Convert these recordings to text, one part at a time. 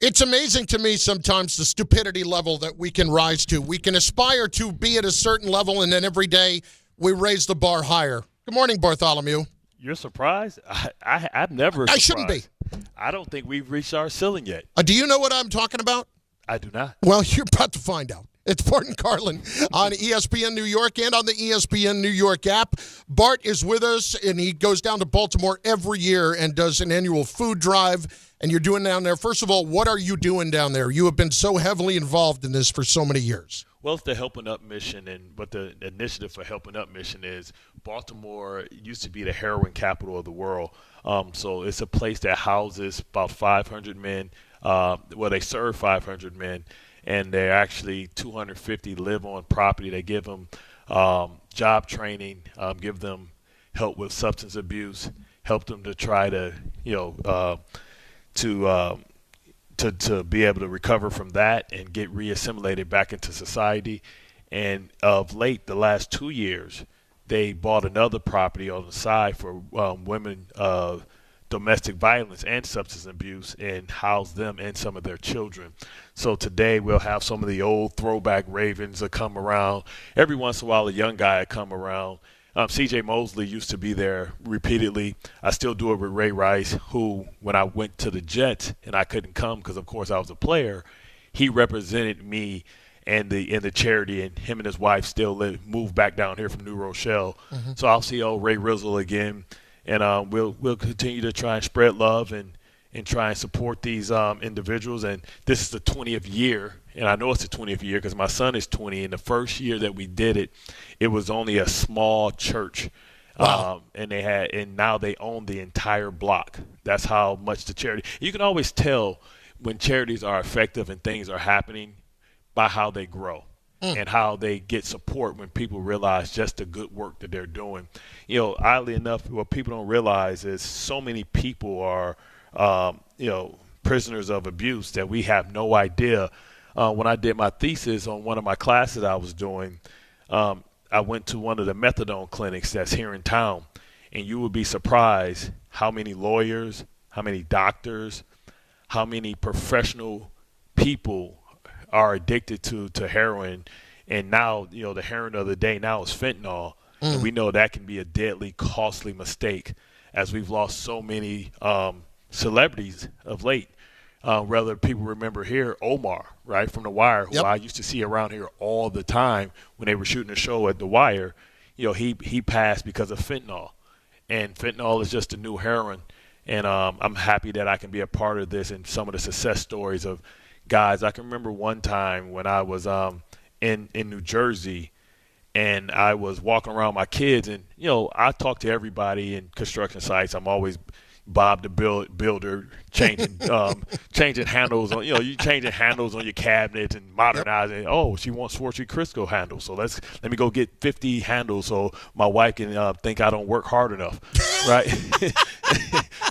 It's amazing to me sometimes the stupidity level that we can rise to. We can aspire to be at a certain level, and then every day we raise the bar higher. Good morning, Bartholomew. You're surprised? I'm never surprised. I shouldn't be. I don't think we've reached our ceiling yet. Do you know what I'm talking about? I do not. Well, you're about to find out. It's Bart Carlin on ESPN New York and on the ESPN New York app. Bart is with us, and he goes down to Baltimore every year and does an annual food drive. And you're doing down there. First of all, what are you doing down there? You have been so heavily involved in this for so many years. Well, it's the Helping Up mission, and what the initiative for Helping Up mission is, Baltimore used to be the heroin capital of the world. So it's a place that houses about 500 men. They serve 500 men, and they're actually 250 live on property. They give them job training, give them help with substance abuse, help them to try to, to be able to recover from that and get reassimilated back into society. And of late, the last 2 years, they bought another property on the side for women of domestic violence and substance abuse and house them and some of their children. So today we'll have some of the old throwback Ravens that come around. Every once in a while, a young guy come around. C.J. Mosley used to be there repeatedly. I still do it with Ray Rice, who, when I went to the Jets and I couldn't come because, of course, I was a player, he represented me and the charity, and him and his wife still moved back down here from New Rochelle. Mm-hmm. So I'll see old Ray Rizzle again, and we'll continue to try and spread love and try and support these individuals. And this is the 20th year, and I know it's the 20th year because my son is 20. And the first year that we did it, it was only a small church. Wow. And now they own the entire block. That's how much the charity. You can always tell when charities are effective and things are happening by how they grow and how they get support when people realize just the good work that they're doing. Oddly enough, what people don't realize is so many people are prisoners of abuse that we have no idea. When I did my thesis on one of my classes I was doing, I went to one of the methadone clinics that's here in town, and you would be surprised how many lawyers, how many doctors, how many professional people are addicted to heroin. And now, the heroin of the day now is fentanyl. And we know that can be a deadly, costly mistake, as we've lost so many celebrities of late. Rather, people remember here Omar, right, from The Wire, who I used to see around here all the time when they were shooting a show at The Wire. He passed because of fentanyl. And fentanyl is just a new heroin. And I'm happy that I can be a part of this and some of the success stories of guys. I can remember one time when I was in New Jersey, and I was walking around my kids, and I talk to everybody in construction sites. I'm always Bob the builder, changing handles on you changing handles on your cabinets and modernizing. Oh, she wants Schwarzschild Crisco handles, so let me go get 50 handles so my wife can think I don't work hard enough, right?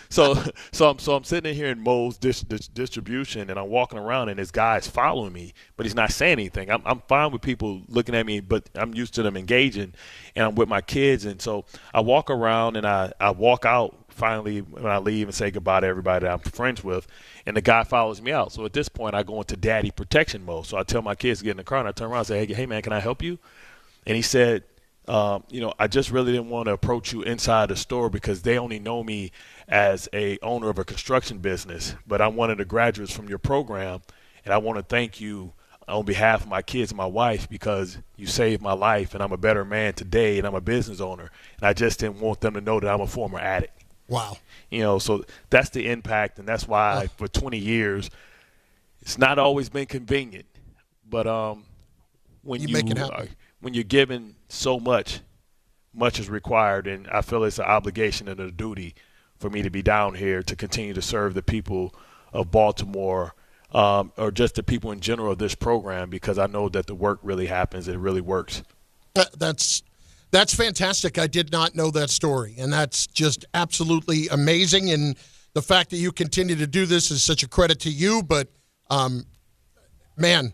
So I'm sitting in here in Mo's distribution, and I'm walking around, and this guy's following me, but he's not saying anything. I'm fine with people looking at me, but I'm used to them engaging, and I'm with my kids, and so I walk around and I walk out. Finally, when I leave and say goodbye to everybody that I'm friends with, and the guy follows me out. So at this point, I go into daddy protection mode. So I tell my kids to get in the car, and I turn around and say, hey man, can I help you? And he said, I just really didn't want to approach you inside the store because they only know me as a owner of a construction business. But I'm one of the graduates from your program, and I want to thank you on behalf of my kids and my wife because you saved my life, and I'm a better man today, and I'm a business owner. And I just didn't want them to know that I'm a former addict. Wow. So that's the impact, and that's why for 20 years it's not always been convenient. But when you're given so much is required, and I feel it's an obligation and a duty for me to be down here to continue to serve the people of Baltimore or just the people in general of this program, because I know that the work really happens. It really works. That's fantastic. I did not know that story, and that's just absolutely amazing. And the fact that you continue to do this is such a credit to you. But, man,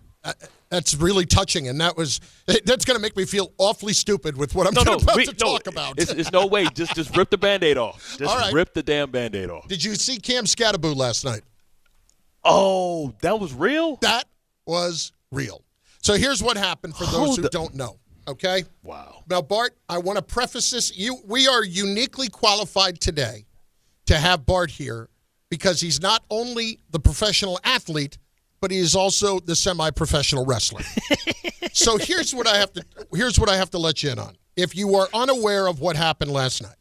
that's really touching, and that's going to make me feel awfully stupid with what I'm about to talk about. It's no way. Just rip the Band-Aid off. Just rip the damn Band-Aid off. Did you see Skattebo last night? Oh, that was real? That was real. So here's what happened for those who don't know, okay? Wow. Now, Bart, I want to preface this. We are uniquely qualified today to have Bart here because he's not only the professional athlete, but he is also the semi-professional wrestler. So here's what I have to let you in on. If you are unaware of what happened last night,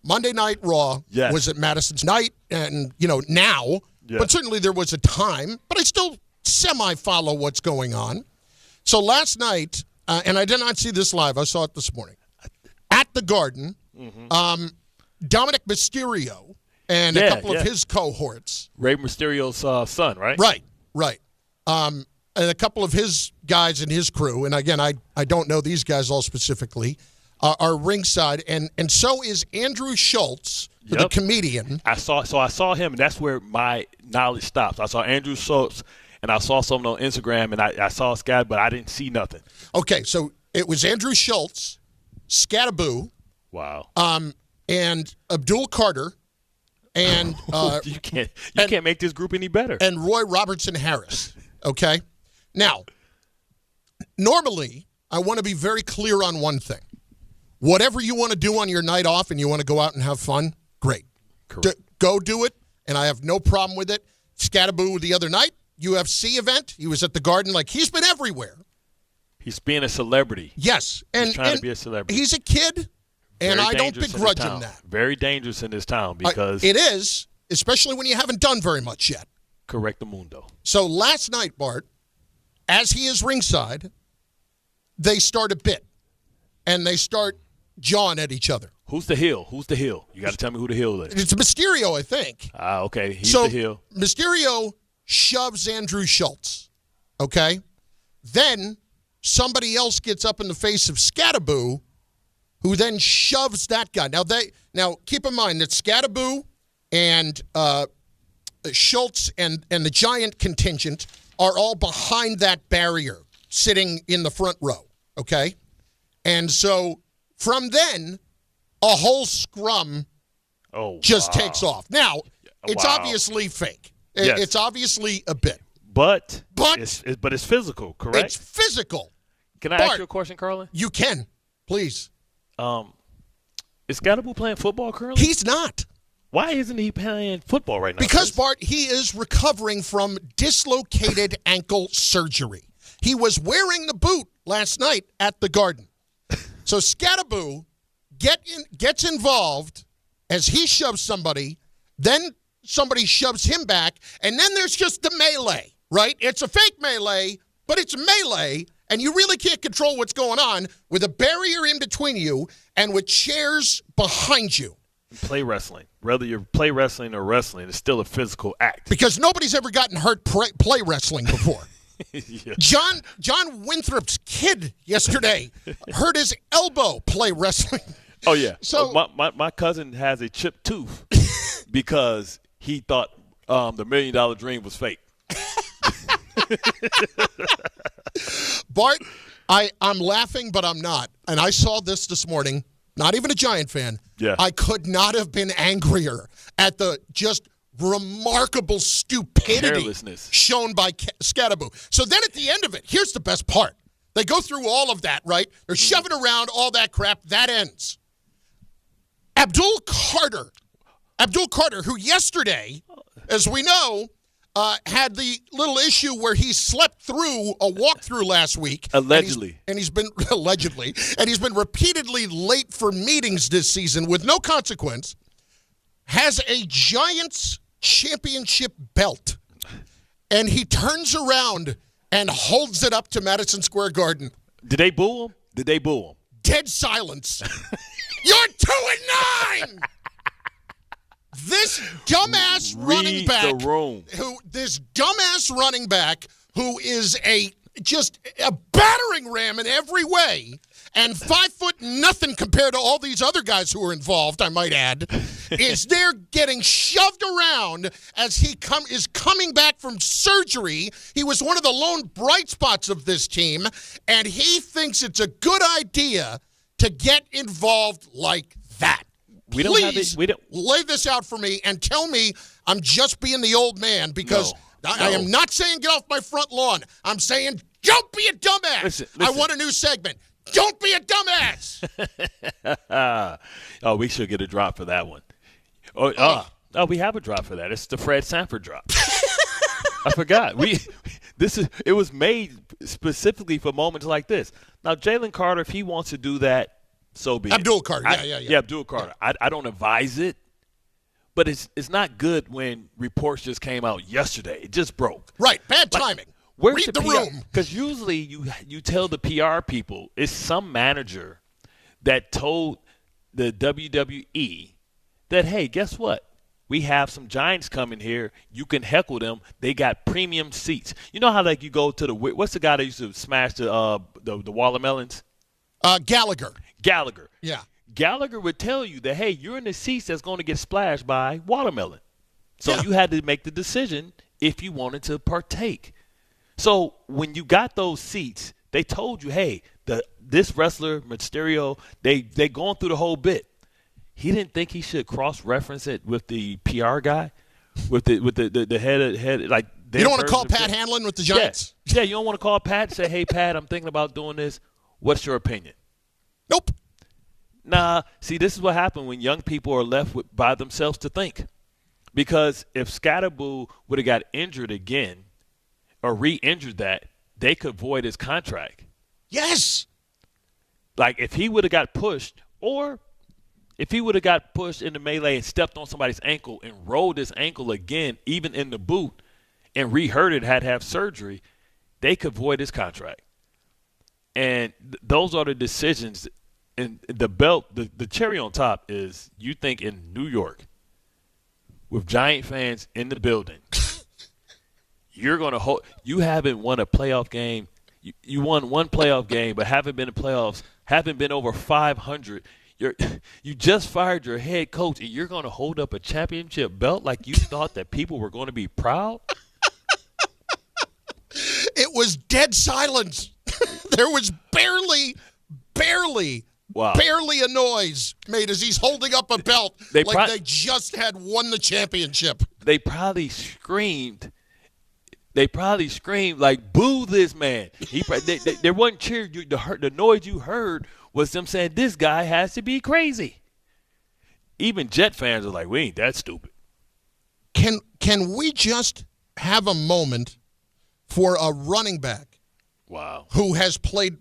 Monday Night Raw was at Madison's night, and now, but certainly there was a time, but I still semi-follow what's going on. So last night, and I did not see this live, I saw it this morning, at the Garden, Dominic Mysterio and a couple of his cohorts. Rey Mysterio's son, right? Right. And a couple of his guys and his crew, and again, I don't know these guys all specifically, are ringside, and so is Andrew Schultz, the comedian. I saw him, and that's where my knowledge stops. I saw Andrew Schultz, and I saw something on Instagram, and I saw Scat, but I didn't see nothing. Okay, so it was Andrew Schultz, Skattebo, wow, and Abdul Carter, and you can't make this group any better. And Roy Robertson Harris. Okay, now normally I want to be very clear on one thing. Whatever you want to do on your night off and you want to go out and have fun, great. Go do it, and I have no problem with it. Skattebo the other night, UFC event, he was at the Garden. Like, he's been everywhere. He's being a celebrity. Yes. He's trying to be a celebrity. He's a kid, and I don't begrudge him that. Very dangerous in this town because it is, especially when you haven't done very much yet. Correct the mundo. So last night, Bart, as he is ringside, they start a bit, and they start jawing at each other. Who's the heel? You got to tell me who the heel is. It's Mysterio, I think. Okay. He's the heel. Mysterio shoves Andrew Schultz, okay? Then somebody else gets up in the face of Skattebo, who then shoves that guy. Now keep in mind that Skattebo and Schultz and the Giant contingent are all behind that barrier, sitting in the front row, okay? And so from then, a whole scrum just takes off. Now, it's obviously fake. It's obviously a bit. But it's physical, correct? It's physical. Can I ask you a question, Carlin? You can, please. Is Skattebo playing football currently? He's not. Why isn't he playing football right now? Because, Bart, he is recovering from dislocated ankle surgery. He was wearing the boot last night at the Garden. So Skattebo gets involved as he shoves somebody, then somebody shoves him back, and then there's just the melee, right? It's a fake melee, but it's melee, and you really can't control what's going on with a barrier in between you and with chairs behind you. Play wrestling. Whether you're play wrestling or wrestling, it's still a physical act. Because nobody's ever gotten hurt play wrestling before. Yeah. John Winthrop's kid yesterday hurt his elbow play wrestling. Oh, yeah. So my cousin has a chipped tooth because he thought the $1 Million Dream was fake. Bart, I'm laughing, but I'm not. And I saw this morning, not even a Giant fan. Yeah. I could not have been angrier at the just remarkable stupidity shown by Skattebo. So then at the end of it, here's the best part. They go through all of that, right? They're shoving around all that crap. That ends. Abdul Carter, who yesterday, as we know, had the little issue where he slept through a walkthrough last week. Allegedly. And he's been repeatedly late for meetings this season with no consequence, has a Giants championship belt. And he turns around and holds it up to Madison Square Garden. Did they boo him? Dead silence. You're 2-9! This dumbass running back, who is just a battering ram in every way, and 5'0" compared to all these other guys who are involved, I might add, is there getting shoved around as he is coming back from surgery. He was one of the lone bright spots of this team, and he thinks it's a good idea to get involved like that. Please lay this out for me and tell me I'm just being the old man because I am not saying get off my front lawn. I'm saying don't be a dumbass. Listen. I want a new segment. Don't be a dumbass. Oh, we should get a drop for that one. Oh, we have a drop for that. It's the Fred Sanford drop. I forgot. It was made specifically for moments like this. Now, Jalen Carter, if he wants to do that, so be it. Abdul Carter. Yeah, Abdul Carter. Yeah. I don't advise it, but it's not good when reports just came out yesterday. It just broke. Right. Bad timing. Where's Read the room. Because usually you tell the PR people it's some manager that told the WWE that, hey, guess what? We have some Giants coming here. You can heckle them. They got premium seats. You know how like you go to what's the guy that used to smash the watermelons? Gallagher. Yeah. Gallagher would tell you that, hey, you're in the seats that's going to get splashed by watermelon. So you had to make the decision if you wanted to partake. So when you got those seats, they told you, hey, this wrestler, Mysterio, they going through the whole bit. He didn't think he should cross-reference it with the PR guy, with the head like. You don't want to call Pat Hanlon with the Giants? Yeah, you don't want to call Pat and say, hey, Pat, I'm thinking about doing this. What's your opinion? Nope. Nah, see, this is what happened when young people are left by themselves to think. Because if Skattebo would have got injured again or re-injured that, they could void his contract. Yes. Like if he would have got pushed or if he would have got pushed in the melee and stepped on somebody's ankle and rolled his ankle again, even in the boot, and re-hurt it, had to have surgery, they could void his contract. And those are the decisions. And the belt, the cherry on top is you think in New York with Giant fans in the building, you're going to hold – you haven't won a playoff game. You won one playoff game but haven't been in playoffs, haven't been over 500. You just fired your head coach, and you're going to hold up a championship belt like you thought that people were going to be proud? It was dead silence. There was barely a noise made as he's holding up a belt they just had won the championship. They probably screamed like, boo this man. There wasn't cheer. The noise you heard was them saying, this guy has to be crazy. Even Jet fans are like, we ain't that stupid. Can we just have a moment for a running back who has played,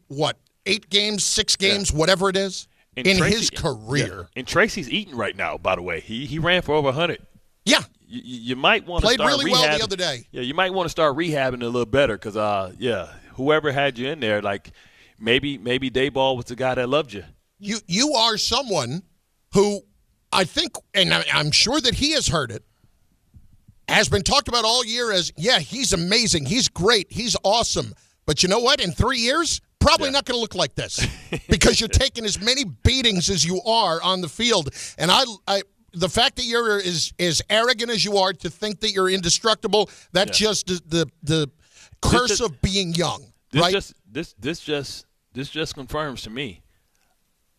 8 games, 6 games, whatever it is, in his career? Yeah. And Tracy's eating right now, by the way. He ran for over 100. Yeah. You might want to played start really well the other day. Yeah, you might want to start rehabbing a little better because, whoever had you in there, like maybe Dayball was the guy that loved you. You are someone who I think, and I'm sure that he has heard it, has been talked about all year as, he's amazing, he's great, he's awesome. But you know what? In 3 years, probably not going to look like this because you're taking as many beatings as you are on the field. And I the fact that you're as arrogant as you are to think that you're indestructible, that's just the curse of being young, right? This just confirms to me.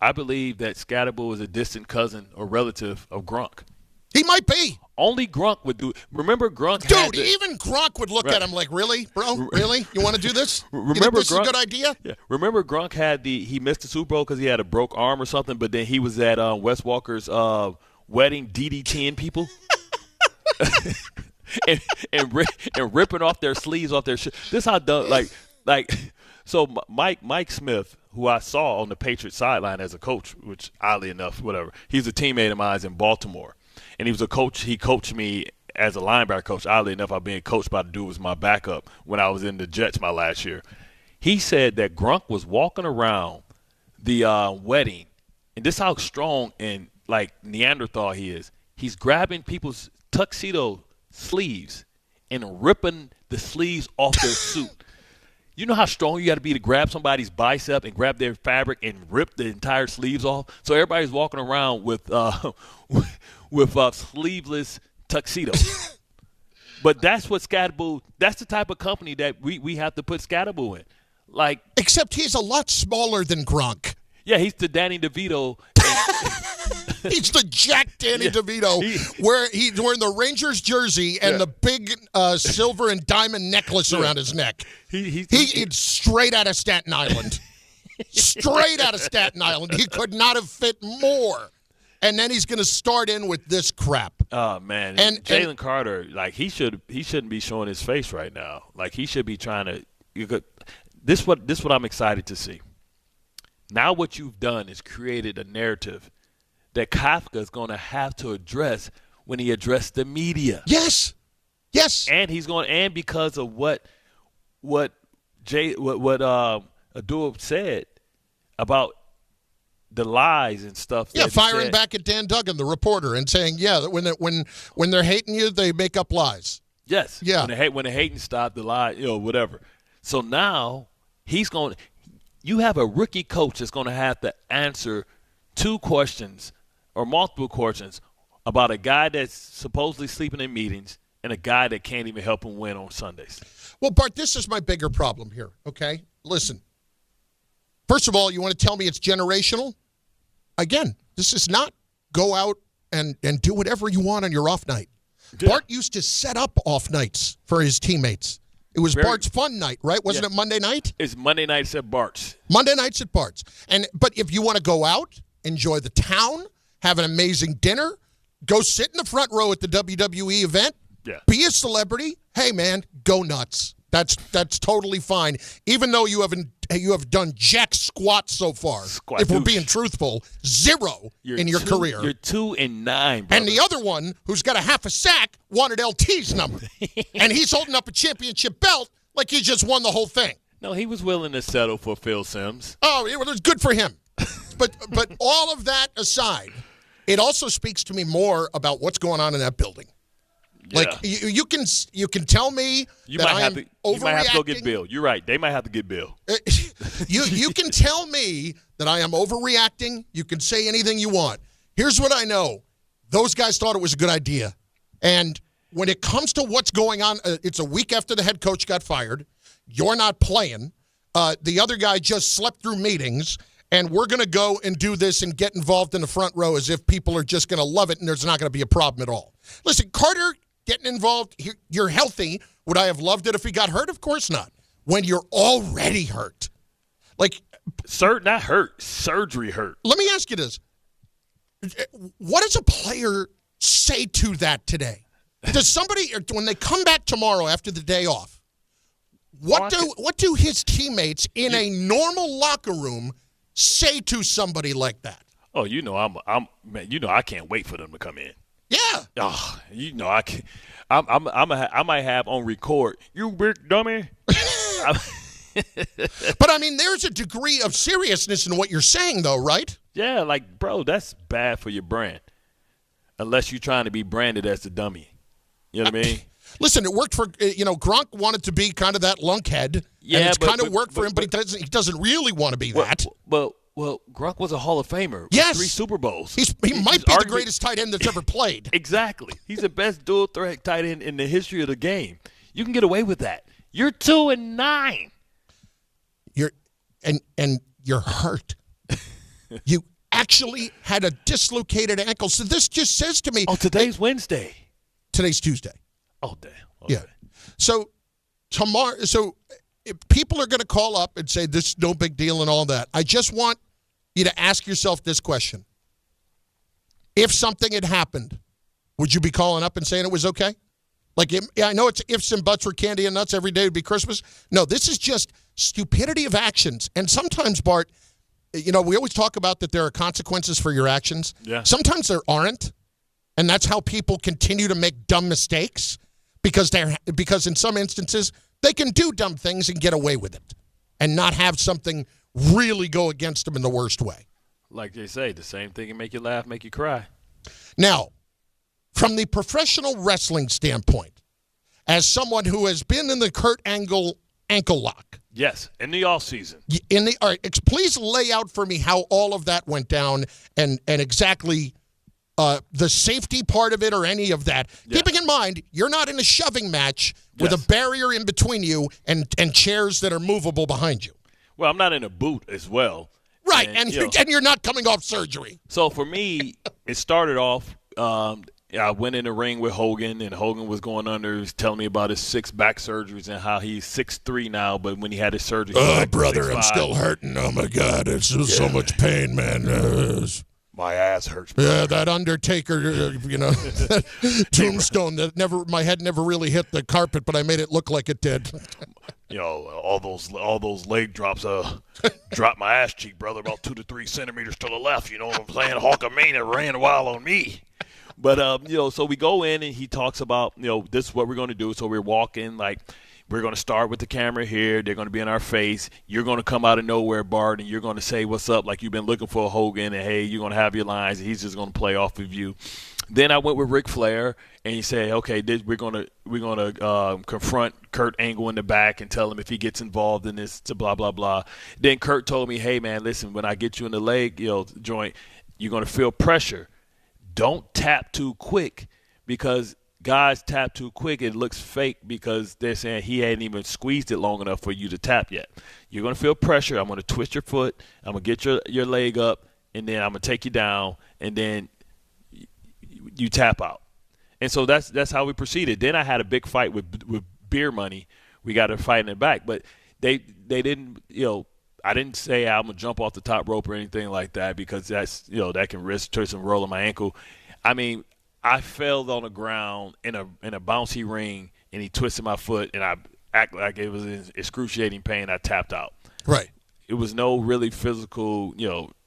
I believe that Skattebo is a distant cousin or relative of Gronk. He might be. Only Gronk would do it. Remember Gronk even Gronk would look at him like, really, bro? Really? You want to do this? Remember you think this Gronk, is a good idea? Yeah. Remember Gronk he missed the Super Bowl because he had a broke arm or something, but then he was at Wes Walker's wedding DDTing people and ripping off their sleeves off their shit. This how done so Mike Smith, who I saw on the Patriots sideline as a coach, which oddly enough, whatever, he's a teammate of mine in Baltimore. And he was a coach. He coached me as a linebacker coach. Oddly enough, I was being coached by the dude who was my backup when I was in the Jets my last year. He said that Gronk was walking around the wedding, and this is how strong and like Neanderthal he is. He's grabbing people's tuxedo sleeves and ripping the sleeves off their suit. You know how strong you got to be to grab somebody's bicep and grab their fabric and rip the entire sleeves off? So everybody's walking around with sleeveless tuxedos. But that's what Skattebo – that's the type of company that we have to put Skattebo in. Except he's a lot smaller than Gronk. Yeah, he's the Danny DeVito. He's the Jack Danny DeVito, where he's wearing the Rangers jersey and the big silver and diamond necklace around his neck. He's straight out of Staten Island. Straight out of Staten Island. He could not have fit more. And then he's going to start in with this crap. Oh man! And Jalen Carter, like he shouldn't be showing his face right now. Like he should be trying to. This what I'm excited to see. Now what you've done is created a narrative that Kafka is going to have to address when he addressed the media. Yes. And he's going, and because of what Abdul said about the lies and stuff. Yeah, firing back at Dan Duggan, the reporter, and saying, when they're hating you, they make up lies. Yes. Yeah. When the hating stop, the lie, whatever. So now you have a rookie coach that's going to have to answer two questions or multiple questions about a guy that's supposedly sleeping in meetings and a guy that can't even help him win on Sundays. Well, Bart, this is my bigger problem here, okay? Listen. First of all, you want to tell me it's generational? Again, this is not go out and do whatever you want on your off night. Yeah. Bart used to set up off nights for his teammates. It was Bart's fun night, right? Wasn't it Monday night? It's Monday nights at Bart's. Monday nights at Bart's. But if you want to go out, enjoy the town, have an amazing dinner, go sit in the front row at the WWE event, be a celebrity, hey, man, go nuts. That's totally fine, even though you have done jack squat so far. If we're being truthful, zero in your career. You're 2-9, brother. And the other one, who's got a half a sack, wanted LT's number, and he's holding up a championship belt like he just won the whole thing. No, he was willing to settle for Phil Simms. Oh, it was good for him. But all of that aside, it also speaks to me more about what's going on in that building. Yeah. Like you can tell me you that might I have am to, overreacting. You might have to go get Bill. You're right. They might have to get Bill. You can tell me that I am overreacting. You can say anything you want. Here's what I know. Those guys thought it was a good idea. And when it comes to what's going on, it's a week after the head coach got fired. You're not playing. The other guy just slept through meetings. And we're going to go and do this and get involved in the front row as if people are just going to love it and there's not going to be a problem at all. Listen, Carter getting involved, you're healthy. Would I have loved it if he got hurt? Of course not. When you're already hurt. Like, not hurt, surgery hurt. Let me ask you this. What does a player say to that today? Does somebody, when they come back tomorrow after the day off, what do his teammates in a normal locker room say to somebody like that? Oh, I can't wait for them to come in. Yeah. Oh, I can't. I might have on record. You big dummy. But I mean, there's a degree of seriousness in what you're saying, though, right? Yeah, like, bro, that's bad for your brand, unless you're trying to be branded as the dummy. You know what I mean? Listen, it worked for Gronk wanted to be kind of that lunkhead. Yeah, and it's kind of worked for him, but he doesn't really want to be that. Well, Gronk was a Hall of Famer. Yes. 3 Super Bowls. He might be the greatest tight end that's ever played. Exactly. He's the best dual threat tight end in the history of the game. You can get away with that. You're 2-9. You're hurt. You actually had a dislocated ankle. So this just says to me. Oh, today's Wednesday. Today's Tuesday. Oh, damn. Okay. Yeah. So tomorrow. So if people are going to call up and say this is no big deal and all that. I just want you to ask yourself this question. If something had happened, would you be calling up and saying it was okay? Like, I know it's ifs and buts for candy and nuts every day would be Christmas. No, this is just stupidity of actions. And sometimes, Bart, we always talk about that there are consequences for your actions. Yeah. Sometimes there aren't. And that's how people continue to make dumb mistakes because in some instances they can do dumb things and get away with it and not have something really go against them in the worst way. Like they say, the same thing can make you laugh, make you cry. Now, from the professional wrestling standpoint, as someone who has been in the Kurt Angle ankle lock. Yes, in the offseason. All right, please lay out for me how all of that went down and exactly the safety part of it or any of that. Yeah. Keeping in mind, you're not in a shoving match with a barrier in between you and chairs that are movable behind you. Well, I'm not in a boot as well. Right, and you're not coming off surgery. So for me, it started off. I went in the ring with Hogan, and Hogan was going under. He was telling me about his 6 back surgeries and how he's 6'3" now, but when he had his surgery, brother, 6'5". I'm still hurting. Oh my God, it's so much pain, man. My ass hurts. Yeah, that Undertaker, tombstone that my head never really hit the carpet, but I made it look like it did. All those leg drops dropped my ass cheek, brother, about 2 to 3 centimeters to the left. You know what I'm saying? Hulkamania ran wild on me. But so we go in and he talks about this is what we're going to do. So we're walking like. We're going to start with the camera here. They're going to be in our face. You're going to come out of nowhere, Bart, and you're going to say what's up like you've been looking for Hogan, and, hey, you're going to have your lines, and he's just going to play off of you. Then I went with Ric Flair, and he said, okay, we're going to confront Kurt Angle in the back and tell him if he gets involved in this, to blah, blah, blah. Then Kurt told me, hey, man, listen, when I get you in the leg joint, you're going to feel pressure. Don't tap too quick because – guys tap too quick, it looks fake because they're saying he hadn't even squeezed it long enough for you to tap yet. You're going to feel pressure. I'm going to twist your foot. I'm going to get your leg up, and then I'm going to take you down, and then you tap out. And so that's how we proceeded. Then I had a big fight with beer money. We got a fight in the back, but they didn't, I didn't say I'm going to jump off the top rope or anything like that because that's, that can risk twisting and rolling my ankle. I mean, I fell on the ground in a bouncy ring, and he twisted my foot, and I acted like it was in excruciating pain. I tapped out. Right. It was no really physical,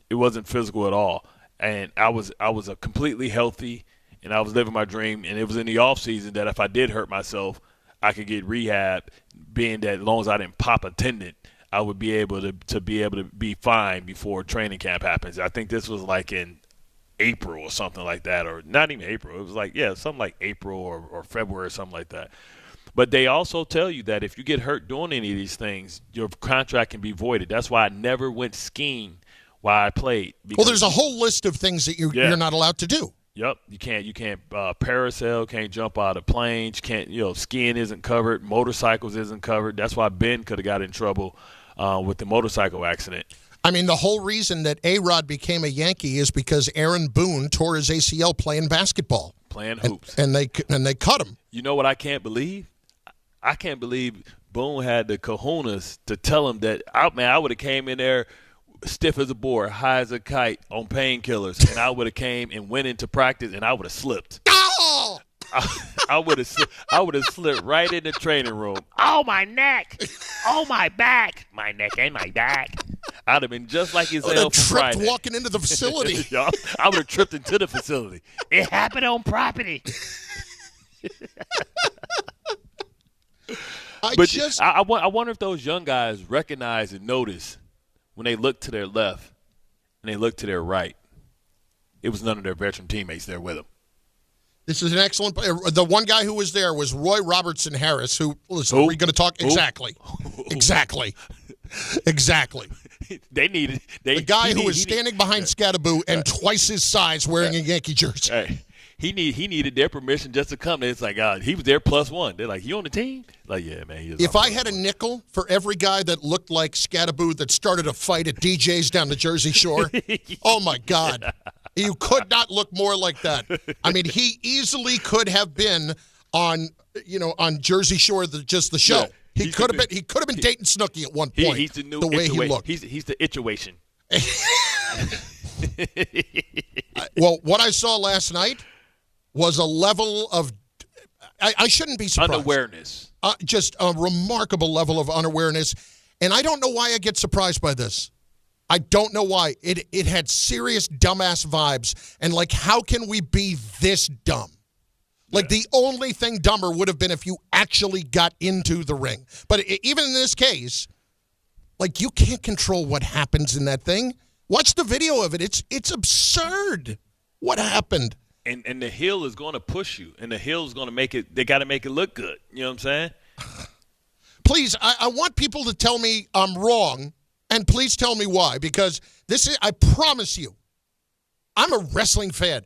it wasn't physical at all. And I was a completely healthy, and I was living my dream. And it was in the off season that if I did hurt myself, I could get rehab. Being that as long as I didn't pop a tendon, I would be able to be fine before training camp happens. I think this was like in April or something like that, or not even April. It was like, something like April or February or something like that. But they also tell you that if you get hurt doing any of these things, your contract can be voided. That's why I never went skiing while I played. Well, there's a whole list of things that you're not allowed to do. Yep, you can't parasail, can't jump out of planes, can't skiing isn't covered, motorcycles isn't covered. That's why Ben could have got in trouble with the motorcycle accident. I mean, the whole reason that A-Rod became a Yankee is because Aaron Boone tore his ACL playing basketball. Playing hoops. And they cut him. You know what I can't believe? I can't believe Boone had the kahunas to tell him that, I would have came in there stiff as a board, high as a kite on painkillers, and I would have came and went into practice, and I would have slipped. Oh! I would have slipped right in the training room. Oh, my neck. Oh, my back. My neck and my back. I'd have been just like his elf from Friday. Tripped walking into the facility. I would have tripped into the facility. It happened on property. I wonder if those young guys recognize and notice when they look to their left and they look to their right, it was none of their veteran teammates there with them. This is an excellent. The one guy who was there was Roy Robertson Harris. Are we going to talk? Exactly. Exactly. The guy who was standing behind Skattebo and twice his size wearing a Yankee jersey. Hey, he needed their permission just to come. It's like, he was there +1. They're like, you on the team? Like, yeah, man. If I had a nickel for every guy that looked like Skattebo that started a fight at DJ's down the Jersey Shore, oh my God. You could not look more like that. I mean, he easily could have been on Jersey Shore, just the show. Yeah, he could have been dating Snooki at one point. He's the new way he looked. He's the ituation. Well, what I saw last night was a level of I shouldn't be surprised. Unawareness. Just a remarkable level of unawareness, and I don't know why I get surprised by this. I don't know why. It had serious dumbass vibes. And, like, how can we be this dumb? Like, the only thing dumber would have been if you actually got into the ring. But even in this case, like, you can't control what happens in that thing. Watch the video of it. It's absurd what happened. And the heel is going to push you. And the heel is going to make it – they got to make it look good. You know what I'm saying? Please, I want people to tell me I'm wrong. And please tell me why, because I promise you, I'm a wrestling fan.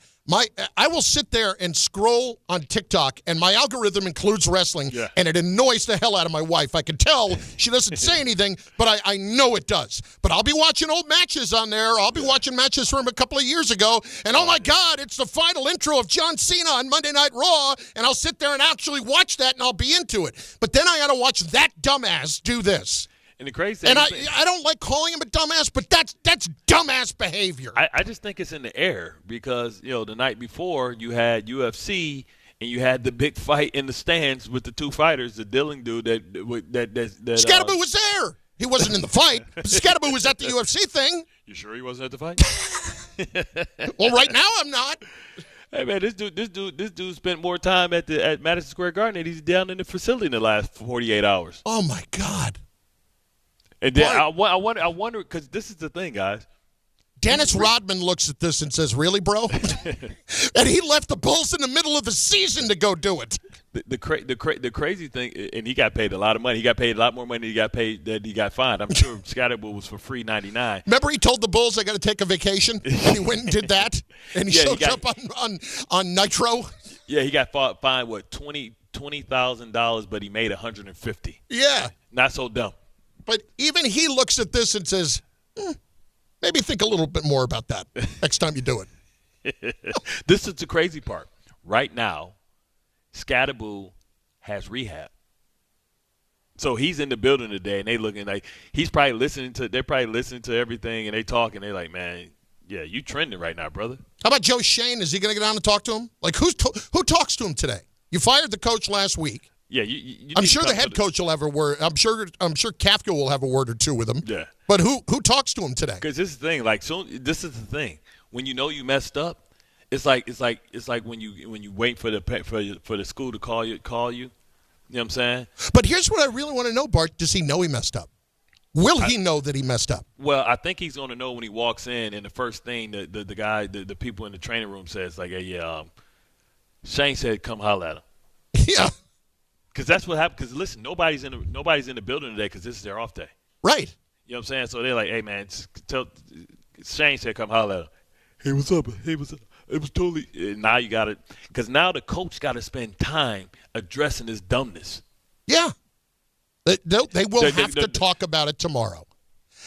I will sit there and scroll on TikTok, and my algorithm includes wrestling, and it annoys the hell out of my wife. I can tell she doesn't say anything, but I know it does. But I'll be watching old matches on there. I'll be watching matches from a couple of years ago, and oh my God, it's the final intro of John Cena on Monday Night Raw, and I'll sit there and actually watch that, and I'll be into it. But then I got to watch that dumbass do this. And the crazy thing, I don't like calling him a dumbass, but that's dumbass behavior. I just think it's in the air because, the night before you had UFC and you had the big fight in the stands with the two fighters, the Dilling dude that Skattebo was there. He wasn't in the fight. Skattebo was at the UFC thing. You sure he wasn't at the fight? Well, right now I'm not. Hey man, this dude spent more time at Madison Square Garden than he's down in the facility in the last 48 hours. Oh my God. And then I wonder, because this is the thing, guys. Dennis Rodman looks at this and says, "Really, bro?" And he left the Bulls in the middle of the season to go do it. The crazy thing, and he got paid a lot of money. He got paid a lot more money than he got fined. I'm sure Skattebo was for free $99. Remember, he told the Bulls they got to take a vacation, and he went and did that, and he shows up on Nitro. Yeah, he got fined $20,000, but he made $150. Yeah, not so dumb. But even he looks at this and says, maybe think a little bit more about that next time you do it. This is the crazy part. Right now, Skattebo has rehab. So he's in the building today, and they looking like they're probably listening to everything, and they talking. They're like, man, yeah, you trending right now, brother. How about Joe Shane? Is he going to get down and talk to him? Like, who talks to him today? You fired the coach last week. Yeah, you I'm sure the head coach will have a word. I'm sure Kafka will have a word or two with him. Yeah. But who talks to him today? Because this is the thing. This is the thing. When you know you messed up, it's like when you wait for the school to call you. You know what I'm saying? But here's what I really want to know, Bart. Does he know he messed up? Will he know that he messed up? Well, I think he's going to know when he walks in, and the first thing the people in the training room says, like, hey, Shane said, come holler at him. Yeah. Because that's what happened. Because listen, nobody's in the building today because this is their off day. Right. You know what I'm saying? So they're like, "Hey man, tell Shane said come holler at him. Hey, what's up? Hey, what's up? It was totally." Now you got it because now the coach got to spend time addressing his dumbness. Yeah. They will have to talk about it tomorrow.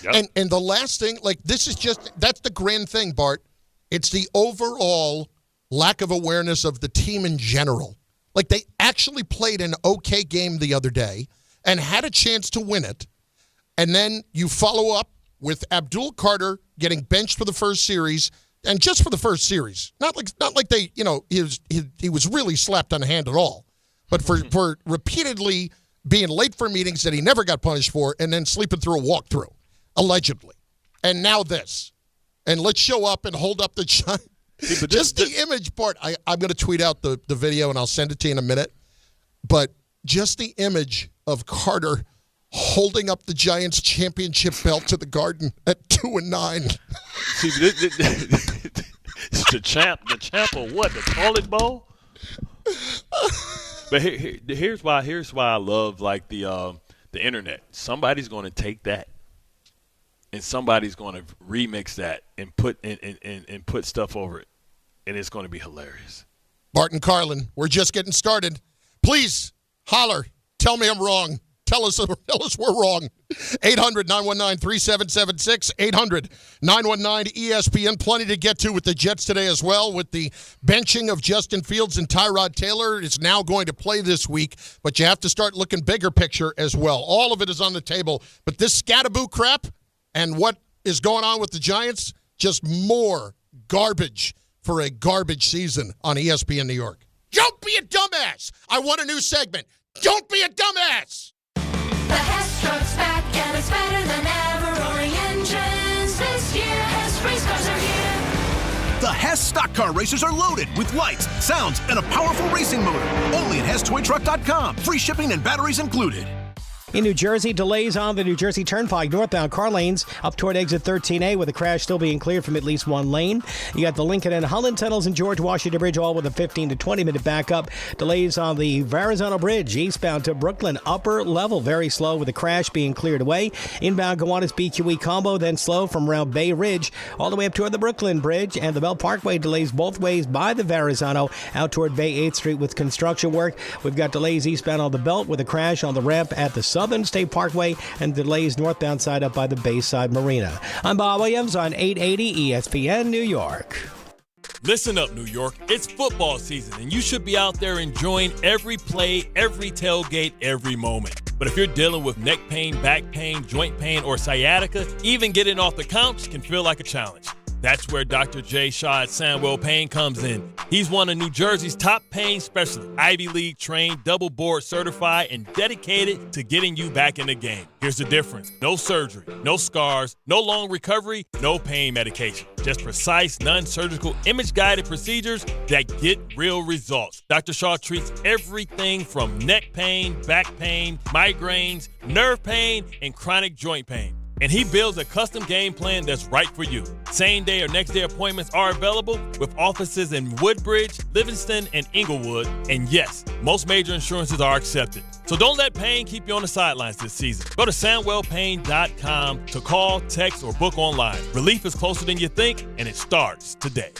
Yep. And the last thing, like that's the grand thing, Bart. It's the overall lack of awareness of the team in general. Like, they actually played an okay game the other day and had a chance to win it. And then you follow up with Abdul Carter getting benched for the first series, and just for the first series. Not like they, he was really slapped on the hand at all. But for repeatedly being late for meetings that he never got punished for and then sleeping through a walkthrough, allegedly. And now this. And let's show up and hold up the Giants. Just the image part, I'm going to tweet out the video, and I'll send it to you in a minute. But just the image of Carter holding up the Giants championship belt to the Garden at 2-9. See, the champ of what? The toilet bowl? But here's why I love like the internet. Somebody's going to take that, and somebody's going to remix that and put stuff over it. And it's going to be hilarious. Bart Carlin, we're just getting started. Please, holler. Tell me I'm wrong. Tell us we're wrong. 800-919-3776. 800-919-ESPN. Plenty to get to with the Jets today as well, with the benching of Justin Fields and Tyrod Taylor. It's now going to play this week, but you have to start looking bigger picture as well. All of it is on the table. But this Skattebo crap and what is going on with the Giants, just more garbage for a garbage season on ESPN New York. Don't be a dumbass. I want a new segment. Don't be a dumbass. The Hess truck's back and it's better than ever. Roaring engines this year. Hess race cars are here. The Hess stock car racers are loaded with lights, sounds, and a powerful racing motor. Only at HessToyTruck.com. Free shipping and batteries included. In New Jersey, delays on the New Jersey Turnpike northbound car lanes up toward exit 13A with a crash still being cleared from at least one lane. You got the Lincoln and Holland tunnels and George Washington Bridge all with a 15 to 20 minute backup. Delays on the Verrazano Bridge eastbound to Brooklyn upper level very slow with a crash being cleared away. Inbound Gowanus BQE combo then slow from around Bay Ridge all the way up toward the Brooklyn Bridge, and the Bell Parkway delays both ways by the Verrazano out toward Bay 8th Street with construction work. We've got delays eastbound on the Belt with a crash on the ramp at the Southern State Parkway and delays northbound side up by the Bayside Marina. I'm Bob Williams on 880 ESPN New York. Listen up, New York. It's football season, and you should be out there enjoying every play, every tailgate, every moment. But if you're dealing with neck pain, back pain, joint pain, or sciatica, even getting off the couch can feel like a challenge. That's where Dr. Jay Shaw at Sandwell Pain comes in. He's one of New Jersey's top pain specialists, Ivy League trained, double board certified, and dedicated to getting you back in the game. Here's the difference. No surgery, no scars, no long recovery, no pain medication. Just precise, non-surgical, image-guided procedures that get real results. Dr. Shaw treats everything from neck pain, back pain, migraines, nerve pain, and chronic joint pain. And he builds a custom game plan that's right for you. Same-day or next-day appointments are available with offices in Woodbridge, Livingston, and Inglewood. And yes, most major insurances are accepted. So don't let pain keep you on the sidelines this season. Go to SandwellPain.com to call, text, or book online. Relief is closer than you think, and it starts today.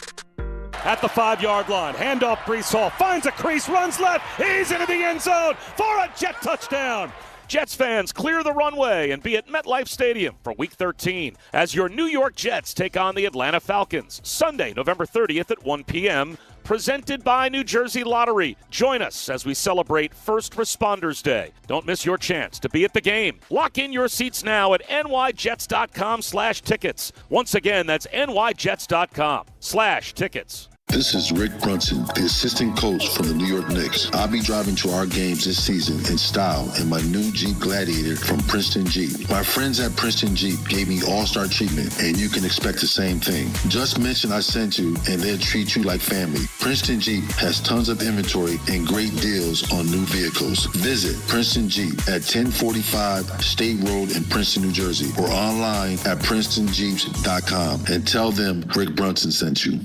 At the 5-yard line, handoff Brees Hall, finds a crease, runs left, he's into the end zone for a Jet touchdown. Jets fans, clear the runway and be at MetLife Stadium for Week 13 as your New York Jets take on the Atlanta Falcons. Sunday, November 30th at 1 p.m., presented by New Jersey Lottery. Join us as we celebrate First Responders Day. Don't miss your chance to be at the game. Lock in your seats now at nyjets.com/tickets. Once again, that's nyjets.com/tickets. This is Rick Brunson, the assistant coach from the New York Knicks. I'll be driving to our games this season in style in my new Jeep Gladiator from Princeton Jeep. My friends at Princeton Jeep gave me all-star treatment, and you can expect the same thing. Just mention I sent you, and they'll treat you like family. Princeton Jeep has tons of inventory and great deals on new vehicles. Visit Princeton Jeep at 1045 State Road in Princeton, New Jersey, or online at PrincetonJeeps.com and tell them Rick Brunson sent you.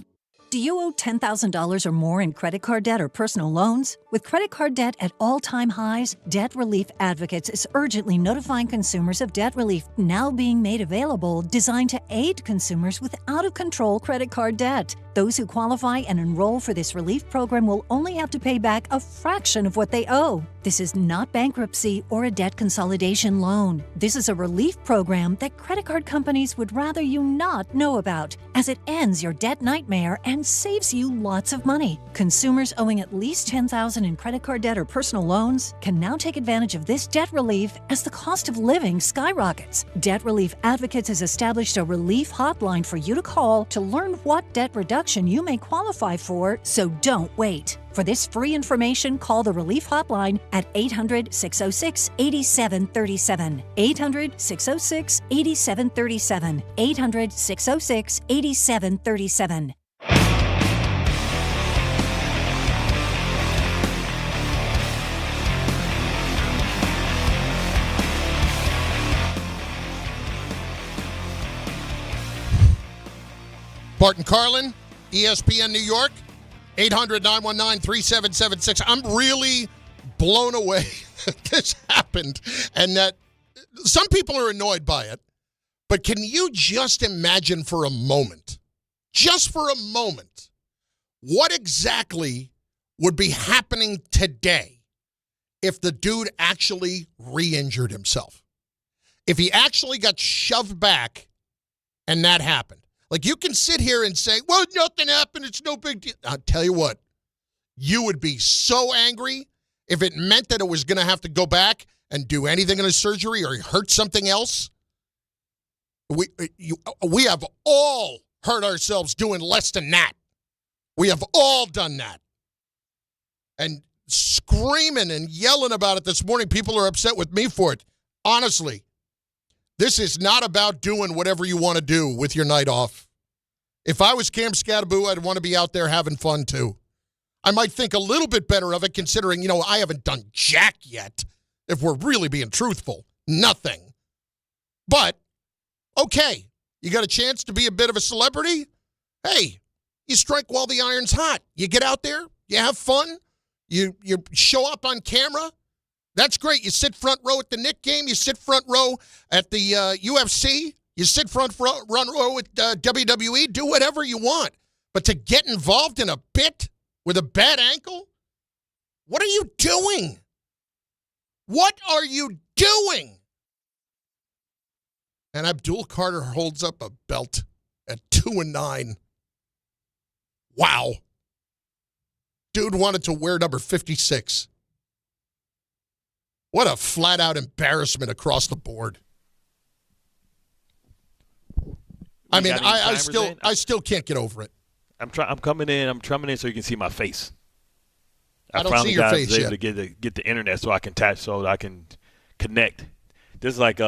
Do you owe $10,000 or more in credit card debt or personal loans? With credit card debt at all-time highs, Debt Relief Advocates is urgently notifying consumers of debt relief now being made available, designed to aid consumers with out-of-control credit card debt. Those who qualify and enroll for this relief program will only have to pay back a fraction of what they owe. This is not bankruptcy or a debt consolidation loan. This is a relief program that credit card companies would rather you not know about, as it ends your debt nightmare and saves you lots of money. Consumers owing at least $10,000 in credit card debt or personal loans can now take advantage of this debt relief as the cost of living skyrockets. Debt Relief Advocates has established a relief hotline for you to call to learn what debt reduction you may qualify for, so don't wait. For this free information, call the Relief Hotline at 800-606-8737. 800-606-8737. 800-606-8737. Bart Carlin, ESPN New York, 800-919-3776. I'm really blown away that this happened and that some people are annoyed by it. But can you just imagine for a moment, what exactly would be happening today if the dude actually re-injured himself? If he actually got shoved back and that happened. Like, you can sit here and say, well, nothing happened, it's no big deal. I'll tell you what, you would be so angry if it meant that it was going to have to go back and do anything in a surgery or hurt something else. We have all hurt ourselves doing less than that. We have all done that. And screaming and yelling about it this morning, people are upset with me for it. Honestly. This is not about doing whatever you want to do with your night off. If I was Cam Skattebo, I'd want to be out there having fun too. I might think a little bit better of it considering, I haven't done jack yet. if we're really being truthful. Nothing. But, okay, you got a chance to be a bit of a celebrity? Hey, you strike while the iron's hot. You get out there, you have fun, you show up on camera. That's great. You sit front row at the Knick game. You sit front row at the UFC. You sit front row at WWE. Do whatever you want. But to get involved in a bit with a bad ankle? What are you doing? What are you doing? And Abdul Carter holds up a belt at 2-9. Wow. Dude wanted to wear number 56. What a flat-out embarrassment across the board. I mean, I still can't get over it. I'm coming in so you can see my face. I don't see your face yet. Able to get the internet so I can connect. This is like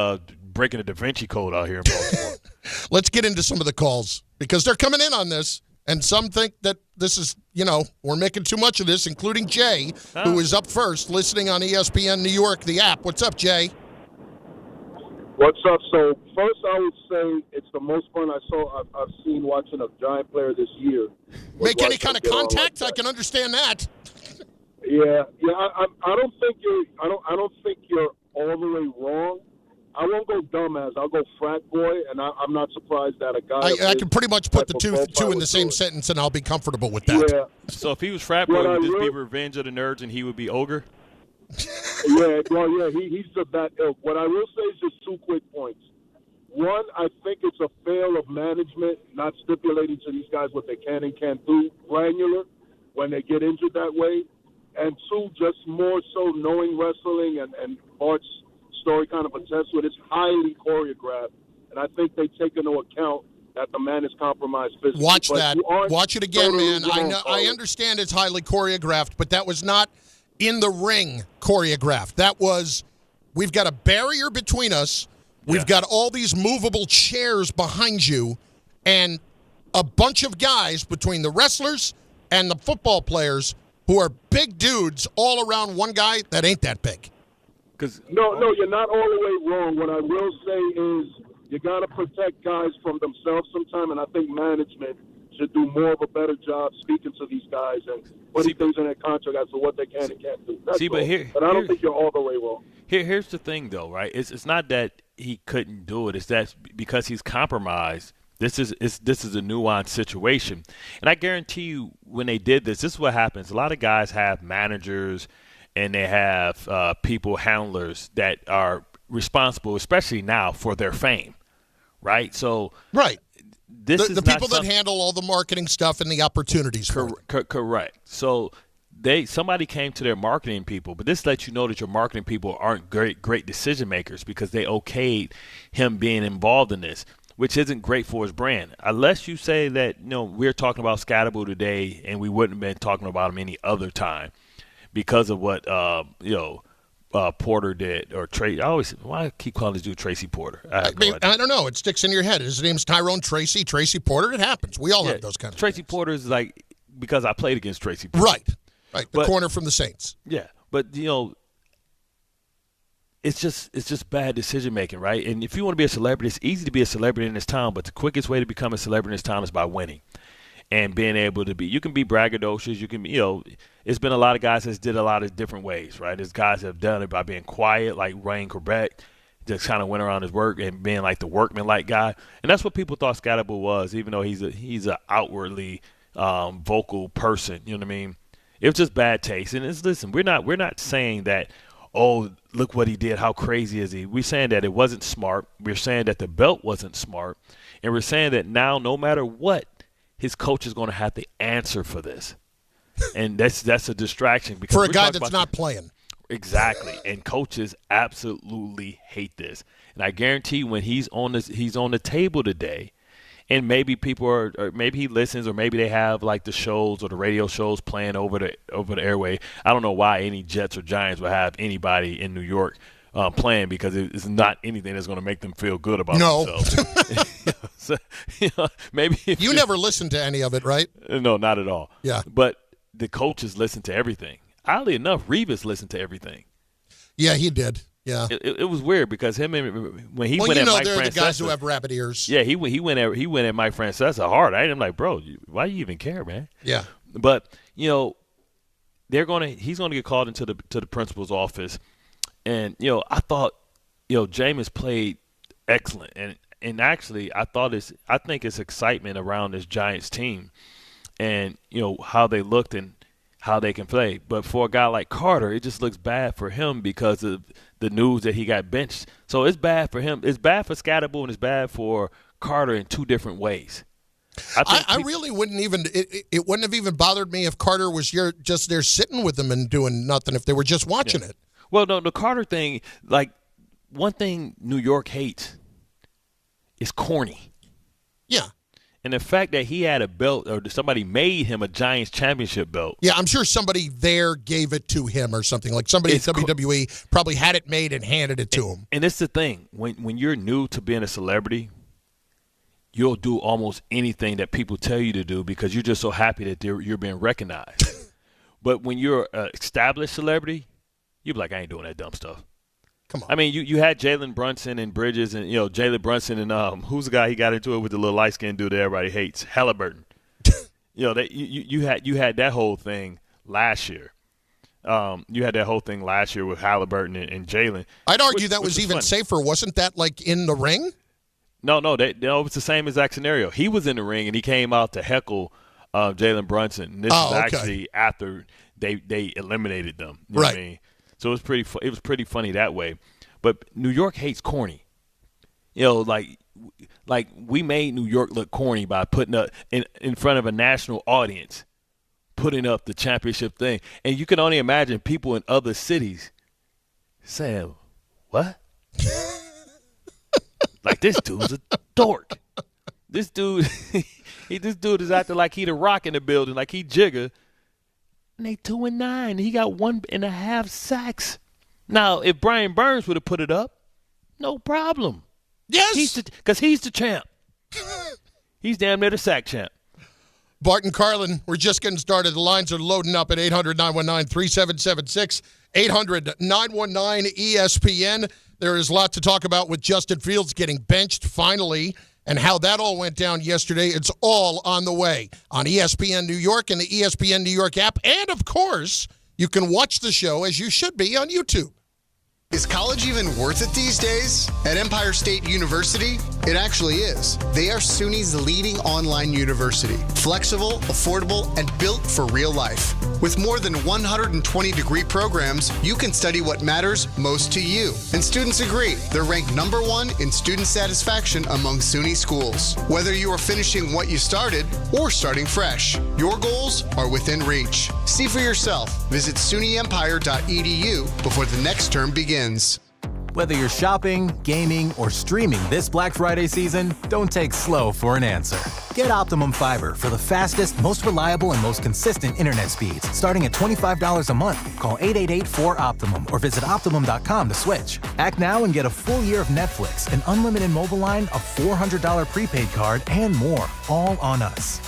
breaking the Da Vinci Code out here in Baltimore. Let's get into some of the calls because they're coming in on this, and some think that this is, we're making too much of this, including Jay, who is up first, listening on ESPN New York, the app. What's up, Jay? What's up? So first, I would say it's the most fun I've seen watching a Giant player this year. Make any kind of contact? I can understand that. Yeah. I don't think you're all the way wrong. I won't go dumbass. I'll go frat boy, and I'm not surprised that a guy. I can pretty much put the two in the same sentence, and I'll be comfortable with that. Yeah. So if he was frat boy, would this be Revenge of the Nerds, and he would be ogre? Yeah, he's of that ilk. What I will say is just 2 quick points. One, I think it's a fail of management not stipulating to these guys what they can and can't do granular when they get injured that way. And 2, just more so knowing wrestling and Bart's story kind of attests to it. It's highly choreographed, and I think they take into account that the man is compromised physically. Watch that. Watch it again, man. I understand it's highly choreographed, but that was not in the ring choreographed. That was, we've got a barrier between us. We've got all these movable chairs behind you, and a bunch of guys between the wrestlers and the football players who are big dudes all around one guy that ain't that big. No, you're not all the way wrong. What I will say is you got to protect guys from themselves sometime, and I think management should do more of a better job speaking to these guys and putting things in their contract as to what they can and can't do. But I don't think you're all the way wrong. Here's the thing, though, right? It's not that he couldn't do it. It's that because he's compromised. This is a nuanced situation, and I guarantee you, when they did this is what happens. A lot of guys have managers, and they have handlers that are responsible, especially now, for their fame, right? So, right. This is the people that handle all the marketing stuff and the opportunities. Correct. So somebody came to their marketing people, but this lets you know that your marketing people aren't great decision makers because they okayed him being involved in this, which isn't great for his brand. Unless you say that we're talking about Skattebo today and we wouldn't have been talking about him any other time because of what Porter did, or Tracy. Why I keep calling this dude Tracy Porter? I don't know. It sticks in your head. His name's Tyrone Tracy Porter. It happens. We all have those kinds of Tracy things. Porter is like, because I played against Tracy Porter. Right. The corner from the Saints. Yeah, but it's just bad decision making, right? And if you want to be a celebrity, it's easy to be a celebrity in this town, but the quickest way to become a celebrity in this town is by winning. And being able to you can be braggadocious, you can it's been a lot of guys that's did a lot of different ways, right? There's guys that have done it by being quiet, like Ryan Corbett, just kind of went around his work and being like the workman-like guy. And that's what people thought Skattebo was, even though he's a outwardly vocal person, you know what I mean? It was just bad taste. And listen, we're not saying that, oh, look what he did, how crazy is he? We're saying that it wasn't smart. We're saying that the belt wasn't smart. And we're saying that now, no matter what, his coach is going to have to answer for this. And that's a distraction. Because for a guy that's not playing. Exactly. And coaches absolutely hate this. And I guarantee you when he's on the table today, and maybe people or maybe he listens, or maybe they have like the shows or the radio shows playing over the airway. I don't know why any Jets or Giants would have anybody in New York playing, because it's not anything that's going to make them feel good about themselves. So, maybe you never listened to any of it, right? No, not at all. Yeah, but the coaches listen to everything. Oddly enough, Revis listened to everything. Yeah, he did. Yeah. It was weird because when he well, went you at know, Mike they're Francesa, the guys who have rabbit ears. Yeah, he went at Mike Francesa hard. I'm like, bro, why do you even care, man? Yeah. But he's gonna get called into the principal's office, and I thought Jameis played excellent, and actually I think it's excitement around this Giants team, and how they looked and how they can play. But for a guy like Carter, it just looks bad for him because of the news that he got benched. So it's bad for him. It's bad for Skattebo and it's bad for Carter in two different ways. I really wouldn't even it wouldn't have even bothered me if Carter was just there sitting with them and doing nothing if they were just watching it. Well, no, the Carter thing, like one thing New York hates is corny. Yeah. And the fact that he had a belt or somebody made him a Giants championship belt. Yeah, I'm sure somebody there gave it to him or something. Like somebody at WWE probably had it made and handed it to him. And it's the thing. When you're new to being a celebrity, you'll do almost anything that people tell you to do because you're just so happy that you're being recognized. But when you're an established celebrity, you're like, I ain't doing that dumb stuff. Come on. I mean, you had Jalen Brunson and Bridges and, Jalen Brunson and who's the guy he got into it with the little light-skinned dude that everybody hates? Halliburton. You had that whole thing last year. You had that whole thing last year with Halliburton and Jalen. I'd argue that was even safer. Wasn't that like in the ring? No, it's the same exact scenario. He was in the ring and he came out to heckle Jalen Brunson. This is actually after they eliminated them. You know what I mean? So it was pretty funny that way. But New York hates corny. Like we made New York look corny by putting up in front of a national audience, putting up the championship thing. And you can only imagine people in other cities saying, what? Like, this dude's a dork. This dude is acting like he the Rock in the building, like he Jigga. And they 2-9. He got 1.5 sacks. Now, if Brian Burns would have put it up, no problem. Yes. Because he's the champ. He's damn near the sack champ. Bart and Carlin, we're just getting started. The lines are loading up at 800-919-3776, 800-919-ESPN. There is a lot to talk about with Justin Fields getting benched finally and how that all went down yesterday. It's all on the way on ESPN New York and the ESPN New York app. And, of course, you can watch the show, as you should be, on YouTube. Is college even worth it these days? At Empire State University, it actually is. They are SUNY's leading online university. Flexible, affordable, and built for real life. With more than 120 degree programs, you can study what matters most to you. And students agree. They're ranked #1 in student satisfaction among SUNY schools. Whether you are finishing what you started or starting fresh, your goals are within reach. See for yourself. Visit SUNYEmpire.edu before the next term begins. Whether you're shopping, gaming, or streaming this Black Friday season, don't take slow for an answer. Get Optimum Fiber for the fastest, most reliable, and most consistent internet speeds. Starting at $25 a month. Call 888-4OPTIMUM or visit Optimum.com to switch. Act now and get a full year of Netflix, an unlimited mobile line, a $400 prepaid card, and more. All on us.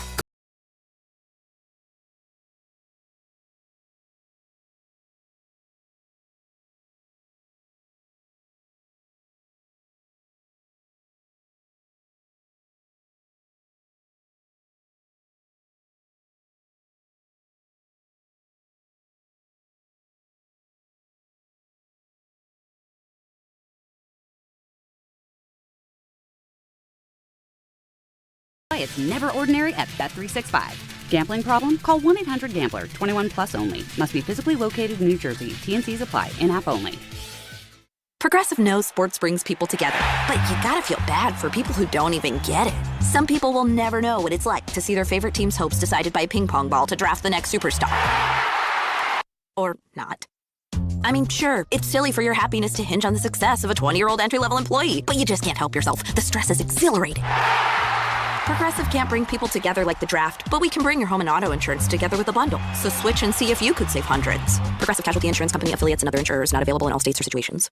It's never ordinary at Bet365. Gambling problem? Call 1-800-GAMBLER. 21 plus only. Must be physically located in New Jersey. T&Cs apply. In-app only. Progressive knows sports brings people together, but you gotta feel bad for people who don't even get it. Some people will never know what it's like to see their favorite team's hopes decided by a ping pong ball to draft the next superstar. Or not. I mean, sure, it's silly for your happiness to hinge on the success of a 20-year-old entry-level employee, but you just can't help yourself. The stress is exhilarating. Progressive can't bring people together like the draft, but we can bring your home and auto insurance together with a bundle. So switch and see if you could save hundreds. Progressive Casualty Insurance Company, affiliates, and other insurers not available in all states or situations.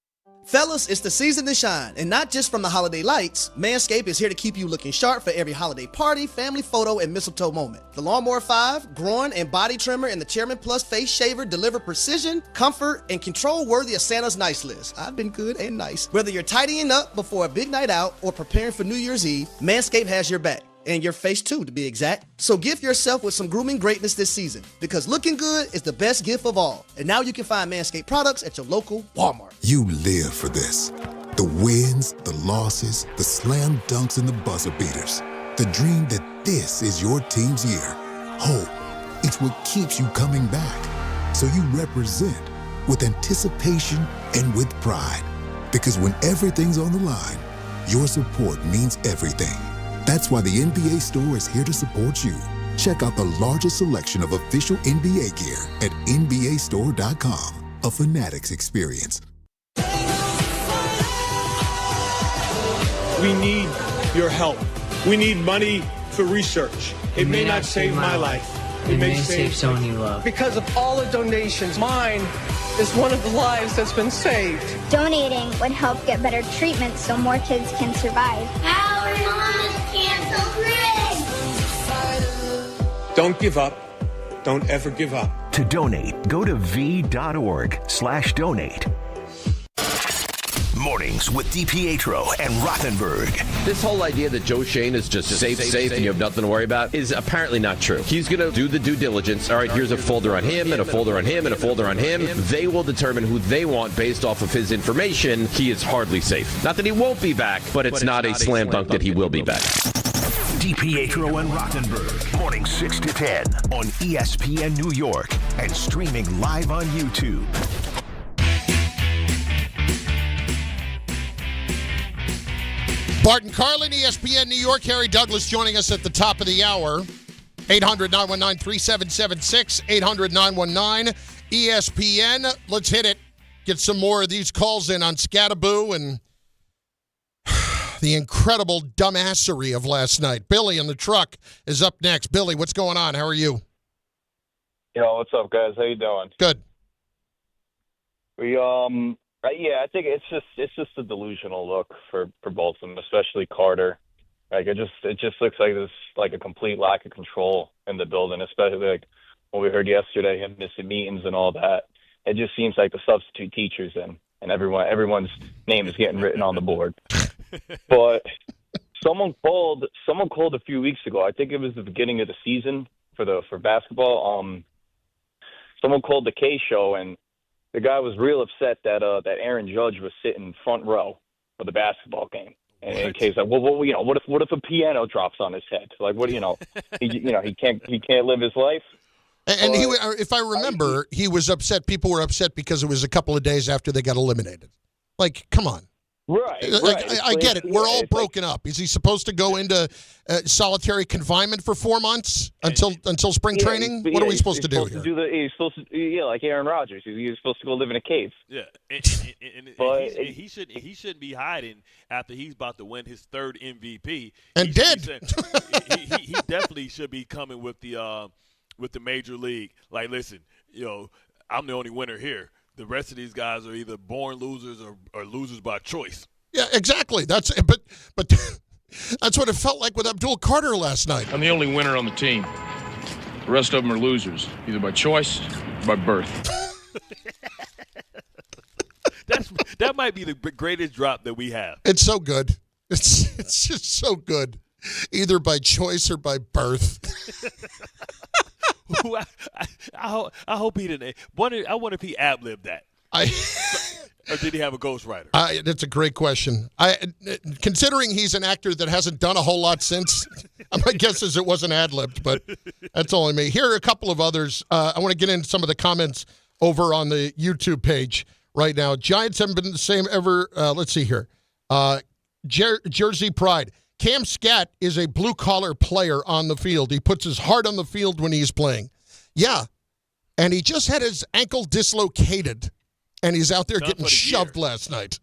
Fellas, it's the season to shine, and not just from the holiday lights. Manscaped is here to keep you looking sharp for every holiday party, family photo, and mistletoe moment. The Lawnmower 5, groin and body trimmer, and the Chairman Plus face shaver deliver precision, comfort, and control worthy of Santa's nice list. I've been good and nice. Whether you're tidying up before a big night out or preparing for New Year's Eve, Manscaped has your back. And your face too, to be exact. So gift yourself with some grooming greatness this season, because looking good is the best gift of all. And now you can find Manscaped products at your local Walmart. You live for this. The wins, the losses, the slam dunks, and the buzzer beaters. The dream that this is your team's year. Hope, it's what keeps you coming back. So you represent with anticipation and with pride. Because when everything's on the line, your support means everything. That's why the NBA Store is here to support you. Check out the largest selection of official NBA gear at NBAstore.com. A Fanatics experience. We need your help. We need money for research. It may not save my life. It may save someone you love. Because of all the donations, mine is one of the lives that's been saved. Donating would help get better treatment so more kids can survive. Our mom is cancer-free. Don't give up. Don't ever give up. To donate, go to v.org/donate. Mornings with DiPietro and Rothenberg. This whole idea that Joe Shane is just safe, and you have nothing to worry about is apparently not true. He's going to do the due diligence. All right, here's a folder on him and a folder on him and a folder on him. They will determine who they want based off of his information. He is hardly safe. Not that he won't be back, but it's not a slam dunk that he will be back. DiPietro and Rothenberg, morning 6 to 10 on ESPN New York and streaming live on YouTube. Bart Carlin, ESPN New York. Harry Douglas joining us at the top of the hour. 800-919-3776, 800-919-ESPN. Let's hit it. Get some more of these calls in on Skattebo and the incredible dumbassery of last night. Billy in the truck is up next. Billy, what's going on? How are you? Yo, what's up, guys? How you doing? Good. I think it's just a delusional look for both of them, especially Carter. Like it just looks like there's like a complete lack of control in the building, especially like what we heard yesterday, him missing meetings and all that. It just seems like the substitute teacher's in, and everyone's name is getting written on the board. But someone called a few weeks ago. I think it was the beginning of the season for basketball. Someone called the K show, and the guy was real upset that Aaron Judge was sitting front row for the basketball game. And in case, like, what if a piano drops on his head? Like, he can't live his life. And if I remember, he was upset. People were upset because it was a couple of days after they got eliminated. Like, come on. Right. I get it. We're all broken up. Is he supposed to go into solitary confinement for 4 months until spring training? What are we supposed to do here? He's supposed to, like Aaron Rodgers. He's supposed to go live in a cave. Yeah, But he shouldn't be hiding after he's about to win his third MVP. And did. He definitely should be coming with the major league. Like, listen, I'm the only winner here. The rest of these guys are either born losers or losers by choice. Yeah, exactly. But that's what it felt like with Abdul Carter last night. I'm the only winner on the team. The rest of them are losers, either by choice or by birth. That might be the greatest drop that we have. It's so good. It's just so good, either by choice or by birth. I hope he didn't. I wonder if he ad-libbed that. Or did he have a ghostwriter? That's a great question. Considering he's an actor that hasn't done a whole lot since, my guess is it wasn't ad-libbed, but that's only me. Here are a couple of others. I want to get into some of the comments over on the YouTube page right now. Giants haven't been the same ever. Let's see here. Jersey Pride. Cam Scat is a blue-collar player on the field. He puts his heart on the field when he's playing. Yeah, and he just had his ankle dislocated, and he's out there getting shoved last night.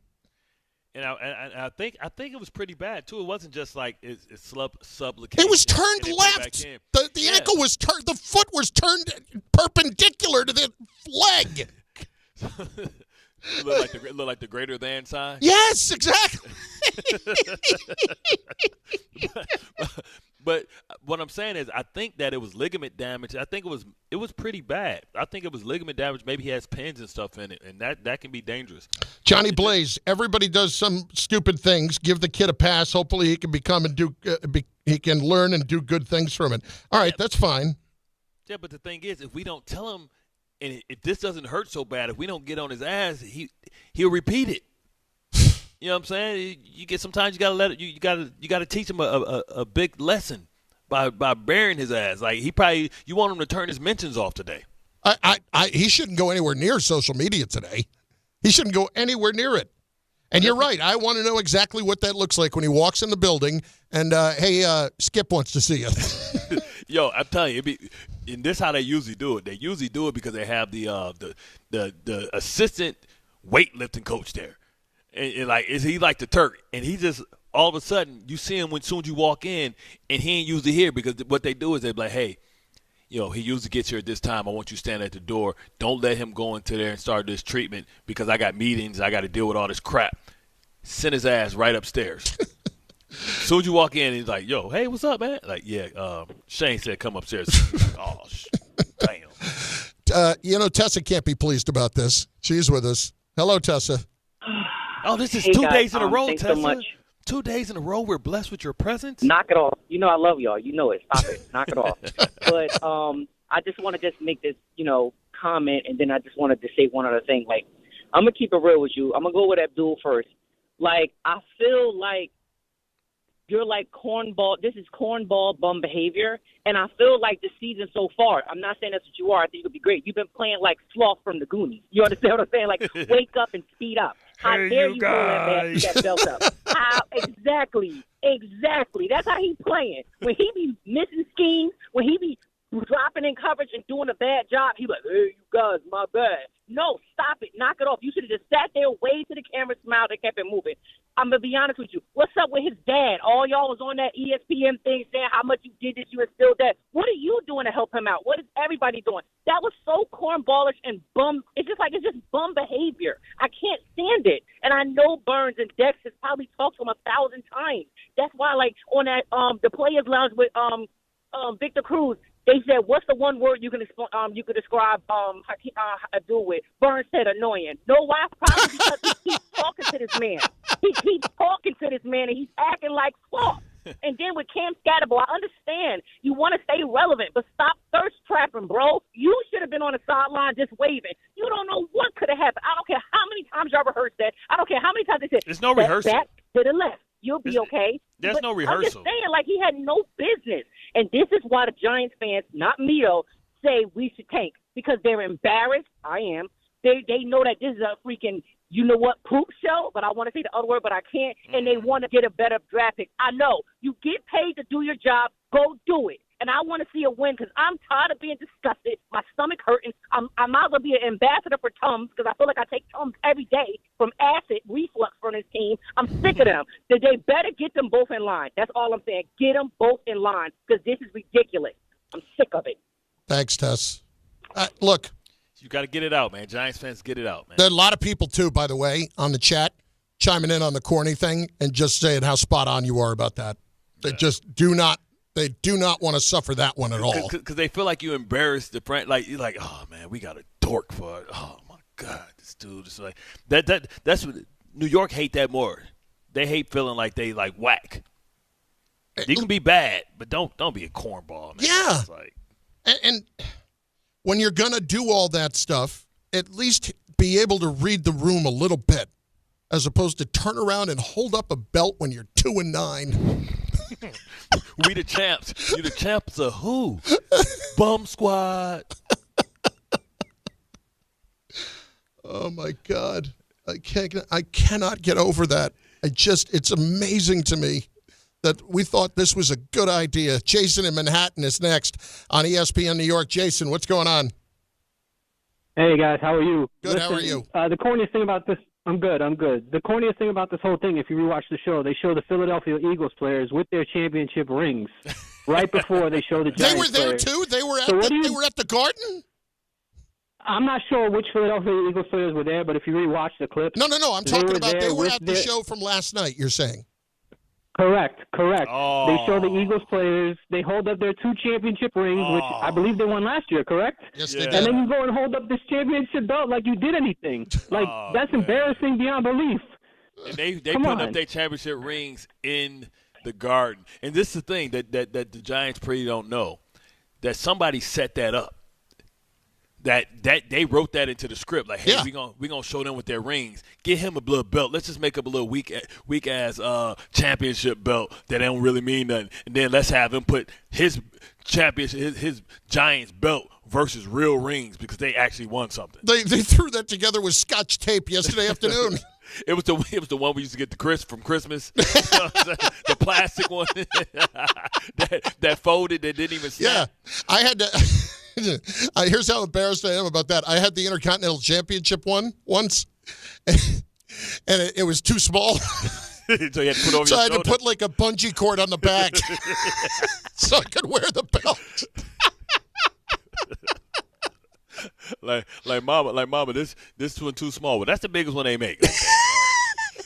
And I think it was pretty bad, too. It wasn't just like it's subluxation. It was turned left. The ankle was turned. The foot was turned perpendicular to the leg. Look like the greater than sign. Yes, exactly. But what I'm saying is, I think that it was ligament damage. I think it was pretty bad. I think it was ligament damage. Maybe he has pins and stuff in it, and that can be dangerous. Johnny Blaze, everybody does some stupid things. Give the kid a pass. Hopefully he can become and do. He can learn and do good things from it. All right, that's fine. Yeah, but the thing is, if we don't tell him, and if this doesn't hurt so bad, if we don't get on his ass, he'll repeat it. You know what I'm saying? Sometimes you gotta let it. You gotta teach him a big lesson by burying his ass. Like you want him to turn his mentions off today. He shouldn't go anywhere near social media today. He shouldn't go anywhere near it. And you're right. I want to know exactly what that looks like when he walks in the building and hey, Skip wants to see you. Yo, I'm telling you, and this is how they usually do it. They usually do it because they have the assistant weightlifting coach there. And like, is he like the Turk? And he just all of a sudden you see him soon as you walk in, and he ain't usually here because what they do is they be like, hey, he usually gets here at this time. I want you to stand at the door. Don't let him go into there and start this treatment because I got meetings. I got to deal with all this crap. Send his ass right upstairs. Soon as you walk in, he's like, yo, hey, what's up, man? Like, yeah, Shane said come upstairs. Oh, damn. Tessa can't be pleased about this. She's with us. Hello, Tessa. Oh, this is Hey, 2 guys, days in a row, thanks Tessa. so much. 2 days in a row, we're blessed with your presence. Knock it off. You know I love y'all. You know it. Stop it. Knock it off. But I just want to make this, comment, and then I just wanted to say one other thing. Like, I'm going to keep it real with you. I'm going to go with Abdul first. Like, I feel like you're like cornball. This is cornball bum behavior. And I feel like the season so far, I'm not saying that's what you are. I think you'll be great. You've been playing like Sloth from the Goonies. You understand what I'm saying? Like, wake up and speed up. How dare you roll that man with that belt up? How exactly? That's how he's playing. When he be missing schemes, when he be dropping in coverage and doing a bad job, he like, hey, you guys, my bad. No, stop it. Knock it off. You should have just sat there, waved to the camera, smiled, and kept it moving. I'm going to be honest with you. What's up with his dad? All y'all was on that ESPN thing saying how much you did this, you instilled that. What are you doing to help him out? What is everybody doing? That was so cornballish and bum. It's just bum behavior. I can't stand it. And I know Burns and Dex has probably talked to him 1,000 times. That's why, like, on that the Players Lounge with Victor Cruz, they said, what's the one word you can describe Abdul with? Burns said annoying. Know why? Probably because he keeps talking to this man. He keeps talking to this man, and he's acting like Sloth. And then with Cam Skattebo, I understand you want to stay relevant, but stop thirst trapping, bro. You should have been on the sideline just waving. You don't know what could have happened. I don't care how many times y'all rehearsed that. I don't care how many times they said, there's no rehearsal. Back to the left. You'll be okay. There's no rehearsal. I'm just saying, like, he had no business. And this is why the Giants fans, not me though, say we should tank. Because they're embarrassed. I am. They know that this is a freaking, poop show. But I want to say the other word, but I can't. And they want to get a better draft pick. I know. You get paid to do your job. Go do it. And I want to see a win because I'm tired of being disgusted. My stomach hurting. I might as well be an ambassador for Tums because I feel like I take Tums every day from acid reflux from this team. I'm sick of them. They better get them both in line. That's all I'm saying. Get them both in line because this is ridiculous. I'm sick of it. Thanks, Tess. Look. You got to get it out, man. Giants fans, get it out, man. There are a lot of people, too, by the way, on the chat, chiming in on the corny thing and just saying how spot on you are about that. They just do not want to suffer that one at all. Because they feel like you embarrassed the friend. Like, you're like, oh, man, we got a dork for it. Oh, my God, this dude is like – that's what – New York hate that more. They hate feeling like they, like, whack. You can be bad, but don't be a cornball, man. Yeah. It's like, and when you're going to do all that stuff, at least be able to read the room a little bit as opposed to turn around and hold up a belt when you're 2-9. We the champs. You the champs of who? Bum squad. Oh, my God. I cannot get over that. It's amazing to me that we thought this was a good idea. Jason in Manhattan is next on ESPN New York. Jason, what's going on? Hey, guys. How are you? Good. How are you? The corniest thing about this, I'm good. The corniest thing about this whole thing, if you rewatch the show, they show the Philadelphia Eagles players with their championship rings right before they show the Giants They were there, players. too? They were at the Garden? I'm not sure which Philadelphia Eagles players were there, but if you rewatch the clip. No. I'm talking about they were at the show from last night, you're saying. Correct. Oh. They show the Eagles players. They hold up their 2 championship rings, which I believe they won last year, correct? Yes, they did. And then you go and hold up this championship belt like you did anything. Like, that's embarrassing beyond belief. And they put up their championship rings in the Garden. And this is the thing that the Giants pretty don't know, that somebody set that up. That they wrote that into the script, like, hey, we gonna show them with their rings. Get him a little belt. Let's just make up a little weak ass championship belt that don't really mean nothing, and then let's have him put his championship, his Giants belt versus real rings because they actually won something. They threw that together with Scotch tape yesterday afternoon. It was the one we used to get from Christmas, the plastic one that folded that didn't even snap. Yeah, I had to. Here's how embarrassed I am about that. I had the Intercontinental Championship one once, and it was too small. So you had to put over so your I had shoulder. to put like a bungee cord on the back so I could wear the belt. like mama, this one too small. But that's the biggest one they make.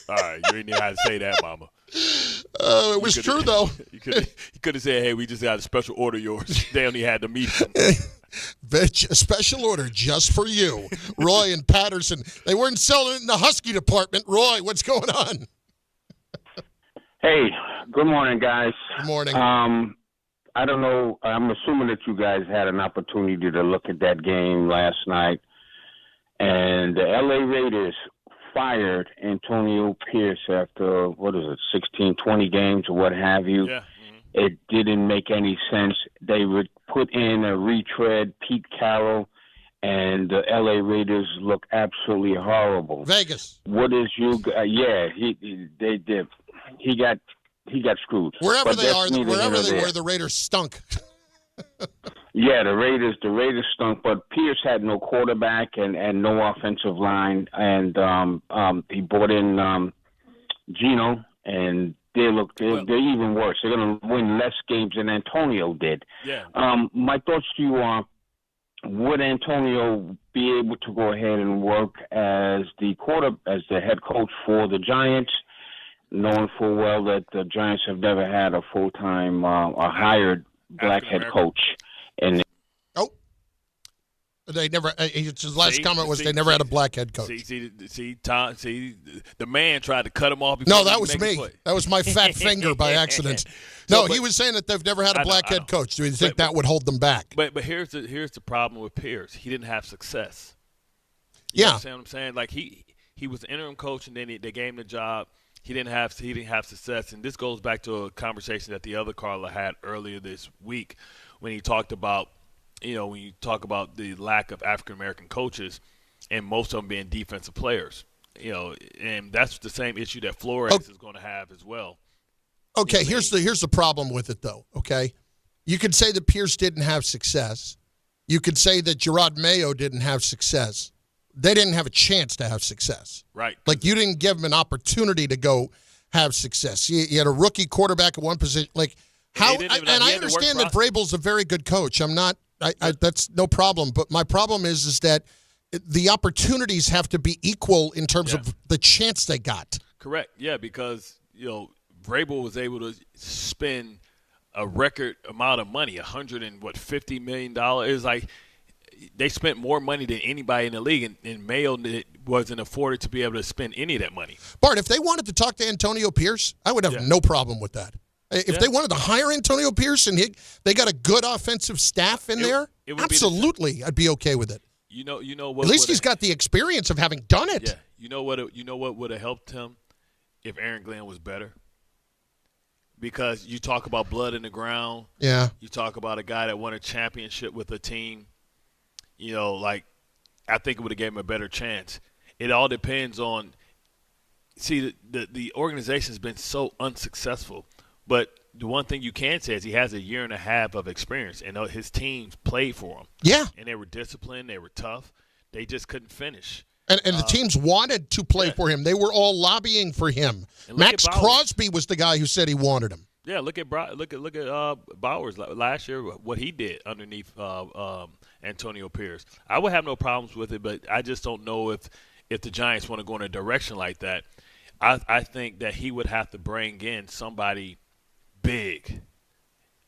All right, you didn't know how to say that, mama. It was true though. You could have said, "Hey, we just got a special order yours." They only had the medium. A special order just for you, Roy and Patterson. They weren't selling it in the Husky department. Roy, what's going on? Hey, good morning, guys. Good morning. I don't know. I'm assuming that you guys had an opportunity to look at that game last night, and the LA Raiders fired Antonio Pierce after, 16, 20 games or what have you. Yeah. It didn't make any sense. They would put in a retread, Pete Carroll, and the LA Raiders look absolutely horrible. Vegas. What is he got screwed. Wherever they were, the Raiders stunk. Yeah, the Raiders stunk, but Pierce had no quarterback and no offensive line, and he brought in Gino, and they're even worse. They're going to win less games than Antonio did. Yeah. My thoughts to you are, would Antonio be able to go ahead and work as the head coach for the Giants, knowing full well that the Giants have never had a full-time or hired black head coach? And they never. His last comment was they never had a black head coach. Tom, the man tried to cut him off. Before No, that was me. That was my fat finger by accident. No, he was saying that they've never had a black head coach. Do you think that would hold them back? But here's the problem with Pierce. He didn't have success. You understand what I'm saying? Like he was the interim coach, and then they gave him the job. He didn't have success, and this goes back to a conversation that the other caller had earlier this week when he talked about, when you talk about the lack of African American coaches, and most of them being defensive players, and that's the same issue that Flores is going to have as well. Okay, here's the problem with it though. Okay, you could say that Pierce didn't have success. You could say that Gerard Mayo didn't have success. They didn't have a chance to have success. Right. Like, you didn't give them an opportunity to go have success. You had a rookie quarterback at one position. Like, how? I understand that Vrabel's a very good coach. I'm not. That's no problem. But my problem is that the opportunities have to be equal in terms of the chance they got. Correct. Yeah, because Vrabel was able to spend a record amount of money, $150 million. It was like, they spent more money than anybody in the league, and Mayo wasn't afforded to be able to spend any of that money. Bart, if they wanted to talk to Antonio Pierce, I would have no problem with that. If they wanted to hire Antonio Pierce and they got a good offensive staff in there, absolutely, I'd be okay with it. You know what? At least he's got the experience of having done it. Yeah. You know what would have helped him if Aaron Glenn was better? Because you talk about blood in the ground. Yeah. You talk about a guy that won a championship with a team. I think it would have gave him a better chance. It all depends on – see, the organization's been so unsuccessful. But the one thing you can say is he has 1.5 years of experience, and his teams played for him. Yeah. And they were disciplined. They were tough. They just couldn't finish. And the teams wanted to play for him. They were all lobbying for him. Max Crosby was the guy who said he wanted him. Yeah, look at Bowers last year. What he did underneath Antonio Pierce. I would have no problems with it, but I just don't know if the Giants want to go in a direction like that. I think that he would have to bring in somebody big,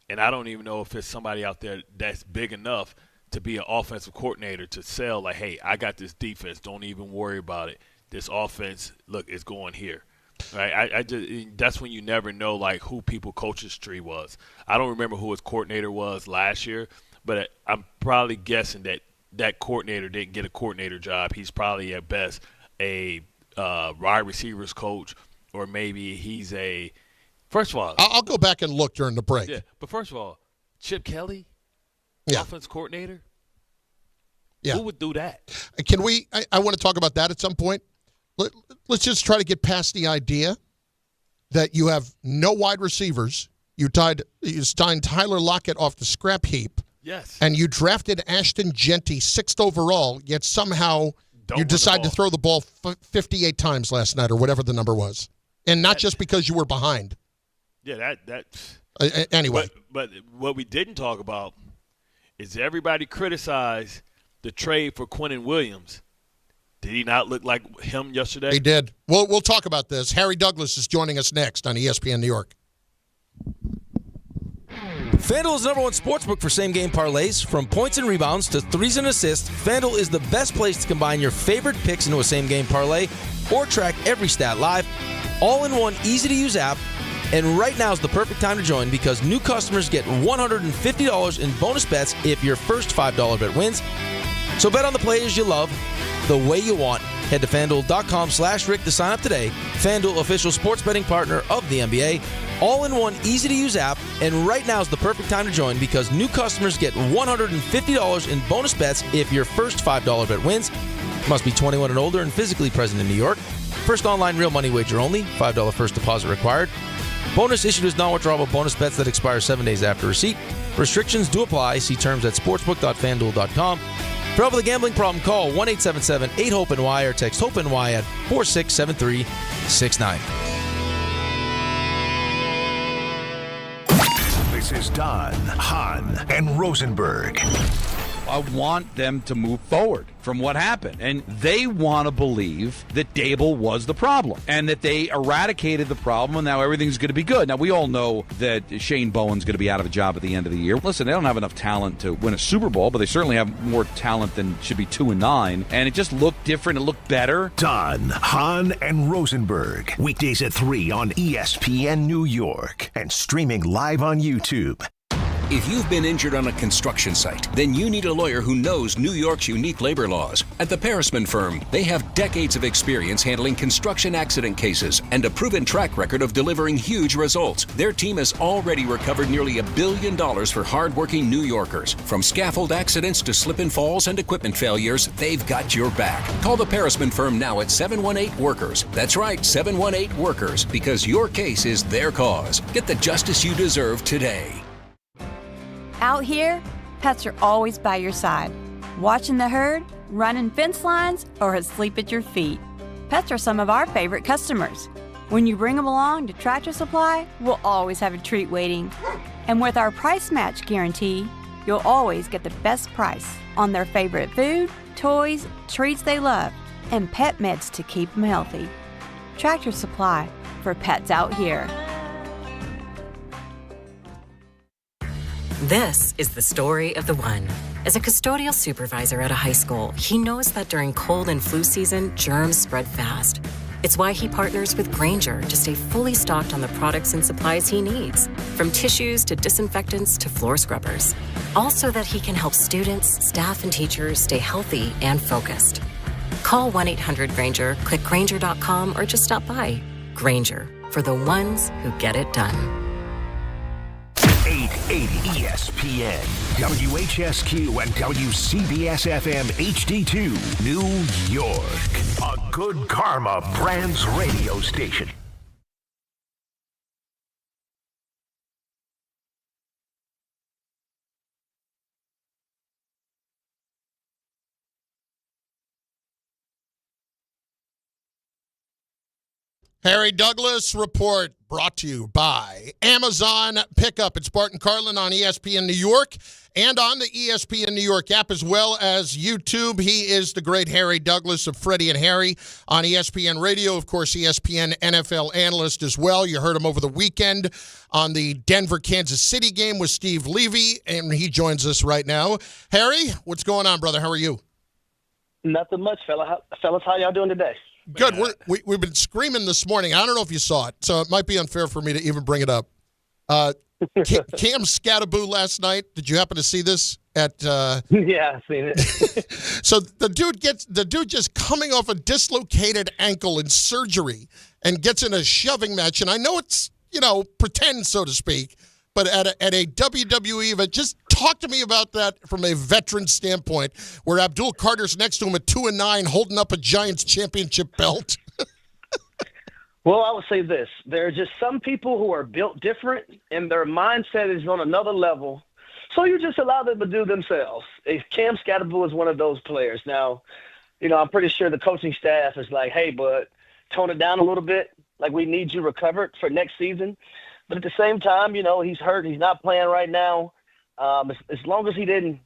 and I don't even know if it's somebody out there that's big enough to be an offensive coordinator to sell. Like, hey, I got this defense. Don't even worry about it. This offense, look, is going here. Right, I just that's when you never know like who people coach's tree was. I don't remember who his coordinator was last year, but I'm probably guessing that coordinator didn't get a coordinator job. He's probably at best a wide receivers coach, or maybe he's a. First of all, I'll go back and look during the break. Yeah, but first of all, Chip Kelly, offense coordinator. Yeah, who would do that? Can we? I want to talk about that at some point. Let's just try to get past the idea that you have no wide receivers. You signed Tyler Lockett off the scrap heap. Yes. And you drafted Ashton Genty 6th overall, yet somehow you decide to throw the ball 58 times last night or whatever the number was. And not just because you were behind. Yeah, that anyway. But what we didn't talk about is everybody criticized the trade for Quinnen Williams. Did he not look like him yesterday? He did. We'll talk about this. Harry Douglas is joining us next on ESPN New York. FanDuel is the #1 sportsbook for same-game parlays. From points and rebounds to threes and assists, FanDuel is the best place to combine your favorite picks into a same-game parlay or track every stat live, all in one easy-to-use app. And right now is the perfect time to join because new customers get $150 in bonus bets if your first $5 bet wins. So bet on the players you love the way you want. Head to FanDuel.com/Rick to sign up today. FanDuel, official sports betting partner of the NBA. All in one easy-to-use app. And right now is the perfect time to join because new customers get $150 in bonus bets if your first $5 bet wins. Must be 21 and older and physically present in New York. First online real money wager only. $5 first deposit required. Bonus issued as non-withdrawable bonus bets that expire 7 days after receipt. Restrictions do apply. See terms at sportsbook.fanduel.com. For help with a gambling problem, call 1-877-8-HOPE-NY or text HOPE-NY at 467369. This is Don, Hahn, and Rosenberg. I want them to move forward from what happened. And they want to believe that Dable was the problem and that they eradicated the problem and now everything's going to be good. Now, we all know that Shane Bowen's going to be out of a job at the end of the year. Listen, they don't have enough talent to win a Super Bowl, but they certainly have more talent than should be 2-9. And it just looked different. It looked better. Don, Hahn, and Rosenberg. Weekdays at 3 on ESPN New York and streaming live on YouTube. If you've been injured on a construction site, then you need a lawyer who knows New York's unique labor laws. At the Parisman Firm, they have decades of experience handling construction accident cases and a proven track record of delivering huge results. Their team has already recovered nearly $1 billion for hardworking New Yorkers. From scaffold accidents to slip and falls and equipment failures, they've got your back. Call the Parisman Firm now at 718-WORKERS. That's right, 718-WORKERS, because your case is their cause. Get the justice you deserve today. Out here, pets are always by your side, watching the herd, running fence lines, or asleep at your feet. Pets are some of our favorite customers. When you bring them along to Tractor Supply, we'll always have a treat waiting. And with our price match guarantee, you'll always get the best price on their favorite food, toys, treats they love, and pet meds to keep them healthy. Tractor Supply, for pets out here. This is the story of the one. As a custodial supervisor at a high school, he knows that during cold and flu season, germs spread fast. It's why he partners with Grainger to stay fully stocked on the products and supplies he needs, from tissues to disinfectants to floor scrubbers. All so that he can help students, staff, and teachers stay healthy and focused. Call 1-800-GRAINGER, click Grainger.com, or just stop by. Grainger, for the ones who get it done. 880 ESPN, WHSQ, and WCBS-FM HD2, New York. A Good Karma Brands radio station. Harry Douglas Report brought to you by Amazon Pickup. It's Bart Carlin on ESPN New York and on the ESPN New York app as well as YouTube. He is the great Harry Douglas of Freddie and Harry on ESPN Radio. Of course, ESPN NFL analyst as well. You heard him over the weekend on the Denver-Kansas City game with Steve Levy, and he joins us right now. Harry, what's going on, brother? How are you? Nothing much, fellas. How y'all doing today? Good. We've been screaming this morning. I don't know if you saw it, so it might be unfair for me to even bring it up. Cam Skattebo last night. Did you happen to see this? Yeah, I've seen it. So the dude just coming off a dislocated ankle in surgery and gets in a shoving match. And I know it's pretend, so to speak, but at a WWE event, just talk to me about that from a veteran standpoint, where Abdul Carter's next to him at 2-9, holding up a Giants championship belt. Well, I would say this. There are just some people who are built different, and their mindset is on another level. So you just allow them to do themselves. Cam Skattebo is one of those players. Now, I'm pretty sure the coaching staff is like, hey, bud, tone it down a little bit. Like, we need you recovered for next season. But at the same time, he's hurt. He's not playing right now. As long as he didn't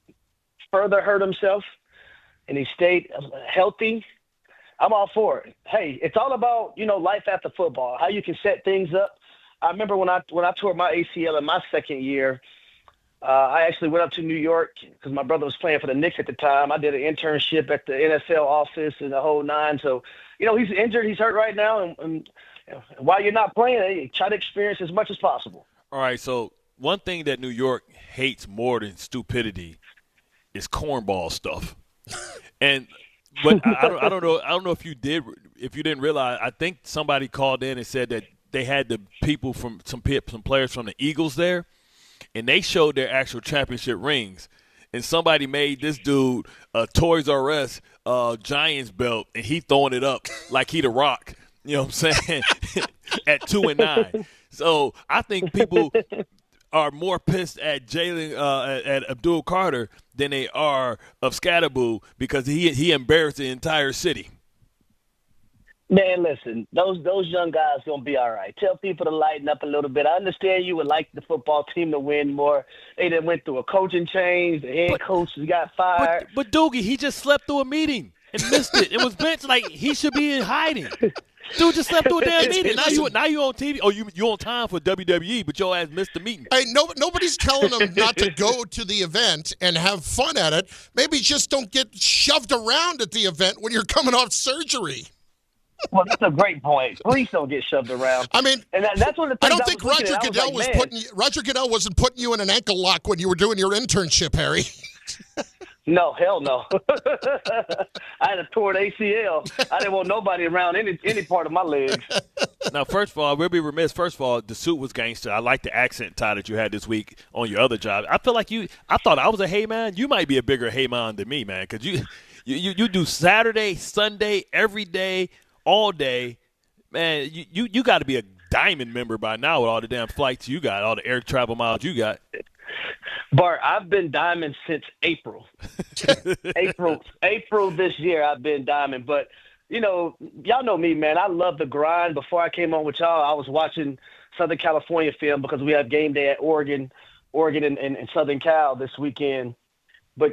further hurt himself and he stayed healthy, I'm all for it. Hey, it's all about, life after football, how you can set things up. I remember when I tore my ACL in my second year, I actually went up to New York because my brother was playing for the Knicks at the time. I did an internship at the NFL office and the whole nine. So, he's injured. He's hurt right now. And while you're not playing, hey, try to experience as much as possible. All right, so one thing that New York hates more than stupidity is cornball stuff. But I don't know if you didn't realize. I think somebody called in and said that they had the people from some players from the Eagles there, and they showed their actual championship rings. And somebody made this dude a Toys R Us Giants belt, and he throwing it up like he the Rock. You know what I'm saying? At 2-9. So I think people are more pissed at at Abdul Carter than they are of Skattebo because he embarrassed the entire city. Man, listen, those young guys gonna be all right. Tell people to lighten up a little bit. I understand you would like the football team to win more. They done went through a coaching change. The head coach got fired. But Doogie, he just slept through a meeting and missed it. It was benched like he should be in hiding. Dude just slept through a damn meeting. Now you on TV. Oh, you on time for WWE, but your ass missed the meeting. Hey, nobody's telling them not to go to the event and have fun at it. Maybe just don't get shoved around at the event when you're coming off surgery. Well, that's a great point. Please don't get shoved around. I mean, and that's one of the I things don't think Roger Goodell Roger Goodell wasn't putting you in an ankle lock when you were doing your internship, Harry. No, hell no. I had a torn ACL. I didn't want nobody around any part of my legs. Now, first of all, we'll be remiss. First of all, the suit was gangster. I like the accent tie that you had this week on your other job. I feel like I thought I was a hey man. You might be a bigger hey man than me, man, because you do Saturday, Sunday, every day, all day. Man, you got to be a diamond member by now with all the damn flights you got, all the air travel miles you got. Bart, I've been diamond since April. April this year I've been diamond. But, y'all know me, man. I love the grind. Before I came on with y'all, I was watching Southern California film because we have game day at Oregon and Southern Cal this weekend. But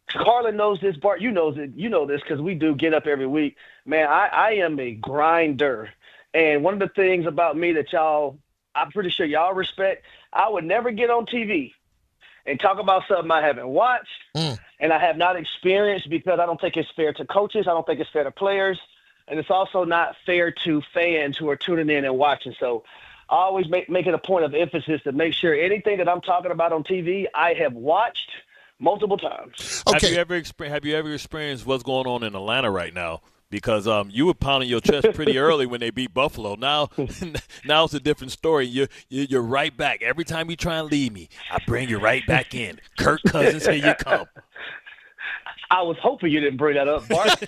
Carlin knows this. Bart, you know this because we do get up every week. Man, I am a grinder. And one of the things about me that I'm pretty sure y'all respect, I would never get on TV and talk about something I haven't watched and I have not experienced because I don't think it's fair to coaches. I don't think it's fair to players. And it's also not fair to fans who are tuning in and watching. So I always make it a point of emphasis to make sure anything that I'm talking about on TV, I have watched multiple times. Okay. Have you ever experienced what's going on in Atlanta right now? Because you were pounding your chest pretty early when they beat Buffalo. Now it's a different story. You're right back. Every time you try and leave me, I bring you right back in. Kirk Cousins, here you come. I was hoping you didn't bring that up, Bart.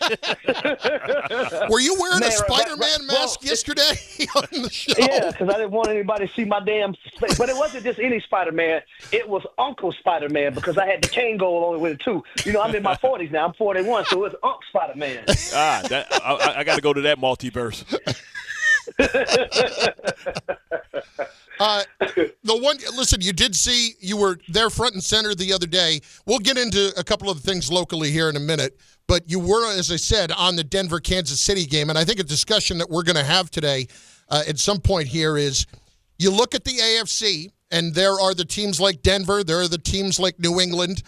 Were you wearing a Spider-Man mask yesterday on the show? Yeah, because I didn't want anybody to see my damn face. But it wasn't just any Spider-Man. It was Uncle Spider-Man because I had the cane goal on it with it, too. I'm in my 40s now. I'm 41, so it was Uncle Spider-Man. I got to go to that multiverse. Listen, you were there front and center the other day. We'll get into a couple of things locally here in a minute, but you were, as I said, on the Denver-Kansas City game, and I think a discussion that we're going to have today at some point here is you look at the AFC, and there are the teams like Denver, there are the teams like New England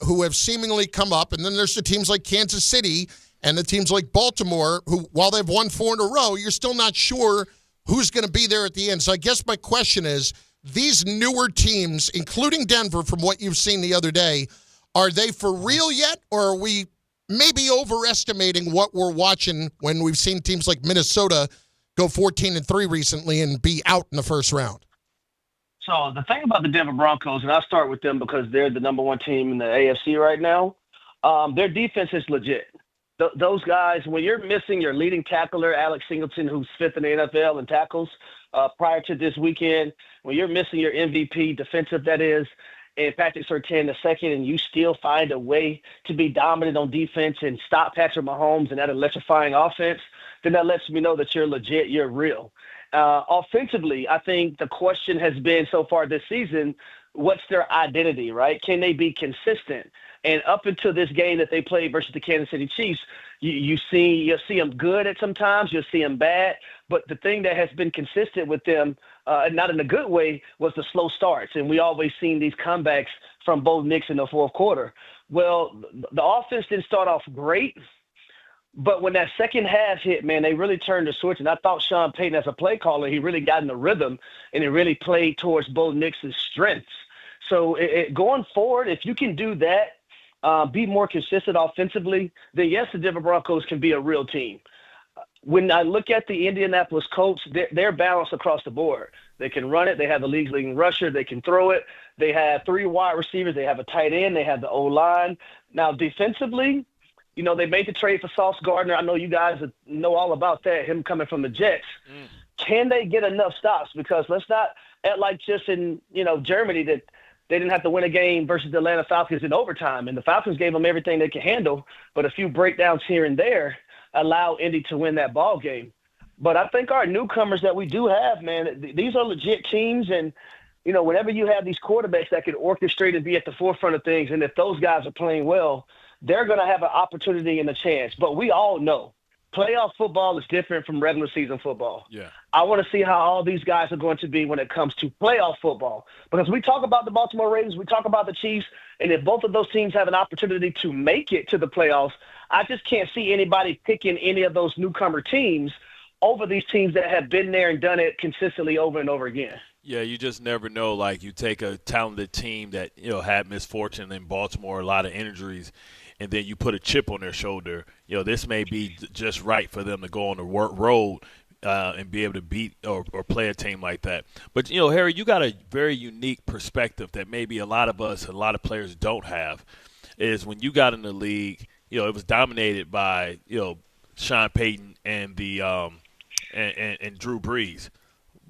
who have seemingly come up, and then there's the teams like Kansas City and the teams like Baltimore who, while they've won 4 in a row, you're still not sure who's going to be there at the end. So I guess my question is, these newer teams, including Denver, from what you've seen the other day, are they for real yet, or are we maybe overestimating what we're watching when we've seen teams like Minnesota go 14-3 recently and be out in the first round? So the thing about the Denver Broncos, and I'll start with them because they're the number one team in the AFC right now, their defense is legit. Those guys, when you're missing your leading tackler, Alex Singleton, who's 5th in the NFL in tackles prior to this weekend, when you're missing your MVP, defensive that is, and Patrick Surtain II, and you still find a way to be dominant on defense and stop Patrick Mahomes and that electrifying offense, then that lets me know that you're legit, you're real. Offensively, I think the question has been so far this season, what's their identity, right? Can they be consistent? And up until this game that they played versus the Kansas City Chiefs, you'll see them good at some times, you'll see them bad. But the thing that has been consistent with them, not in a good way, was the slow starts. And we always seen these comebacks from Bo Nix in the fourth quarter. Well, the offense didn't start off great, but when that second half hit, man, they really turned the switch. And I thought Sean Payton, as a play caller, he really got in the rhythm and he really played towards Bo Nix's strengths. So going forward, if you can do that, be more consistent offensively, then yes, the Denver Broncos can be a real team. When I look at the Indianapolis Colts, they're balanced across the board. They can run it. They have the league's leading rusher. They can throw it. They have 3 wide receivers. They have a tight end. They have the O-line. Now, defensively, you know, they made the trade for Sauce Gardner. I know you guys know all about that, him coming from the Jets. Can they get enough stops? Because let's not act like just in, Germany that they didn't have to win a game versus the Atlanta Falcons in overtime. And the Falcons gave them everything they could handle, but a few breakdowns here and there allow Indy to win that ball game. But I think our newcomers that we do have, man, these are legit teams. And, whenever you have these quarterbacks that can orchestrate and be at the forefront of things, and if those guys are playing well, they're going to have an opportunity and a chance. But we all know playoff football is different from regular season football. Yeah. I want to see how all these guys are going to be when it comes to playoff football. Because we talk about the Baltimore Ravens, we talk about the Chiefs, and if both of those teams have an opportunity to make it to the playoffs, I just can't see anybody picking any of those newcomer teams over these teams that have been there and done it consistently over and over again. Yeah, you just never know. Like, you take a talented team that, had misfortune in Baltimore, a lot of injuries, and then you put a chip on their shoulder. This may be just right for them to go on the road and be able to beat or play a team like that. But, Harry, you got a very unique perspective that maybe a lot of us, a lot of players don't have, is when you got in the league, it was dominated by, Sean Payton and the and Drew Brees.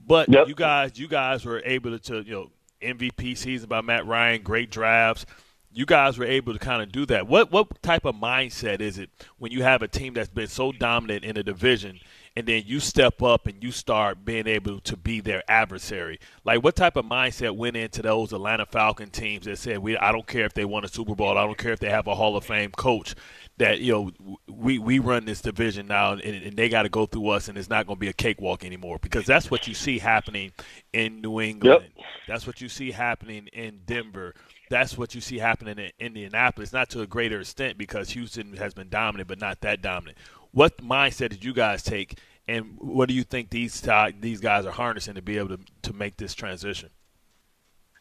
But you guys were able to MVP season by Matt Ryan, great drafts. You guys were able to kind of do that. What type of mindset is it when you have a team that's been so dominant in a division and then you step up and you start being able to be their adversary? Like, what type of mindset went into those Atlanta Falcon teams that said, I don't care if they won a Super Bowl, I don't care if they have a Hall of Fame coach, that, we run this division now and they got to go through us and it's not going to be a cakewalk anymore? Because that's what you see happening in New England. Yep. That's what you see happening in Denver. That's what you see happening in Indianapolis, not to a greater extent because Houston has been dominant, but not that dominant. What mindset did you guys take, and what do you think these guys are harnessing to be able to make this transition?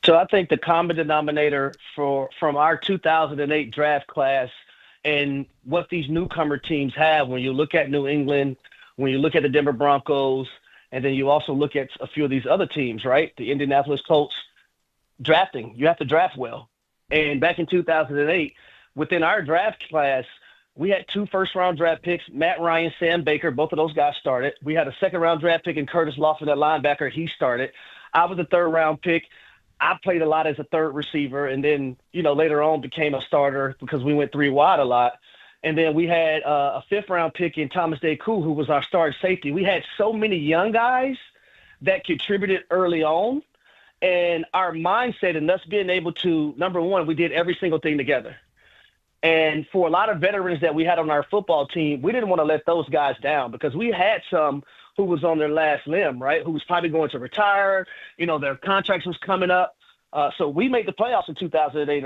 So I think the common denominator from our 2008 draft class and what these newcomer teams have, when you look at New England, when you look at the Denver Broncos, and then you also look at a few of these other teams, right? The Indianapolis Colts. Drafting, you have to draft well. And back in 2008, within our draft class, we had 2 first-round draft picks, Matt Ryan, Sam Baker. Both of those guys started. We had a second-round draft pick in Curtis Lawson at linebacker. He started. I was a third-round pick. I played a lot as a third receiver, and then, later on became a starter because we went 3 wide a lot. And then we had a 5th-round pick in Thomas Deku, who was our starting safety. We had so many young guys that contributed early on. And our mindset and us being able to, number one, we did every single thing together. And for a lot of veterans that we had on our football team, we didn't want to let those guys down because we had some who was on their last limb, right, who was probably going to retire. Their contracts was coming up. So we made the playoffs in 2008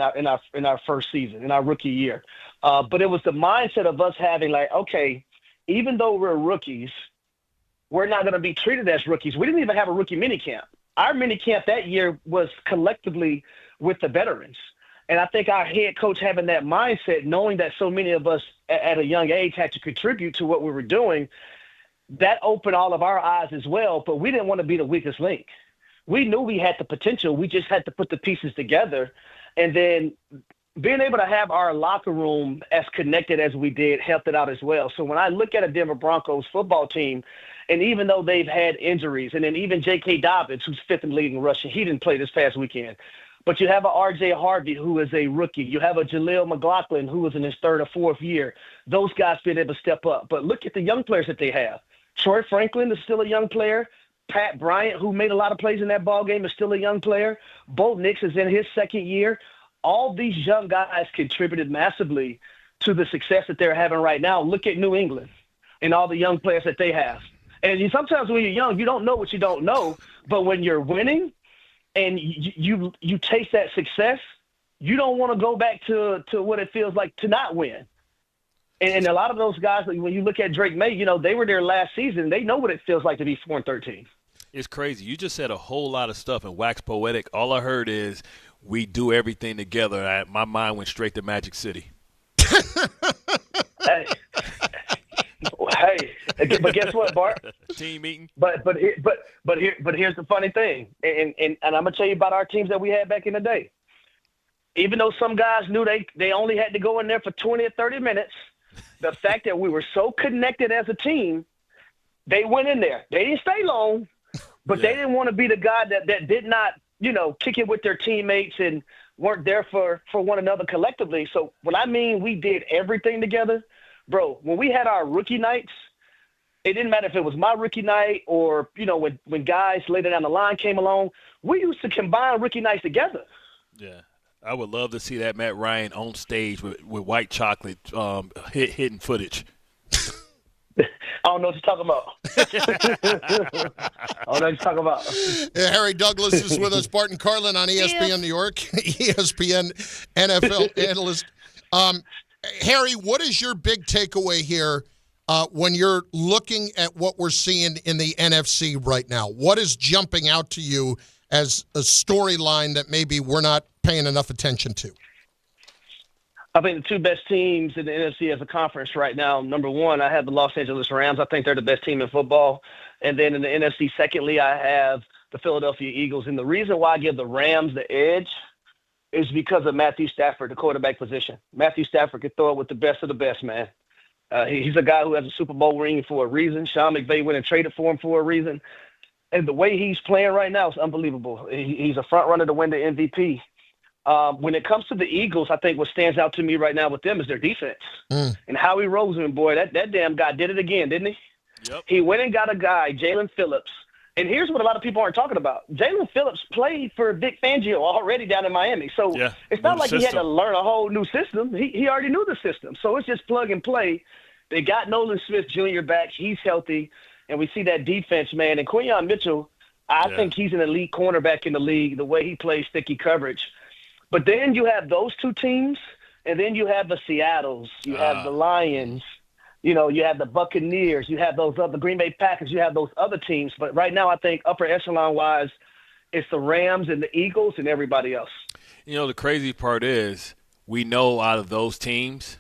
in our first season, in our rookie year. But it was the mindset of us having like, okay, even though we're rookies, we're not going to be treated as rookies. We didn't even have a rookie minicamp. Our minicamp that year was collectively with the veterans. And I think our head coach having that mindset, knowing that so many of us at a young age had to contribute to what we were doing, that opened all of our eyes as well. But we didn't want to be the weakest link. We knew we had the potential. We just had to put the pieces together. And then being able to have our locker room as connected as we did helped it out as well. So when I look at a Denver Broncos football team, and even though they've had injuries, and then even J.K. Dobbins, who's 5th in leading rushing, he didn't play this past weekend. But you have a R.J. Harvey, who is a rookie. You have a Jaleel McLaughlin, who is in his 3rd or 4th year. Those guys been able to step up. But look at the young players that they have. Troy Franklin is still a young player. Pat Bryant, who made a lot of plays in that ball game, is still a young player. Bo Nix is in his 2nd year. All these young guys contributed massively to the success that they're having right now. Look at New England and all the young players that they have. And sometimes when you're young, you don't know what you don't know. But when you're winning and you taste that success, you don't want to go back to what it feels like to not win. And a lot of those guys, when you look at Drake May, they were there last season. They know what it feels like to be 4-13. It's crazy. You just said a whole lot of stuff and waxed poetic. All I heard is we do everything together. My mind went straight to Magic City. Hey, but guess what, Bart? Team meeting. But here's the funny thing, and I'm gonna tell you about our teams that we had back in the day. Even though some guys knew they only had to go in there for 20 or 30 minutes, the fact that we were so connected as a team, they went in there. They didn't stay long, but they didn't want to be the guy that did not, kick it with their teammates and weren't there for one another collectively. So when I mean we did everything together, bro, when we had our rookie nights, it didn't matter if it was my rookie night or, when guys later down the line came along, we used to combine rookie nights together. Yeah. I would love to see that Matt Ryan on stage with white chocolate hitting footage. I don't know what you're talking about. I don't know what you're talking about. Harry Douglas is with us. Bart Carlin on ESPN New York, ESPN NFL analyst. Harry, what is your big takeaway here when you're looking at what we're seeing in the NFC right now? What is jumping out to you as a storyline that maybe we're not paying enough attention to? I think the 2 best teams in the NFC as a conference right now, number one, I have the Los Angeles Rams. I think they're the best team in football. And then in the NFC, secondly, I have the Philadelphia Eagles. And the reason why I give the Rams the edge is because of Matthew Stafford, the quarterback position. Matthew Stafford can throw it with the best of the best, man. He's a guy who has a Super Bowl ring for a reason. Sean McVay went and traded for him for a reason. And the way he's playing right now is unbelievable. He's a front runner to win the MVP. When it comes to the Eagles, I think what stands out to me right now with them is their defense. And Howie Roseman, boy, that damn guy did it again, didn't he? Yep. He went and got a guy, Jalen Phillips. And here's what a lot of people aren't talking about. Jalen Phillips played for Vic Fangio already down in Miami. So it's not like he had to learn a whole new system. He already knew the system. So it's just plug and play. They got Nolan Smith Jr. back. He's healthy. And we see that defense, man. And Quinyon Mitchell, I think he's an elite cornerback in the league, the way he plays sticky coverage. But then you have those 2 teams, and then you have the Seattles. You have the Lions. You have the Buccaneers. You have those other Green Bay Packers. You have those other teams. But right now I think upper echelon-wise, it's the Rams and the Eagles and everybody else. The crazy part is we know out of those teams,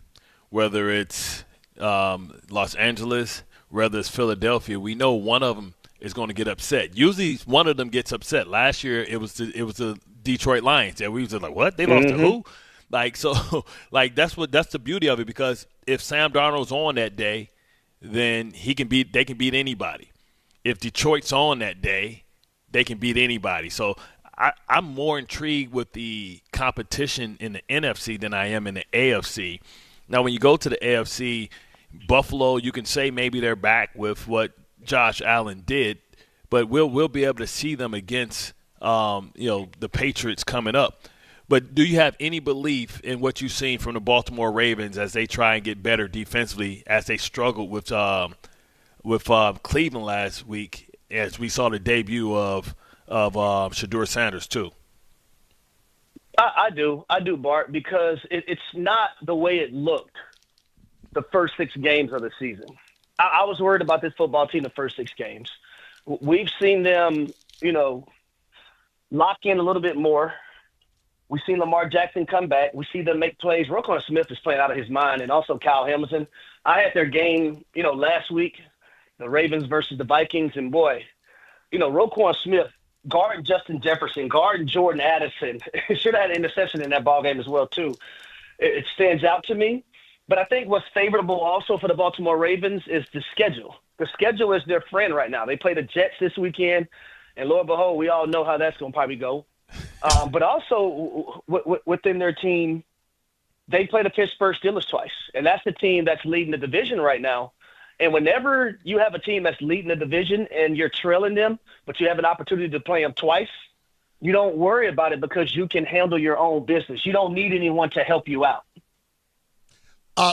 whether it's Los Angeles, whether it's Philadelphia, we know one of them is going to get upset. Usually one of them gets upset. Last year it was the Detroit Lions, and we was like, what? They lost to who? That's the beauty of it, because if Sam Darnold's on that day, then they can beat anybody. If Detroit's on that day, they can beat anybody. So I'm more intrigued with the competition in the NFC than I am in the AFC. Now, when you go to the AFC, Buffalo, you can say maybe they're back with what Josh Allen did, but we'll be able to see them against the Patriots coming up. But do you have any belief in what you've seen from the Baltimore Ravens as they try and get better defensively, as they struggled with Cleveland last week, as we saw the debut of Shedeur Sanders too? I do, Bart, because it's not the way it looked the first 6 games of the season. I was worried about this football team the first 6 games. We've seen them, lock in a little bit more. We've seen Lamar Jackson come back. We see them make plays. Roquan Smith is playing out of his mind, and also Kyle Hamilton. I had their game, last week, the Ravens versus the Vikings, and boy, Roquan Smith, guarding Justin Jefferson, guarding Jordan Addison. Should have had an interception in that ball game as well, too. It stands out to me. But I think what's favorable also for the Baltimore Ravens is the schedule. The schedule is their friend right now. They play the Jets this weekend, and lo and behold, we all know how that's going to probably go. But also within their team, they play the Pittsburgh Steelers twice, and that's the team that's leading the division right now. And whenever you have a team that's leading the division and you're trailing them, but you have an opportunity to play them twice, you don't worry about it because you can handle your own business. You don't need anyone to help you out.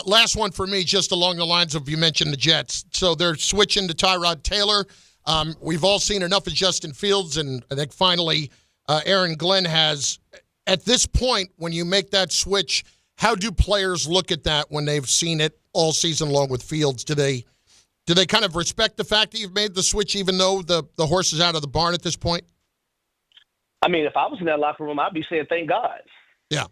Last one for me, just along the lines of you mentioned the Jets. So they're switching to Tyrod Taylor. We've all seen enough of Justin Fields, and I think finally Aaron Glenn has. At this point, when you make that switch, how do players look at that when they've seen it all season long with Fields? Do they kind of respect the fact that you've made the switch, even though the horse is out of the barn at this point? I mean, if I was in that locker room, I'd be saying, thank God. Yeah.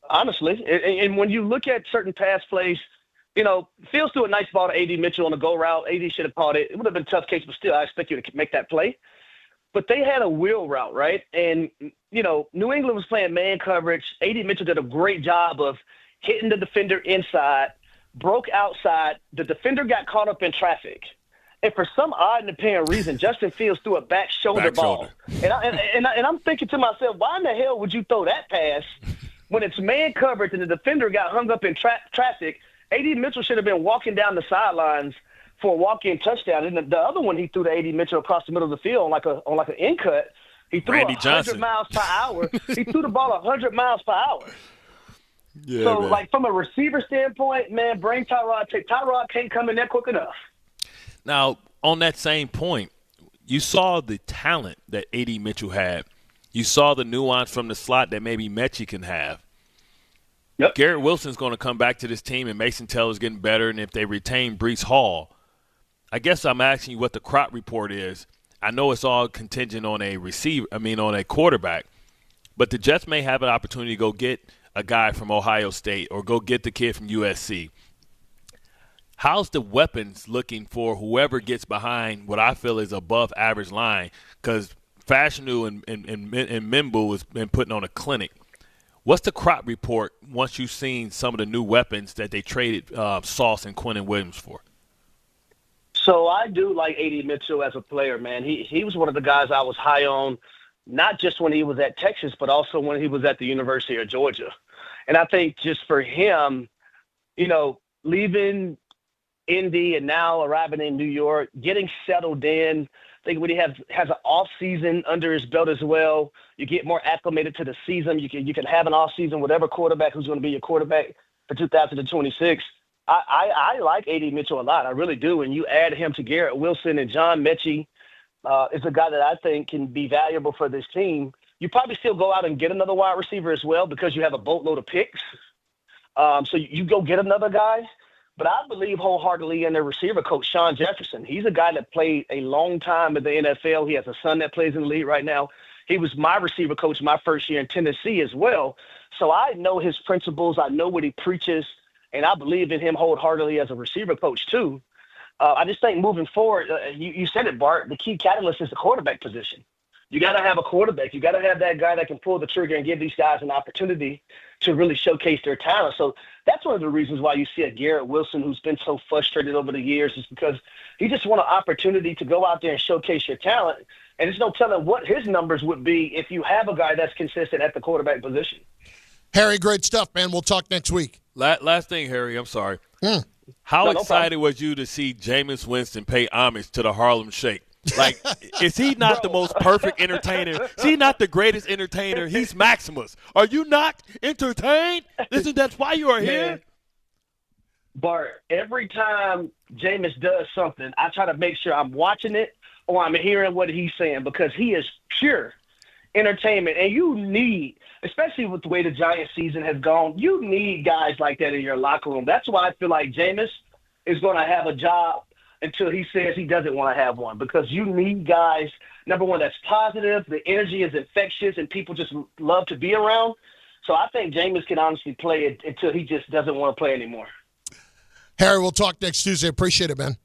Honestly. And when you look at certain pass plays, Fields threw a nice ball to A.D. Mitchell on the go route. A.D. should have caught it. It would have been a tough case, but still, I expect you to make that play. But they had a wheel route, right? And, New England was playing man coverage. A.D. Mitchell did a great job of hitting the defender inside, broke outside. The defender got caught up in traffic. And for some odd and apparent reason, Justin Fields threw a back shoulder ball. And I'm thinking to myself, why in the hell would you throw that pass when it's man coverage and the defender got hung up in traffic? A.D. Mitchell should have been walking down the sidelines for a walk-in touchdown. And the other one he threw to A.D. Mitchell across the middle of the field on like an in cut. He threw 100 miles per hour. He threw the ball 100 miles per hour. Yeah, so, man. From a receiver standpoint, man, bring Tyrod. Tyrod can't come in there quick enough. Now, on that same point, you saw the talent that A.D. Mitchell had. You saw the nuance from the slot that maybe Mechie can have. Yep. Garrett Wilson's going to come back to this team, and Mason Taylor's getting better. And if they retain Breece Hall, I guess I'm asking you what the crop report is. I know it's all contingent on on a quarterback, but the Jets may have an opportunity to go get a guy from Ohio State or go get the kid from USC. How's the weapons looking for whoever gets behind what I feel is above average line? Because Fashanu and Mimbu has been putting on a clinic. What's the crop report once you've seen some of the new weapons that they traded Sauce and Quentin Williams for? So I do like A.D. Mitchell as a player, man. He was one of the guys I was high on, not just when he was at Texas, but also when he was at the University of Georgia. And I think just for him, leaving Indy and now arriving in New York, getting settled in, I think when he has an off season under his belt as well, you get more acclimated to the season. You can have an off season, whatever quarterback who's going to be your quarterback for 2026. I like A.D. Mitchell a lot. I really do. And you add him to Garrett Wilson and John Mechie is a guy that I think can be valuable for this team. You probably still go out and get another wide receiver as well because you have a boatload of picks. So you go get another guy. But I believe wholeheartedly in their receiver coach, Sean Jefferson. He's a guy that played a long time in the NFL. He has a son that plays in the league right now. He was my receiver coach my first year in Tennessee as well. So I know his principles. I know what he preaches. And I believe in him wholeheartedly as a receiver coach too. I just think moving forward, you said it, Bart, the key catalyst is the quarterback position. You got to have a quarterback. You got to have that guy that can pull the trigger and give these guys an opportunity to really showcase their talent. So that's one of the reasons why you see a Garrett Wilson who's been so frustrated over the years is because he just want an opportunity to go out there and showcase your talent. And there's no telling what his numbers would be if you have a guy that's consistent at the quarterback position. Harry, great stuff, man. We'll talk next week. Last thing, Harry, I'm sorry. How excited was you to see Jameis Winston pay homage to the Harlem Shake? Like, is he not the most perfect entertainer? Is he not the greatest entertainer? He's Maximus. Are you not entertained? That's why you are here? Bart, every time Jameis does something, I try to make sure I'm watching it or I'm hearing what he's saying because he is pure entertainment. And you need, especially with the way the Giants season has gone, you need guys like that in your locker room. That's why I feel like Jameis is going to have a job until he says he doesn't want to have one, because you need guys, number one, that's positive, the energy is infectious, and people just love to be around. So I think Jameis can honestly play it until he just doesn't want to play anymore. Harry, we'll talk next Tuesday. Appreciate it, man.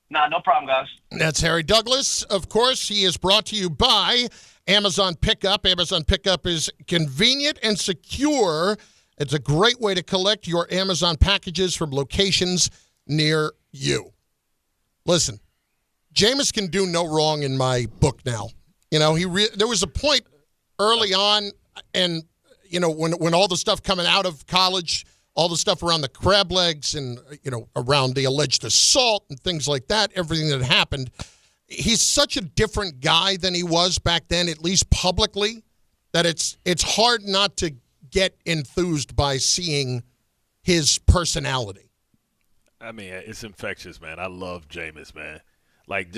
Nah, no problem, guys. That's Harry Douglas. Of course, he is brought to you by Amazon Pickup. Amazon Pickup is convenient and secure. It's a great way to collect your Amazon packages from locations near you. Listen, Jameis can do no wrong in my book now. You know, there was a point early on, and, you know, when all the stuff coming out of college, all the stuff around the crab legs and, you know, around the alleged assault and things like that, everything that happened, he's such a different guy than he was back then, at least publicly, that it's hard not to get enthused by seeing his personality. I mean, it's infectious, man. I love Jameis, man. Like,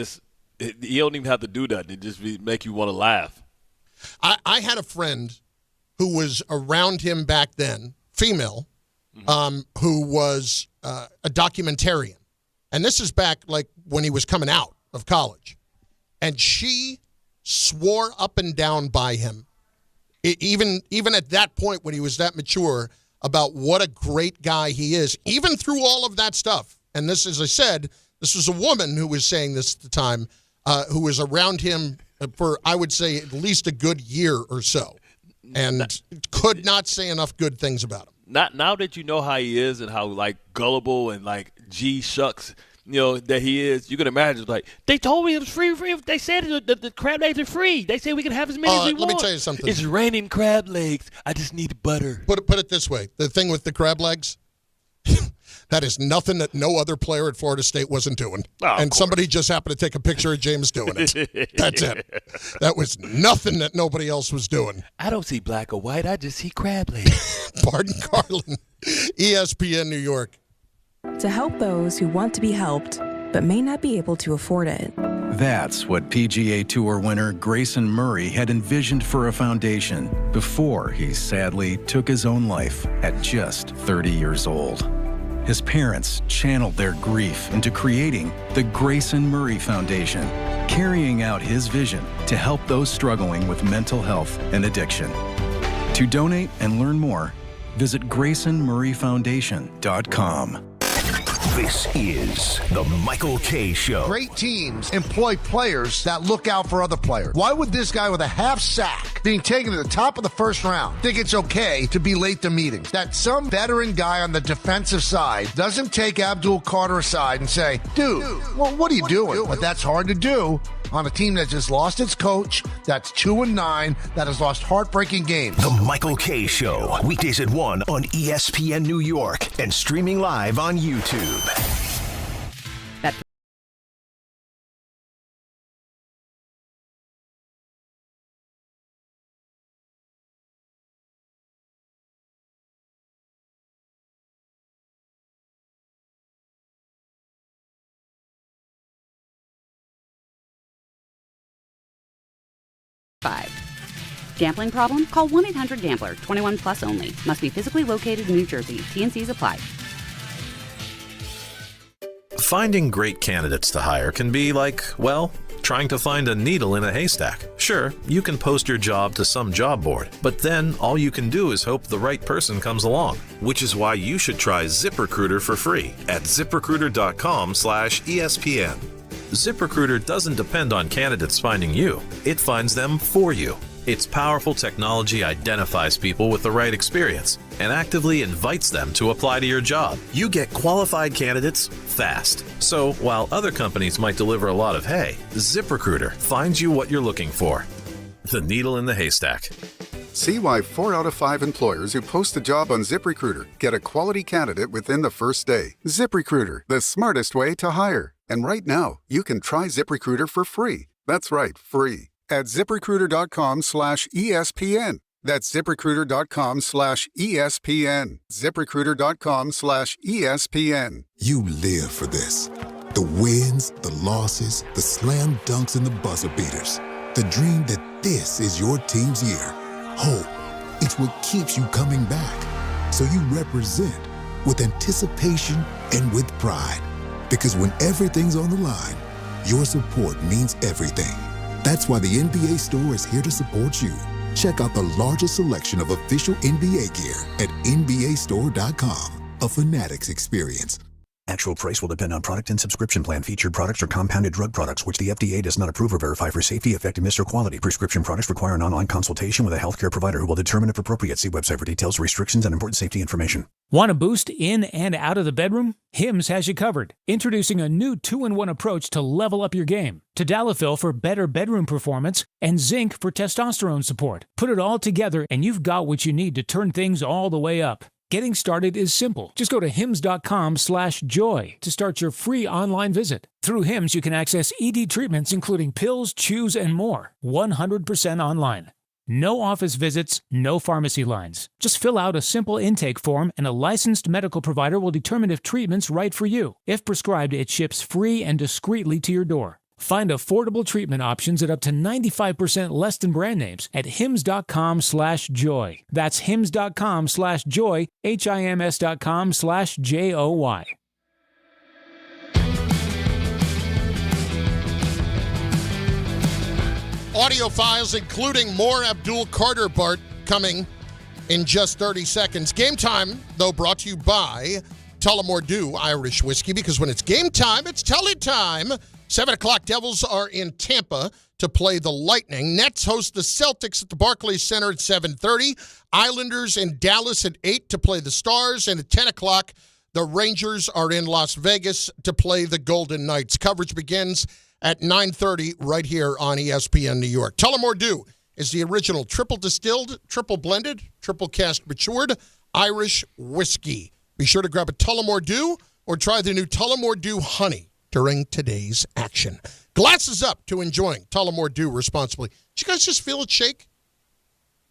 you don't even have to do that. It just make you want to laugh. I had a friend who was around him back then, female, who was a documentarian. And this is back, like, when he was coming out of college. And she swore up and down by him, even at that point when he was that mature, about what a great guy he is, even through all of that stuff. And this, as I said, this was a woman who was saying this at the time, who was around him for, I would say, at least a good year or so, and could not say enough good things about him. Now that you know how he is and how, like, gullible and, like, gee shucks, you know, that he is, you can imagine, like, they told me it was free. They said the crab legs are free. They said we can have as many as we want. Let me tell you something. It's raining crab legs. I just need butter. Put it this way. The thing with the crab legs, that is nothing that no other player at Florida State wasn't doing. And somebody just happened to take a picture of James doing it. That's it. That was nothing that nobody else was doing. I don't see black or white. I just see crab legs. Bart Carlin, ESPN New York. To help those who want to be helped but may not be able to afford it. That's what PGA Tour winner Grayson Murray had envisioned for a foundation before he sadly took his own life at just 30 years old. His parents channeled their grief into creating the Grayson Murray Foundation, carrying out his vision to help those struggling with mental health and addiction. To donate and learn more, visit GraysonMurrayFoundation.com. This is the Michael K. Show. Great teams employ players that look out for other players. Why would this guy with a half sack being taken to the top of the first round think it's okay to be late to meetings? That some veteran guy on the defensive side doesn't take Abdul Carter aside and say, dude, well, what are you doing? But that's hard to do on a team that just lost its coach, that's 2-9, that has lost heartbreaking games. The Michael K. Show, weekdays at 1 on ESPN New York and streaming live on YouTube. Gambling problem? Call 1-800-GAMBLER. 21 plus only. Must be physically located in New Jersey. T&Cs apply. Finding great candidates to hire can be like, well, trying to find a needle in a haystack. Sure, you can post your job to some job board, but then all you can do is hope the right person comes along. Which is why you should try ZipRecruiter for free at ZipRecruiter.com/ESPN. ZipRecruiter doesn't depend on candidates finding you. It finds them for you. Its powerful technology identifies people with the right experience and actively invites them to apply to your job. You get qualified candidates fast. So while other companies might deliver a lot of hay, ZipRecruiter finds you what you're looking for. The needle in the haystack. See why 4 out of 5 employers who post a job on ZipRecruiter get a quality candidate within the first day. ZipRecruiter, the smartest way to hire. And right now, you can try ZipRecruiter for free. That's right, free. At ZipRecruiter.com/ESPN. That's ZipRecruiter.com/ESPN. ZipRecruiter.com/ESPN. You live for this. The wins, the losses, the slam dunks, and the buzzer beaters. The dream that this is your team's year. Hope. It's what keeps you coming back. So you represent with anticipation and with pride. Because when everything's on the line, your support means everything. That's why the NBA Store is here to support you. Check out the largest selection of official NBA gear at NBAstore.com. A Fanatics experience. Actual price will depend on product and subscription plan. Featured products are compounded drug products, which the FDA does not approve or verify for safety, effectiveness, or quality. Prescription products require an online consultation with a healthcare provider who will determine if appropriate. See website for details, restrictions, and important safety information. Want a boost in and out of the bedroom? Hims has you covered. Introducing a new 2-in-1 approach to level up your game. Tadalafil for better bedroom performance and zinc for testosterone support. Put it all together and you've got what you need to turn things all the way up. Getting started is simple. Just go to hims.com/joy to start your free online visit. Through Hims, you can access ED treatments including pills, chews, and more. 100% online. No office visits, no pharmacy lines. Just fill out a simple intake form and a licensed medical provider will determine if treatment's right for you. If prescribed, it ships free and discreetly to your door. Find affordable treatment options at up to 95% less than brand names at hims.com/joy. That's hims.com/joy, HIMS.com/JOY. Audio files, including more Abdul Carter, Bart, coming in just 30 seconds. Game time, though, brought to you by Tullamore Dew Irish Whiskey, because when it's game time, it's Tully time. 7 o'clock, Devils are in Tampa to play the Lightning. Nets host the Celtics at the Barclays Center at 7:30. Islanders in Dallas at 8 to play the Stars. And at 10 o'clock, the Rangers are in Las Vegas to play the Golden Knights. Coverage begins at 9:30 right here on ESPN New York. Tullamore Dew is the original triple distilled, triple blended, triple cask matured Irish whiskey. Be sure to grab a Tullamore Dew or try the new Tullamore Dew Honey during today's action. Glasses up to enjoying Tullamore Dew responsibly. Did you guys just feel it shake?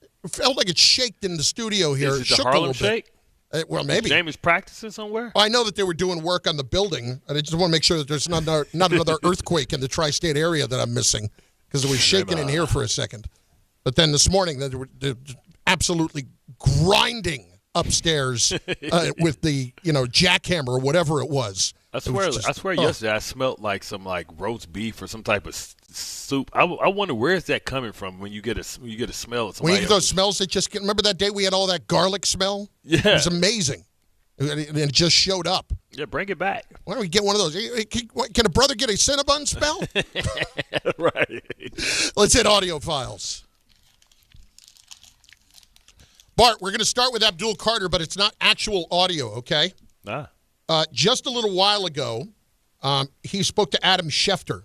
It felt like it shaked in the studio here. Is it shook the Harlem a little Shake? bit. Well, maybe. James practicing somewhere? I know that they were doing work on the building, and I just want to make sure that there's not another earthquake in the tri-state area that I'm missing, because it was shaking in here for a second. But then this morning, they were absolutely grinding upstairs with the jackhammer or whatever it was. I swear yesterday I smelled like some roast beef or some type of soup. I wonder where is that coming from when you get a smell of somebody when you get those smells that just remember that day we had all that garlic smell? Yeah. It was amazing. And it just showed up. Yeah, bring it back. Why don't we get one of those? Can a brother get a Cinnabon smell? Right. Let's hit audio files. Bart, we're going to start with Abdul Carter, but it's not actual audio, okay? Nah. Just a little while ago, he spoke to Adam Schefter.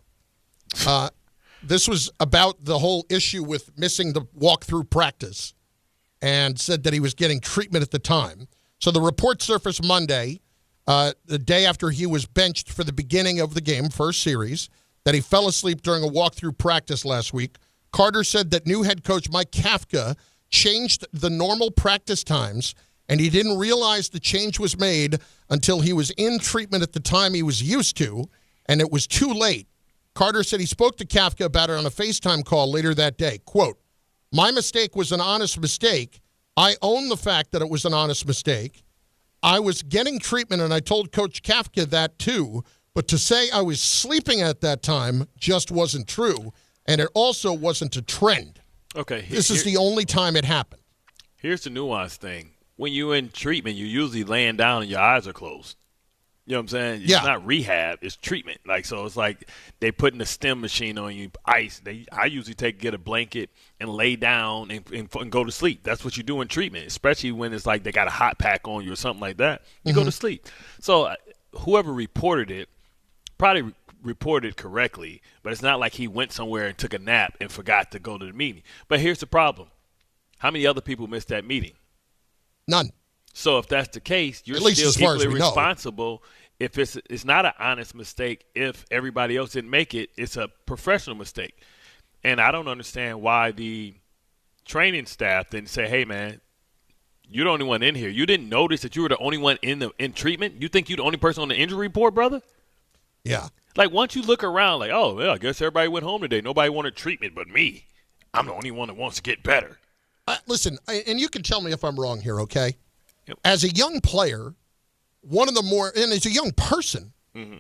This was about the whole issue with missing the walkthrough practice, and said that he was getting treatment at the time. So the report surfaced Monday, the day after he was benched for the beginning of the game, first series, that he fell asleep during a walkthrough practice last week. Carter said that new head coach Mike Kafka changed the normal practice times, and he didn't realize the change was made until he was in treatment at the time he was used to, and it was too late. Carter said he spoke to Kafka about it on a FaceTime call later that day. Quote, "My mistake was an honest mistake. I own the fact that it was an honest mistake. I was getting treatment, and I told Coach Kafka that too, but to say I was sleeping at that time just wasn't true, and it also wasn't a trend." Okay. This is the only time it happened. Here's the nuance thing. When you're in treatment, you're usually laying down and your eyes are closed. You know what I'm saying? Yeah. It's not rehab. It's treatment. So it's like they putting a stim machine on you, ice. I usually get a blanket and lay down and go to sleep. That's what you do in treatment, especially when it's like they got a hot pack on you or something like that. You go to sleep. So whoever reported it probably reported correctly, but it's not like he went somewhere and took a nap and forgot to go to the meeting. But here's the problem. How many other people missed that meeting? None. So if that's the case, you're At least still as far as equally we know. responsible. If it's not an honest mistake, if everybody else didn't make it, it's a professional mistake. And I don't understand why the training staff didn't say, hey, man, you're the only one in here. You didn't notice that you were the only one in treatment? You think you're the only person on the injury report, brother? Yeah. Like, once you look around, like, oh, well, I guess everybody went home today. Nobody wanted treatment but me. I'm the only one that wants to get better. Listen, and you can tell me if I'm wrong here, okay? Yep. As a young player, and as a young person,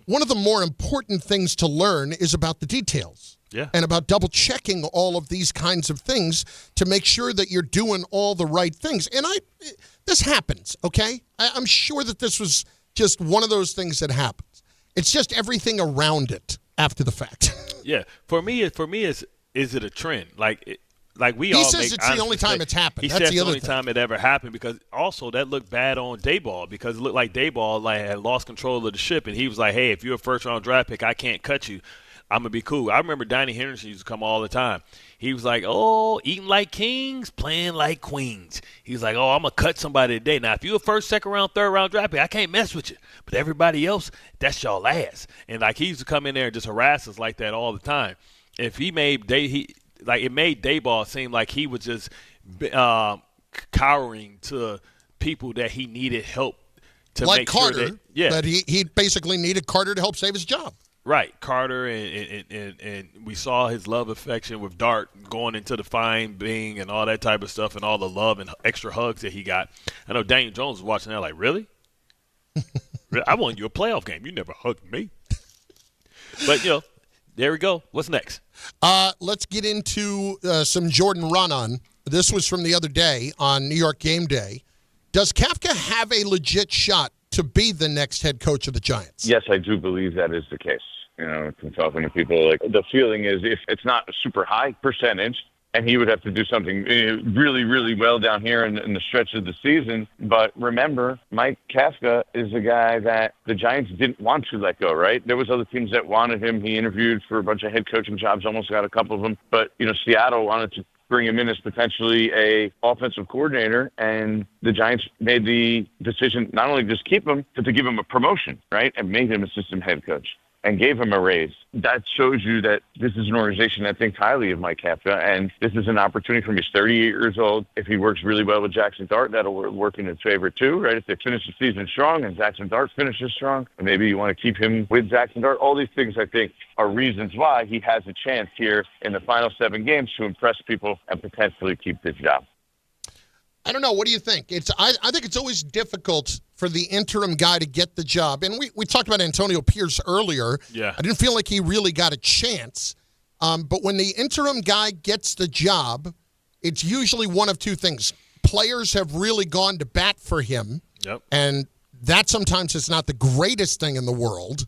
one of the more important things to learn is about the details. Yeah. And about double-checking all of these kinds of things to make sure that you're doing all the right things. And this happens, okay? I'm sure that this was just one of those things that happens. It's just everything around it after the fact. Yeah. For me, is it a trend? Like we all he says it's the only time it's happened. He That's says the the other only thing. time it ever happened because also that looked bad on Dayball because it looked like Dayball had lost control of the ship and he was like, hey, if you're a first-round draft pick, I can't cut you. I'm going to be cool. I remember Donnie Henderson used to come all the time. He was like, oh, eating like kings, playing like queens. He was like, oh, I'm going to cut somebody today. Now, if you're a first, second round, third round draft pick, I can't mess with you. But everybody else, that's y'all ass. And, like, he used to come in there and just harass us like that all the time. If it made Dayball seem like he was just cowering to people that he needed help to like make Carter, sure that he basically needed Carter to help save his job. Right, Carter, and we saw his love affection with Dart going into the fine being and all that type of stuff and all the love and extra hugs that he got. I know Daniel Jones was watching that like, really? I won you a playoff game. You never hugged me. But, there we go. What's next? Let's get into some Jordan Raanan. This was from the other day on New York Game Day. Does Kafka have a legit shot to be the next head coach of the Giants? Yes, I do believe that is the case. From talking to people, like the feeling is if it's not a super high percentage, and he would have to do something really, really well down here in the stretch of the season. But remember, Mike Kafka is a guy that the Giants didn't want to let go, right? There was other teams that wanted him. He interviewed for a bunch of head coaching jobs, almost got a couple of them. But, Seattle wanted to bring him in as potentially a offensive coordinator, and the Giants made the decision not only to just keep him, but to give him a promotion, right, and make him assistant head coach and gave him a raise. That shows you that this is an organization that thinks highly of Mike Kafka, and this is an opportunity for him. He's 38 years old. If he works really well with Jackson Dart, that'll work in his favor too, right? If they finish the season strong and Jackson Dart finishes strong, and maybe you want to keep him with Jackson Dart. All these things, I think, are reasons why he has a chance here in the final 7 games to impress people and potentially keep this job. I don't know. What do you think? I think it's always difficult for the interim guy to get the job. And we talked about Antonio Pierce earlier. Yeah. I didn't feel like he really got a chance. But when the interim guy gets the job, it's usually one of two things. Players have really gone to bat for him. Yep. And that sometimes is not the greatest thing in the world.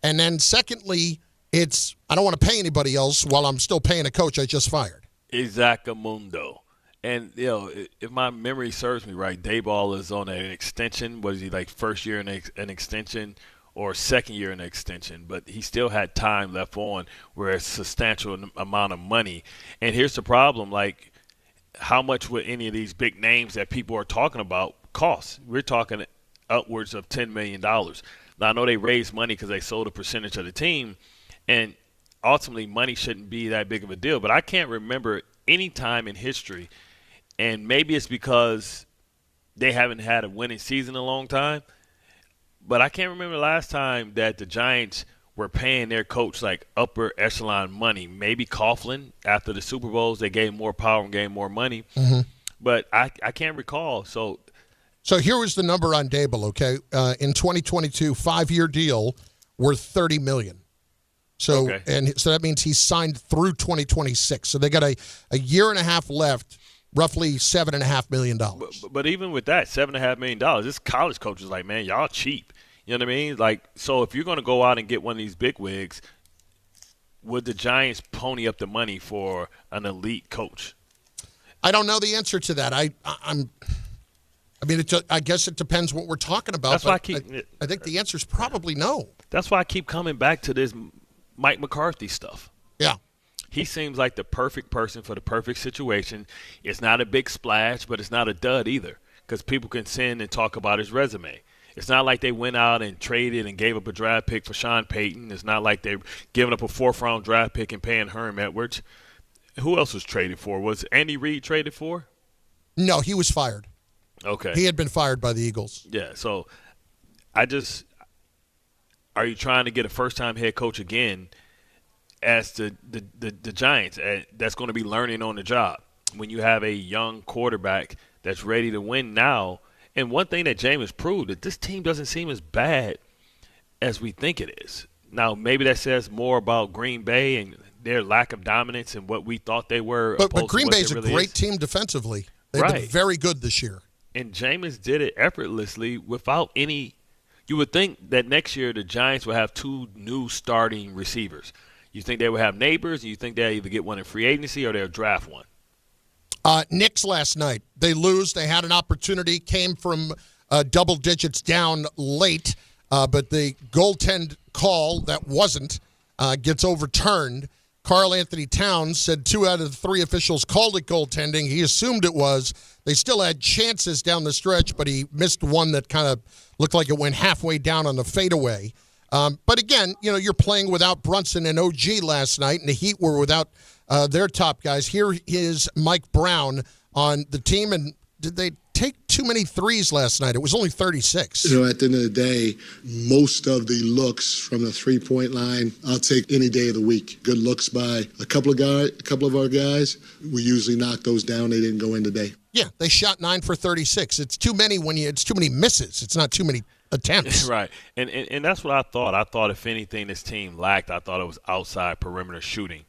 And then secondly, it's I don't want to pay anybody else while I'm still paying a coach I just fired. Exactamundo. And, if my memory serves me right, Dayball is on an extension. Was he like first year in an extension or second year in an extension? But he still had time left on where it's a substantial amount of money. And here's the problem, like how much would any of these big names that people are talking about cost? We're talking upwards of $10 million. Now, I know they raised money because they sold a percentage of the team, and ultimately money shouldn't be that big of a deal. But I can't remember any time in history – and maybe it's because they haven't had a winning season in a long time. But I can't remember the last time that the Giants were paying their coach like upper echelon money. Maybe Coughlin after the Super Bowls, they gave more power and gave more money. Mm-hmm. But I can't recall. So here was the number on Daboll, okay? In 2022, 5-year deal worth $30 million. So that means he's signed through 2026. So they got a year and a half left. Roughly $7.5 million. But even with that, $7.5 million, this college coach is like, man, y'all cheap. You know what I mean? Like, so if you're going to go out and get one of these big wigs, would the Giants pony up the money for an elite coach? I don't know the answer to that. I guess it depends what we're talking about. That's why I think the answer is probably no. That's why I keep coming back to this Mike McCarthy stuff. Yeah. He seems like the perfect person for the perfect situation. It's not a big splash, but it's not a dud either, because people can send and talk about his resume. It's not like they went out and traded and gave up a draft pick for Sean Payton. It's not like they're giving up a 4th-round draft pick and paying Herm Edwards. Who else was traded for? Was Andy Reid traded for? No, he was fired. Okay. He had been fired by the Eagles. Yeah, so are you trying to get a first-time head coach again as the Giants that's going to be learning on the job when you have a young quarterback that's ready to win now? And one thing that Jameis proved, that this team doesn't seem as bad as we think it is. Now, maybe that says more about Green Bay and their lack of dominance and what we thought they were. But Green Bay's a great team defensively. They've been very good this year. And Jameis did it effortlessly without any – you would think that next year the Giants would have 2 new starting receivers. You think they would have Neighbors, and you think they'll either get one in free agency or they'll draft one. Knicks last night, they lose. They had an opportunity, came from double digits down late, but the goaltend call that wasn't gets overturned. Karl Anthony Towns said 2 out of the 3 officials called it goaltending. He assumed it was. They still had chances down the stretch, but he missed one that kind of looked like it went halfway down on the fadeaway. But again, you're playing without Brunson and OG last night, and the Heat were without their top guys. Here is Mike Brown on the team, and did they take too many threes last night? It was only 36. At the end of the day, most of the looks from the three-point line, I'll take any day of the week. Good looks by a couple of our guys. We usually knock those down. They didn't go in today. Yeah, they shot 9 for 36. It's too many it's too many misses. It's not too many attempts. Right. And that's what I thought. I thought if anything this team lacked, I thought it was outside perimeter shooting.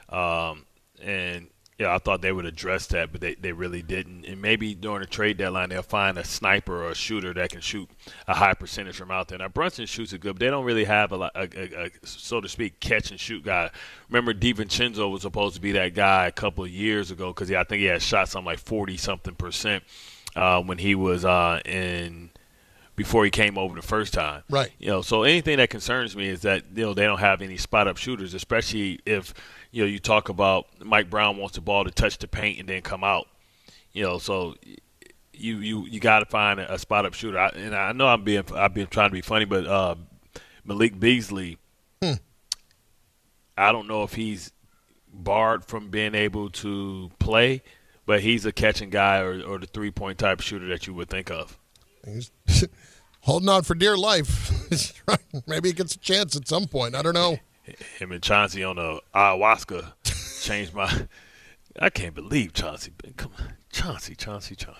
And I thought they would address that, but they really didn't. And maybe during the trade deadline, they'll find a sniper or a shooter that can shoot a high percentage from out there. Now, Brunson shoots it good, but they don't really have a so to speak, catch-and-shoot guy. Remember, DiVincenzo was supposed to be that guy a couple of years ago because I think he had shot something like 40-something% when he was before he came over the first time. Right. So anything that concerns me is that they don't have any spot-up shooters, especially if – you talk about Mike Brown wants the ball to touch the paint and then come out. So you got to find a spot up shooter. And I know I've been trying to be funny, but Malik Beasley, I don't know if he's barred from being able to play, but he's a catching guy or the 3-point type shooter that you would think of. He's holding on for dear life. Maybe he gets a chance at some point. I don't know. Him and Chauncey on the ayahuasca changed my – I can't believe Chauncey. Come on, Chauncey.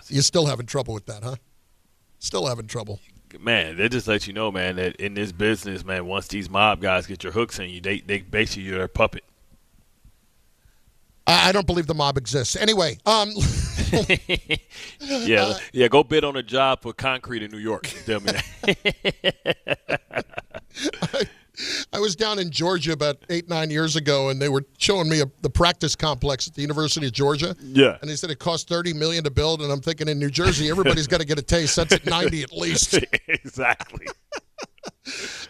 You're still having trouble with that, huh? Still having trouble. Man, they just let you know, man, that in this business, man, once these mob guys get your hooks in you, they basically you're their puppet. I don't believe the mob exists. Anyway. Yeah, go bid on a job for concrete in New York. Tell me that. I was down in Georgia about 8-9 years ago, and they were showing me the practice complex at the University of Georgia. Yeah. And they said it cost $30 million to build, and I'm thinking in New Jersey, everybody's got to get a taste. That's at 90 at least. Exactly.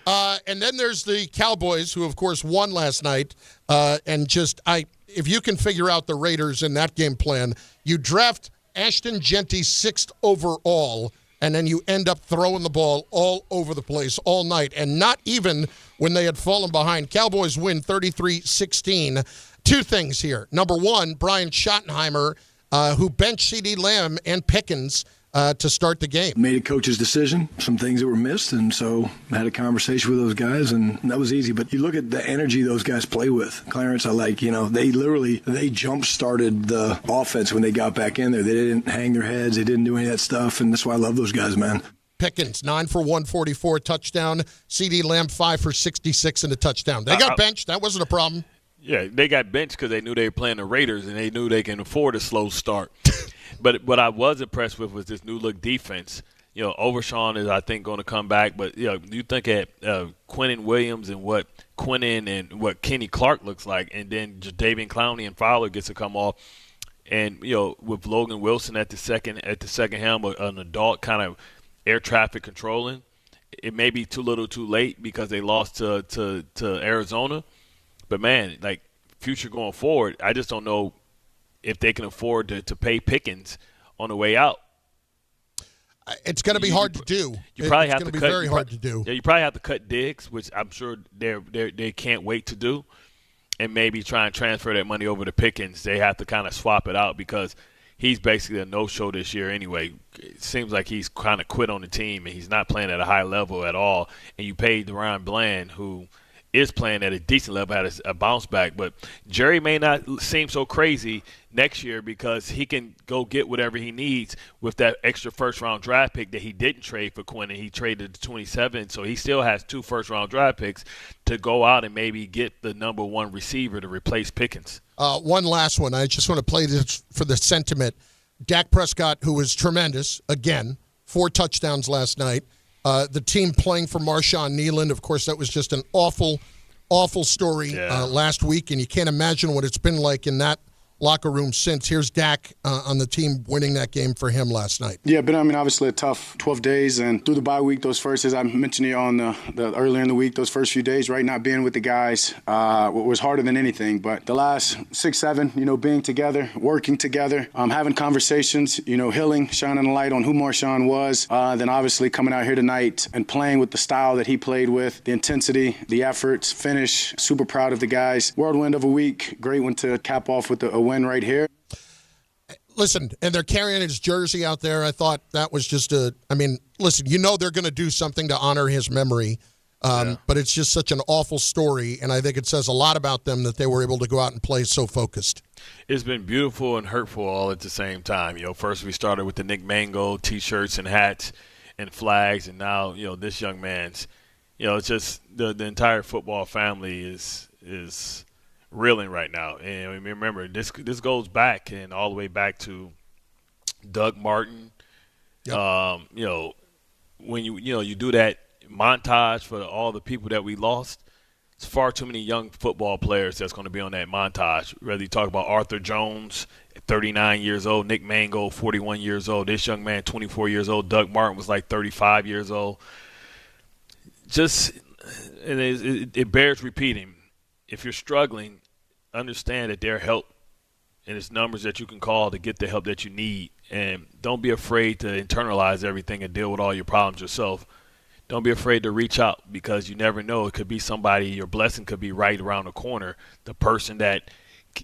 And then there's the Cowboys, who, of course, won last night. If you can figure out the Raiders in that game plan, you draft Ashton Genty 6th overall, and then you end up throwing the ball all over the place all night, and not even when they had fallen behind. Cowboys win 33-16. 2 things here. Number 1, Brian Schottenheimer, who benched CeeDee Lamb and Pickens to start the game. Made a coach's decision, some things that were missed, and so I had a conversation with those guys, and that was easy. But you look at the energy those guys play with. Clarence, they jump-started the offense when they got back in there. They didn't hang their heads. They didn't do any of that stuff, and that's why I love those guys, man. Pickens, 9 for 144, touchdown. CeeDee Lamb, 5 for 66 and a touchdown. They got benched. That wasn't a problem. Yeah, they got benched because they knew they were playing the Raiders, and they knew they can afford a slow start. But what I was impressed with was this new look defense. Overshawn is, I think, going to come back. But, you think at Quinnen Williams and what Quinnen and what Kenny Clark looks like, and then Jadeveon Clowney and Fowler gets to come off. And, with Logan Wilson at the second helm, an adult kind of air traffic controlling, it may be too little too late because they lost to Arizona. But, man, future going forward, I just don't know if they can afford to pay Pickens on the way out. It's going to be hard to do. You probably it's have to to be cut, very hard to do. Yeah, you probably have to cut Diggs, which I'm sure they can't wait to do, and maybe try and transfer that money over to Pickens. They have to kind of swap it out because he's basically a no-show this year anyway. It seems like he's kind of quit on the team, and he's not playing at a high level at all. And you paid DeRon Bland, who is playing at a decent level, had a bounce back. But Jerry may not seem so crazy next year because he can go get whatever he needs with that extra first-round draft pick that he didn't trade for Quinn, and he traded to 27. So he still has 2 first-round draft picks to go out and maybe get the number 1 receiver to replace Pickens. One last one. I just want to play this for the sentiment. Dak Prescott, who was tremendous, again, 4 touchdowns last night. The team playing for Marshawn Nealand, of course, that was just an awful, awful story last week, and you can't imagine what it's been like in that locker room since. Here's Dak on the team winning that game for him last night. Yeah, but obviously a tough 12 days, and through the bye week, those first, as I mentioned here on the earlier in the week, those first few days, right, not being with the guys was harder than anything. But the last 6, 7, being together, working together, having conversations, healing, shining a light on who Marshawn was, then obviously coming out here tonight and playing with the style that he played with, the intensity, the efforts, finish. Super proud of the guys. Whirlwind of a week. Great one to cap off with a win right here. Listen, and they're carrying his jersey out there. I thought that was just listen, they're going to do something to honor his memory, but it's just such an awful story, and I think it says a lot about them that they were able to go out and play so focused. It's been beautiful and hurtful all at the same time. First we started with the Nick Mango T-shirts and hats and flags, and now, this young man's, it's just the entire football family is reeling right now. And remember, this goes back and all the way back to Doug Martin. Yep. When you do that montage for all the people that we lost, it's far too many young football players that's going to be on that montage. Whether you talk about Arthur Jones, 39 years old, Nick Mango, 41 years old, this young man, 24 years old, Doug Martin was like 35 years old. It bears repeating. If you're struggling, understand that there are help, and it's numbers that you can call to get the help that you need. And don't be afraid to internalize everything and deal with all your problems yourself. Don't be afraid to reach out, because you never know. It could be somebody, your blessing could be right around the corner. The person that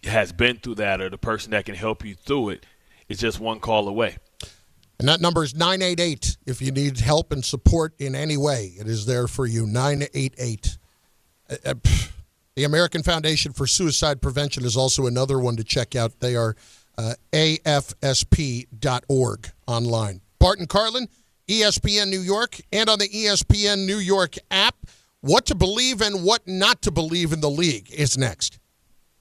has been through that, or the person that can help you through it, is just one call away. And that number is 988 if you need help and support in any way. It is there for you, 988. The American Foundation for Suicide Prevention is also another one to check out. They are afsp.org online. Bart and Carlin, ESPN New York, and on the ESPN New York app. What to believe and what not to believe in the league is next.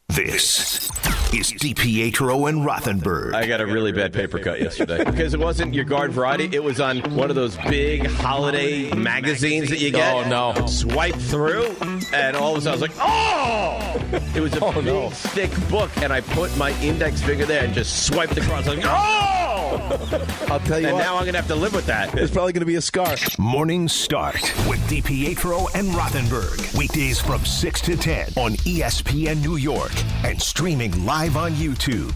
This is DiPietro and Rothenberg. I got a really bad paper cut yesterday because it wasn't your garden variety. It was on one of those big holiday magazines that you get. Oh, no. Swipe through, and all of a sudden I was like, oh! It was a big, thick book, and I put my index finger there and just swiped across. I was like, oh! I'll tell you and what. now I'm going to have to live with that. It's probably going to be a scar. Morning Start with DiPietro and Rothenberg. Weekdays from 6 to 10 on ESPN New York and streaming live on YouTube.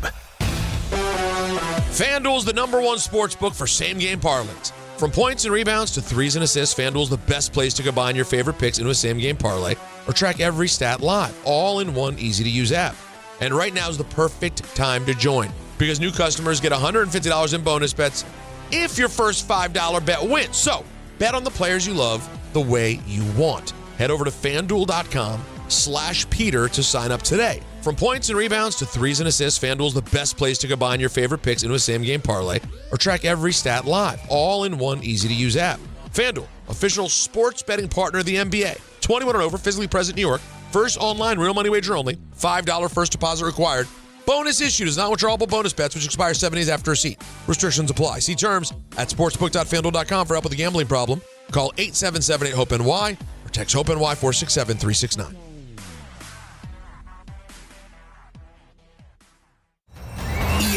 FanDuel's the #1 sports book for same-game parlays. From points and rebounds to threes and assists, FanDuel's the best place to combine your favorite picks into a same-game parlay or track every stat live, all in one easy-to-use app. And right now is the perfect time to join, because new customers get $150 in bonus bets if your first $5 bet wins. So, bet on the players you love the way you want. Head over to FanDuel.com/Peter to sign up today. From points and rebounds to threes and assists, FanDuel's the best place to combine your favorite picks into a same-game parlay or track every stat live, all in one easy-to-use app. FanDuel, official sports betting partner of the NBA. 21 and over, physically present in New York. First online, real money wager only. $5 first deposit required. Bonus issued is not withdrawable bonus bets, which expire 7 days after receipt. Restrictions apply. See terms at sportsbook.fanduel.com for help with a gambling problem. Call 877-8-HOPE-NY or text HOPE-NY 467-369.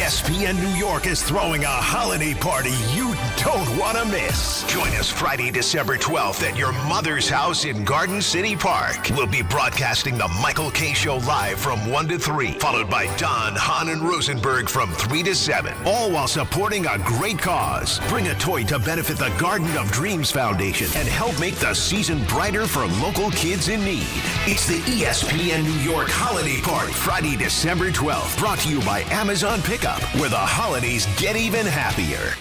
ESPN New York is throwing a holiday party you don't want to miss. Join us Friday, December 12th at your mother's house in Garden City Park. We'll be broadcasting the Michael K. Show live from 1 to 3, followed by Don, Hahn, and Rosenberg from 3 to 7, all while supporting a great cause. Bring a toy to benefit the Garden of Dreams Foundation and help make the season brighter for local kids in need. It's the ESPN New York Holiday Party, Friday, December 12th, brought to you by Amazon Pickup, where the holidays get even happier.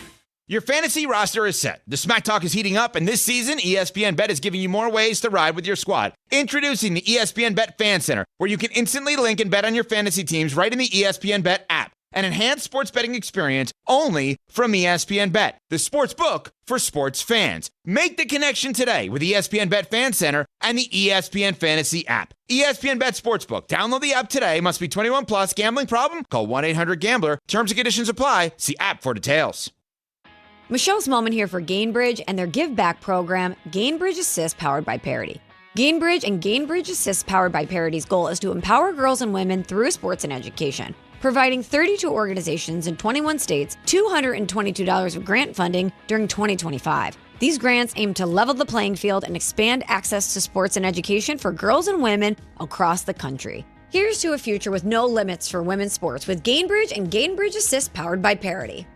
Your fantasy roster is set. The Smack Talk is heating up, and this season, ESPN Bet is giving you more ways to ride with your squad. Introducing the ESPN Bet Fan Center, where you can instantly link and bet on your fantasy teams right in the ESPN Bet app. An enhanced sports betting experience only from ESPN Bet, the sports book for sports fans. Make the connection today with ESPN Bet Fan Center and the ESPN Fantasy app. ESPN Bet Sportsbook. Download the app today. Must be 21 plus. Gambling problem? Call 1-800-GAMBLER. Terms and conditions apply. See app for details. Michelle Smallman here for Gainbridge and their Give Back program, Gainbridge Assist, powered by Parity. Gainbridge and Gainbridge Assist, powered by Parity's goal is to empower girls and women through sports and education, providing 32 organizations in 21 states $222 of grant funding during 2025. These grants aim to level the playing field and expand access to sports and education for girls and women across the country. Here's to a future with no limits for women's sports with Gainbridge and Gainbridge Assist, powered by Parity.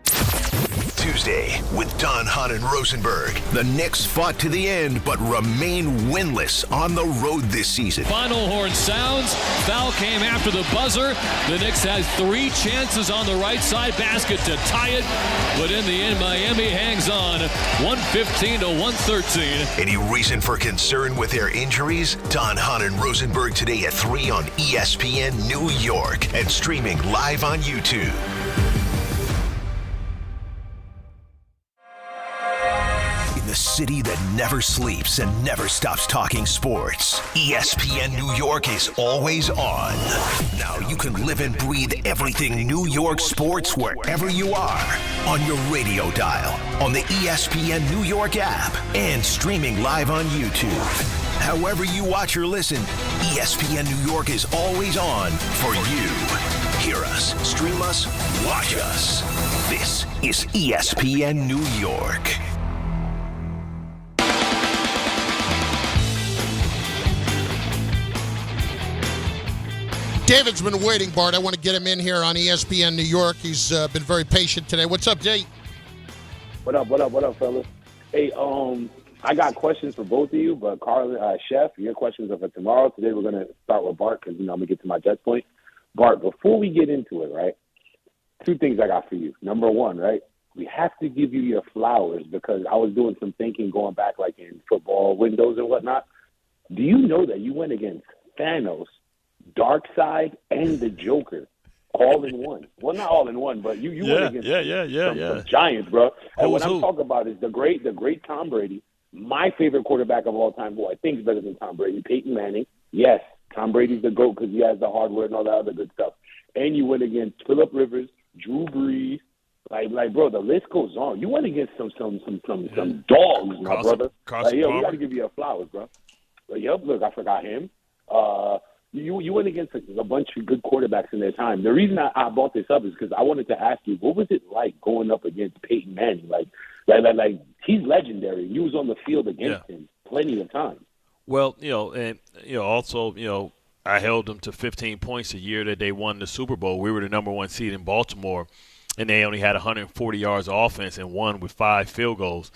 Tuesday with Don, Hahn, and Rosenberg. The Knicks fought to the end but remain winless on the road this season. Final horn sounds. Foul came after the buzzer. The Knicks had 3 chances on the right side basket to tie it, but in the end, Miami hangs on 115 to 113. Any reason for concern with their injuries? Don, Hahn, and Rosenberg today at 3 on ESPN New York and streaming live on YouTube. The city that never sleeps and never stops talking sports. ESPN New York is always on. Now you can live and breathe everything New York sports wherever you are. On your radio dial, on the ESPN New York app, and streaming live on YouTube. However you watch or listen, ESPN New York is always on for you. Hear us, stream us, watch us. This is ESPN New York. David's been waiting, Bart. I want to get him in here on ESPN New York. He's been very patient today. What's up, Dave? What up, fellas? Hey, I got questions for both of you, but Carlin, Chef, your questions are for tomorrow. Today we're going to start with Bart because, I'm going to get to my Jets point. Bart, before we get into it, right, 2 things I got for you. Number 1, right, we have to give you your flowers because I was doing some thinking going back like in football windows and whatnot. Do you know that you went against Thanos, Darkseid, and the Joker all in one? Well, not all in one, but you went against some giants, bro. And what I'm talking about is the great Tom Brady, my favorite quarterback of all time, who I think is better than Tom Brady, Peyton Manning. Yes, Tom Brady's the GOAT because he has the hardware and all that other good stuff. And you went against Phillip Rivers, Drew Brees. Like, bro, the list goes on. You went against some dogs, my brother. We got to give you your flowers, bro. But, look, I forgot him. You went against a bunch of good quarterbacks in their time. The reason I brought this up is because I wanted to ask you, what was it like going up against Peyton Manning? Like he's legendary. You was on the field against him plenty of times. Well, also, I held them to 15 points the year that they won the Super Bowl. We were the number 1 seed in Baltimore, and they only had 140 yards of offense and won with 5 field goals.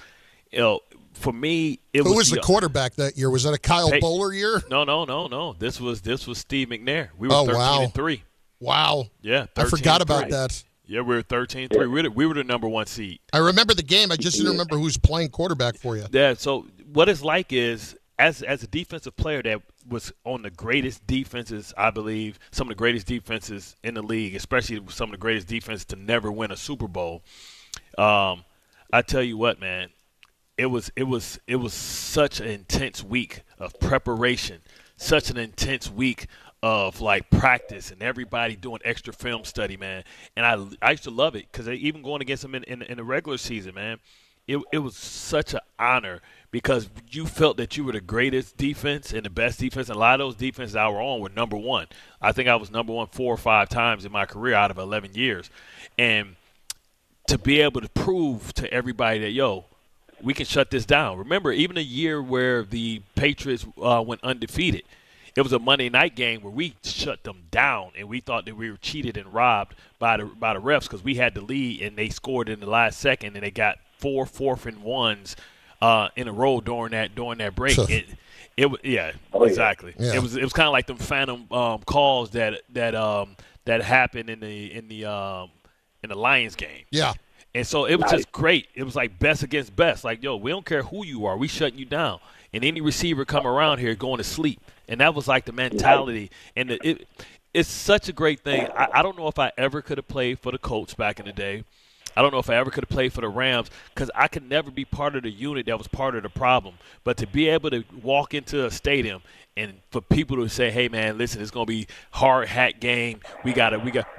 For me, Who was the quarterback that year? Was that a Kyle Bowler year? No. This was Steve McNair. We were 13-3. Wow. Yeah, 13-3. I forgot about that. Yeah, we were 13-3. We were the number 1 seed. I remember the game. I just didn't remember who's playing quarterback for you. Yeah. So what it's like is, as a defensive player that was on the greatest defenses, I believe, some of the greatest defenses in the league, especially some of the greatest defenses to never win a Super Bowl. I tell you what, man. It was such an intense week of preparation, such an intense week of like practice and everybody doing extra film study, man. And I used to love it because even going against them in the regular season, man, it was such an honor because you felt that you were the greatest defense and the best defense. And a lot of those defenses I were on were number one. I think I was number one 4 or 5 times in my career out of 11 years. And to be able to prove to everybody that, yo, we can shut this down. Remember, even a year where the Patriots went undefeated, it was a Monday night game where we shut them down, and we thought that we were cheated and robbed by the refs because we had the lead, and they scored in the last second, and they got 4 4th-and-1s in a row during that break. Exactly. Yeah. It was kind of like them phantom calls that happened in the Lions game. Yeah. And so it was just great. It was like best against best. Like, yo, we don't care who you are. We shutting you down. And any receiver come around here going to sleep. And that was like the mentality. And it's such a great thing. I don't know if I ever could have played for the Colts back in the day. I don't know if I ever could have played for the Rams because I could never be part of the unit that was part of the problem. But to be able to walk into a stadium and for people to say, hey, man, listen, it's going to be hard hat game. We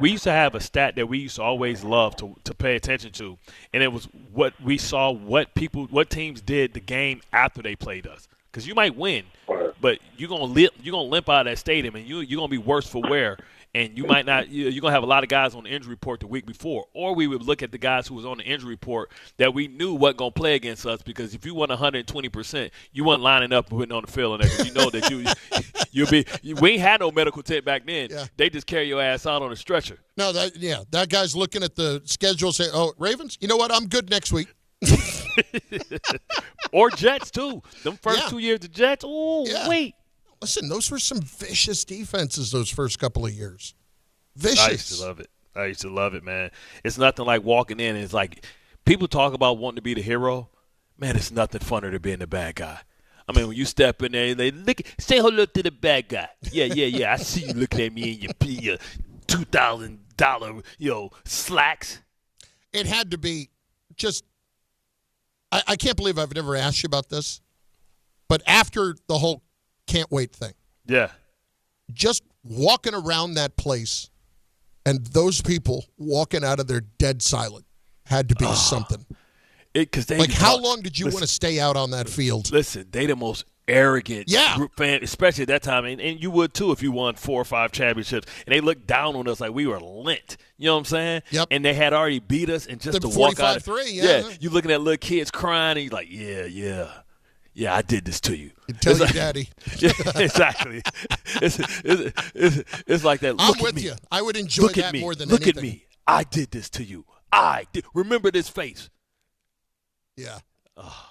used to have a stat that we used to always love to pay attention to, and it was what we saw, what teams did the game after they played us. Because you might win, but you're gonna limp out of that stadium, and you're gonna be worse for wear, and you might not. You're gonna have a lot of guys on the injury report the week before, or we would look at the guys who was on the injury report that we knew wasn't gonna play against us because if you won 120%, you weren't lining up and putting on the field and because you know that we ain't had no medical tent back then. Yeah. They just carry your ass out on a stretcher. No, that guy's looking at the schedule, saying, "Oh, Ravens, you know what? I'm good next week." Or Jets too. Them first 2 years of Jets. Oh, wait. Listen, those were some vicious defenses those first couple of years. Vicious. I used to love it, man. It's nothing like walking in and it's like people talk about wanting to be the hero. Man, it's nothing funner than being the bad guy. I mean, when you step in there, they say hello to the bad guy. Yeah. I see you looking at me in your $2,000, slacks. It had to be just. I can't believe I've never asked you about this, but after the whole can't wait thing. Yeah. Just walking around that place and those people walking out of there dead silent had to be something. How long did you want to stay out on that field? Listen, they the most arrogant group fan, especially at that time, and you would too if you won 4 or 5 championships, and they looked down on us like we were lint. You know what I'm saying? Yep. And they had already beat us, and just the to walk out. 45-3, you looking at little kids crying, and you're like, yeah, I did this to you. Tell your daddy. Yeah, exactly. It's like that. I'm with you. I would enjoy that more than anything. Look at me. I did this to you. I did. Remember this face. Yeah.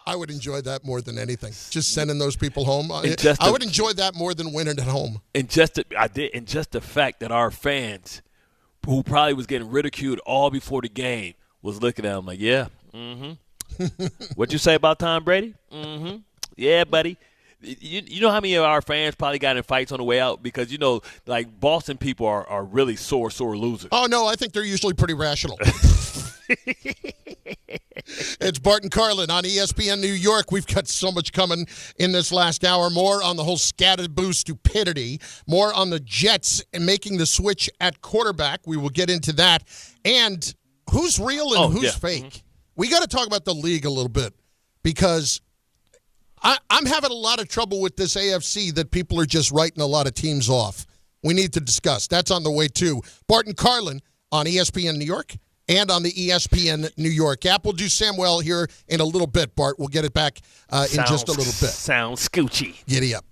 I would enjoy that more than anything. Just sending those people home. I would enjoy that more than winning at home. And just the fact that our fans, who probably was getting ridiculed all before the game, was looking at them like, yeah, What'd you say about Tom Brady? Yeah, buddy. You know how many of our fans probably got in fights on the way out because, like Boston people are really sore losers. Oh, no, I think they're usually pretty rational. It's Bart Carlin on ESPN New York. We've got so much coming in this last hour. More on the whole Skattebo stupidity. More on the Jets and making the switch at quarterback. We will get into that. And who's real and who's fake. We got to talk about the league a little bit because I'm having a lot of trouble with this AFC that people are just writing a lot of teams off. We need to discuss. That's on the way, too. Bart Carlin on ESPN New York and on the ESPN New York app. We'll do Samuel here in a little bit, Bart. We'll get it back in just a little bit. Sounds scoochie. Giddy up.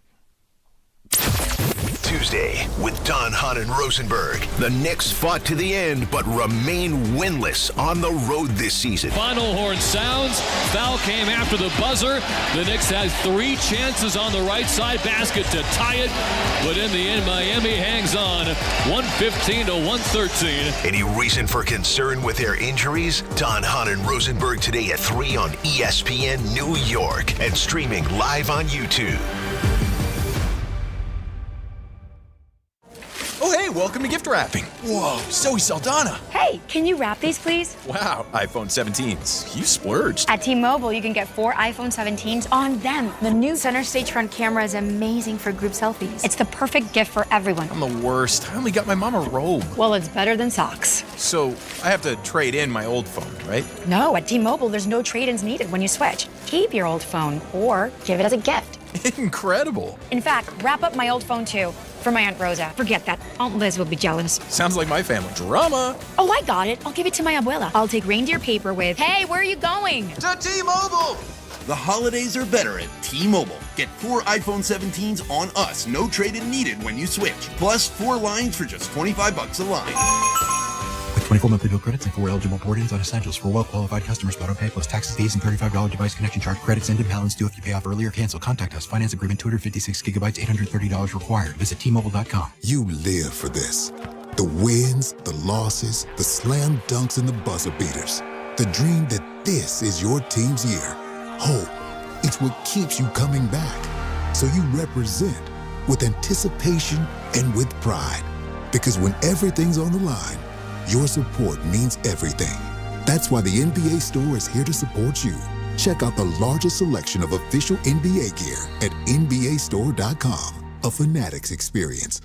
Tuesday with Don, Hahn, and Rosenberg. The Knicks fought to the end but remain winless on the road this season. Final horn sounds. Foul came after the buzzer. The Knicks had 3 chances on the right side basket to tie it, but in the end, Miami hangs on 115 to 113. Any reason for concern with their injuries? Don, Hahn, and Rosenberg today at 3 on ESPN New York and streaming live on YouTube. Oh, hey, welcome to gift wrapping. Whoa, Zoe Saldana. Hey, can you wrap these, please? Wow, iPhone 17s. You splurged. At T-Mobile, you can get 4 iPhone 17s on them. The new center stage front camera is amazing for group selfies. It's the perfect gift for everyone. I'm the worst. I only got my mom a robe. Well, it's better than socks. So I have to trade in my old phone, right? No, at T-Mobile, there's no trade-ins needed when you switch. Keep your old phone or give it as a gift. Incredible. In fact, wrap up my old phone too for my Aunt Rosa. Forget that. Aunt Liz will be jealous. Sounds like my family. Drama. Oh, I got it. I'll give it to my abuela. I'll take reindeer paper with, hey, where are you going? To T-Mobile. The holidays are better at T-Mobile. Get 4 iPhone 17s on us. No trade-in needed when you switch. Plus 4 lines for just $25 a line. With 24 monthly bill credits and 4 eligible port-ins on essentials for well-qualified customers. Auto pay plus taxes, fees, and $35 device connection charge. Credits end in balance due if you pay off early or cancel. Contact us. Finance agreement 256 gigabytes, $830 required. Visit T-Mobile.com. You live for this. The wins, the losses, the slam dunks, and the buzzer beaters. The dream that this is your team's year. Hope. It's what keeps you coming back. So you represent with anticipation and with pride. Because when everything's on the line, your support means everything. That's why the NBA Store is here to support you. Check out the largest selection of official NBA gear at NBAstore.com. A Fanatics experience.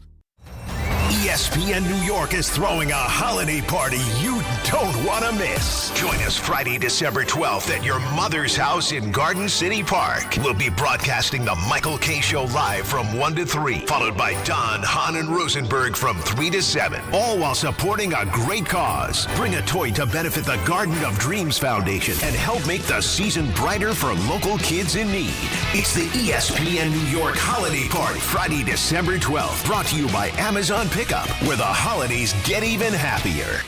ESPN New York is throwing a holiday party you don't want to miss. Join us Friday, December 12th at your mother's house in Garden City Park. We'll be broadcasting the Michael K. Show live from 1 to 3, followed by Don, Hahn, and Rosenberg from 3 to 7, all while supporting a great cause. Bring a toy to benefit the Garden of Dreams Foundation and help make the season brighter for local kids in need. It's the ESPN New York Holiday Party, Friday, December 12th, brought to you by Amazon Pickup, where the holidays get even happier.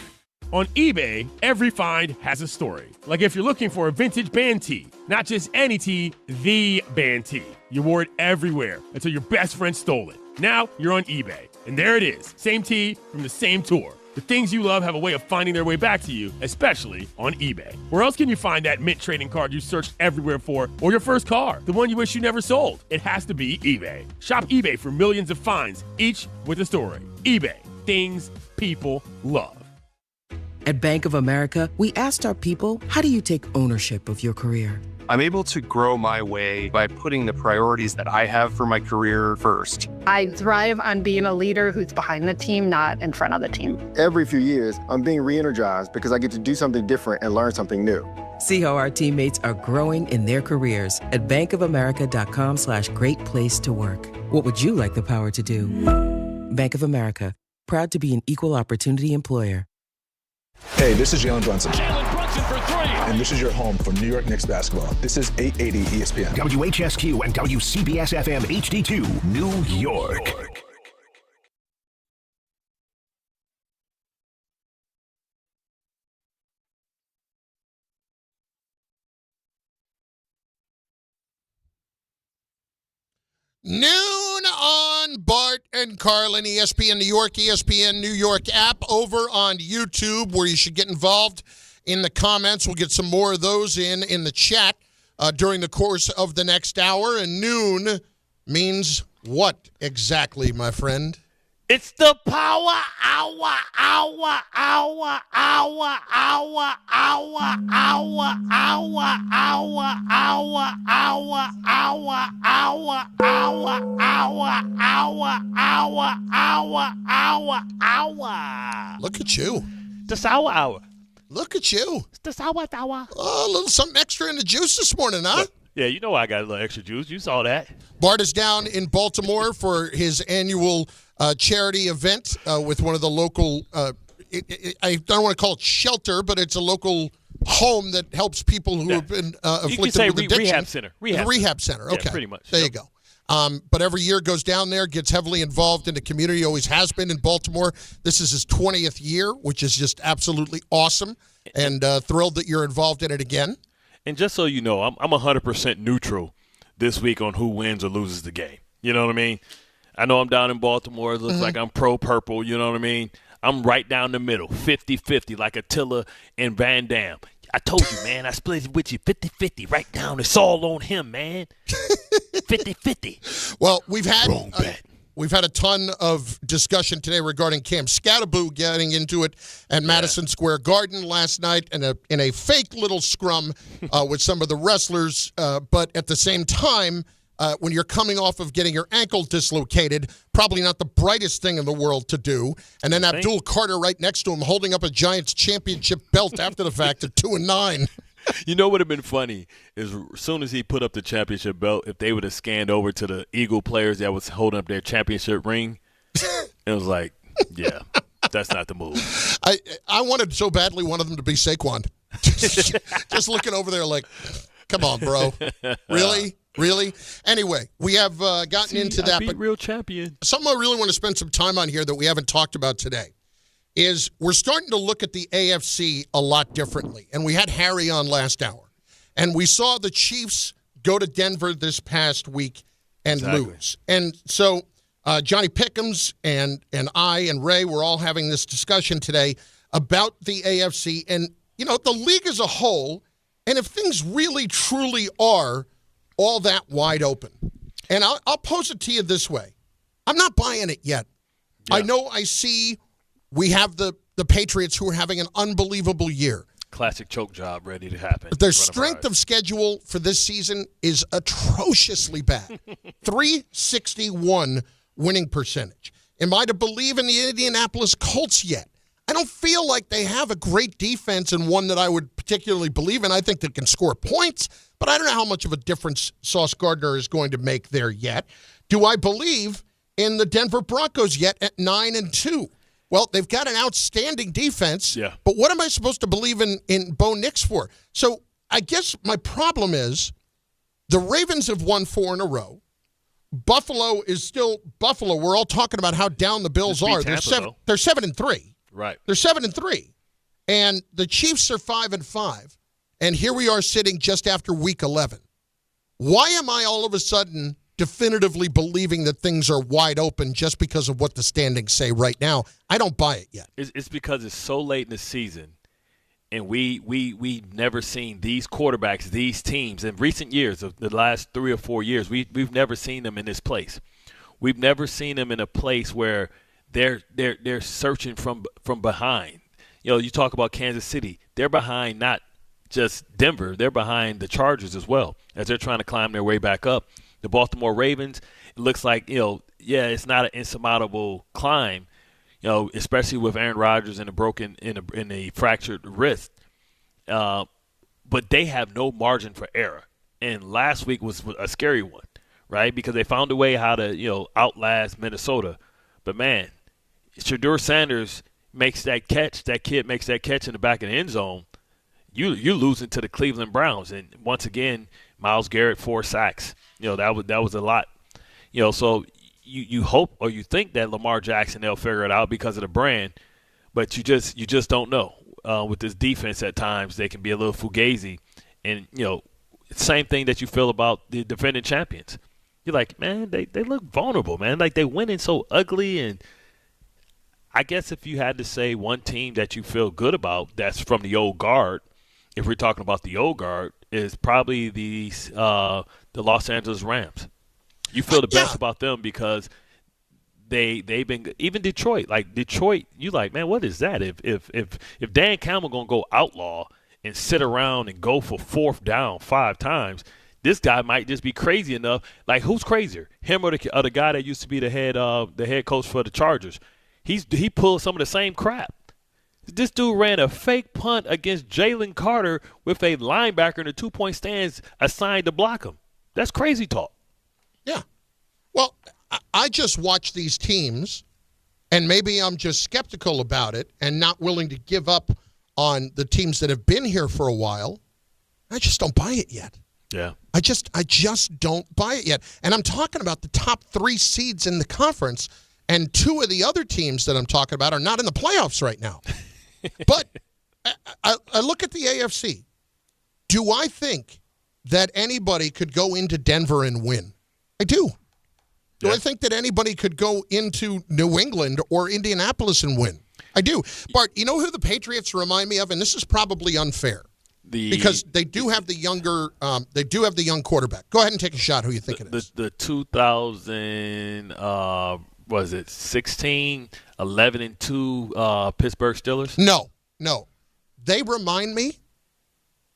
On eBay, every find has a story. Like if you're looking for a vintage band tee, not just any tee, the band tee. You wore it everywhere until your best friend stole it. Now you're on eBay, and there it is. Same tee from the same tour. The things you love have a way of finding their way back to you, especially on eBay. Where else can you find that mint trading card you searched everywhere for, or your first car, the one you wish you never sold? It has to be eBay. Shop eBay for millions of finds, each with a story. eBay, things people love. At Bank of America, we asked our people, how do you take ownership of your career? I'm able to grow my way by putting the priorities that I have for my career first. I thrive on being a leader who's behind the team, not in front of the team. Every few years, I'm being re-energized because I get to do something different and learn something new. See how our teammates are growing in their careers at bankofamerica.com/great place to work. What would you like the power to do? Bank of America, proud to be an equal opportunity employer. Hey, this is Jalen Brunson. Jalen Brunson for 3. And this is your home for New York Knicks basketball. This is 880 ESPN. WHSQ and WCBS FM HD2, New York. Noon on Bart and Carlin, ESPN New York, ESPN New York app over on YouTube, where you should get involved in the comments. We'll get some more of those in the chat during the course of the next hour. And noon means what exactly, my friend? It's the power hour, hour, hour, hour, hour, hour, hour, hour, hour, hour, hour, hour, hour, hour, hour, hour, hour, hour, hour. Look at you. The sour hour. Look at you. It's the sour hour. Oh, a little something extra in the juice this morning, huh? Yeah, you know I got a little extra juice. You saw that. Bart is down in Baltimore for his annual charity event with one of the local, I don't want to call it shelter, but it's a local home that helps people who have been afflicted with addiction. Rehab center. Rehab center, okay. Yeah, pretty much. There you go. But every year goes down there, gets heavily involved in the community, always has been in Baltimore. This is his 20th year, which is just absolutely awesome, and thrilled that you're involved in it again. And just so you know, I'm 100% neutral this week on who wins or loses the game. You know what I mean? I know I'm down in Baltimore. It looks like I'm pro-purple. You know what I mean? I'm right down the middle, 50-50, like Attila and Van Dam. I told you, man. I split it with you 50-50 right down. It's all on him, man. 50-50. Well, we've had wrong bet. We've had a ton of discussion today regarding Cam Skattebo getting into it at Madison Square Garden last night in a fake little scrum with some of the wrestlers. But at the same time, when you're coming off of getting your ankle dislocated, probably not the brightest thing in the world to do. And then Abdul Carter right next to him holding up a Giants championship belt after the fact at 2-9. You know what would have been funny is as soon as he put up the championship belt, if they would have scanned over to the Eagle players that was holding up their championship ring, it was like, yeah, that's not the move. I wanted so badly one of them to be Saquon. Just looking over there like, come on, bro. Really? Really? Anyway, we have gotten into that. But real champion. Something I really want to spend some time on here that we haven't talked about today is we're starting to look at the AFC a lot differently. And we had Harry on last hour. And we saw the Chiefs go to Denver this past week and lose. And so Johnny Pickens and I and Ray were all having this discussion today about the AFC and, you know, the league as a whole. And if things really, truly are all that wide open. And I'll pose it to you this way. I'm not buying it yet. Yeah. I know I see we have the Patriots who are having an unbelievable year. Classic choke job ready to happen. But their strength of schedule for this season is atrociously bad. 361 winning percentage. Am I to believe in the Indianapolis Colts yet? I don't feel like they have a great defense and one that I would particularly believe in. I think they can score points, but I don't know how much of a difference Sauce Gardner is going to make there yet. Do I believe in the Denver Broncos yet at 9-2? Well, they've got an outstanding defense, but what am I supposed to believe in Bo Nix for? So I guess my problem is the Ravens have won 4 in a row. Buffalo is still Buffalo. We're all talking about how down the Bills are. They're 7-3. Right. They're 7-3. And the Chiefs are 5-5. And here we are sitting just after week 11. Why am I all of a sudden definitively believing that things are wide open just because of what the standings say right now? I don't buy it yet. It's because it's so late in the season, and we've never seen these quarterbacks, these teams in recent years, of the last 3 or 4 years. We've never seen them in this place. We've never seen them in a place where they're searching from behind. You know, you talk about Kansas City. They're behind not just Denver. They're behind the Chargers as well as they're trying to climb their way back up. The Baltimore Ravens, it looks like, you know, it's not an insurmountable climb, you know, especially with Aaron Rodgers and a fractured wrist. But they have no margin for error. And last week was a scary one, right? Because they found a way how to, you know, outlast Minnesota. But, man, Shedeur Sanders makes that catch. That kid makes that catch in the back of the end zone. You're losing to the Cleveland Browns. And once again, Myles Garrett, 4 sacks. You know, that was a lot. You know, so you hope or you think that Lamar Jackson, they'll figure it out because of the brand, but you just don't know. With this defense at times, they can be a little fugazi. And, you know, same thing that you feel about the defending champions. You're like, man, they look vulnerable, man. Like, they winning so ugly. And I guess if you had to say one team that you feel good about that's from the old guard, if we're talking about the old guard, is probably the Los Angeles Rams. You feel the best about them because they've been, even Detroit. Like Detroit, you like, man, what is that? If Dan Campbell gonna go outlaw and sit around and go for 4th down 5 times, this guy might just be crazy enough. Like, who's crazier, him or the guy that used to be the head coach for the Chargers? He pulled some of the same crap. This dude ran a fake punt against Jalen Carter with a linebacker in the 2-point stands assigned to block him. That's crazy talk. Yeah. Well, I just watch these teams, and maybe I'm just skeptical about it and not willing to give up on the teams that have been here for a while. I just don't buy it yet. Yeah. I just don't buy it yet. And I'm talking about the top 3 seeds in the conference, and 2 of the other teams that I'm talking about are not in the playoffs right now. But I look at the AFC. Do I think that anybody could go into Denver and win? I do. Do I think that anybody could go into New England or Indianapolis and win? I do. Bart, you know who the Patriots remind me of? And this is probably unfair. Because they do have the younger, young quarterback. Go ahead and take a shot. Who you think it is? The 2000 was it 16, 11-2 Pittsburgh Steelers? No. They remind me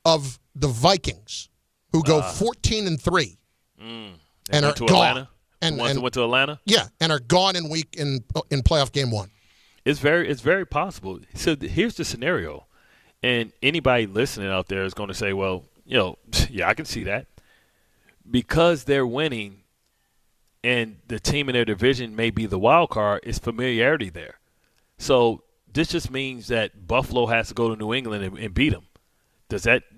of the Vikings, who go 14-3, and are to gone. Atlanta. And went to Atlanta. Yeah, and are gone in playoff game 1. It's very possible. So here's the scenario, and anybody listening out there is going to say, well, yeah, I can see that, because they're winning, and the team in their division may be the wild card. It's familiarity there. So this just means that Buffalo has to go to New England and beat them.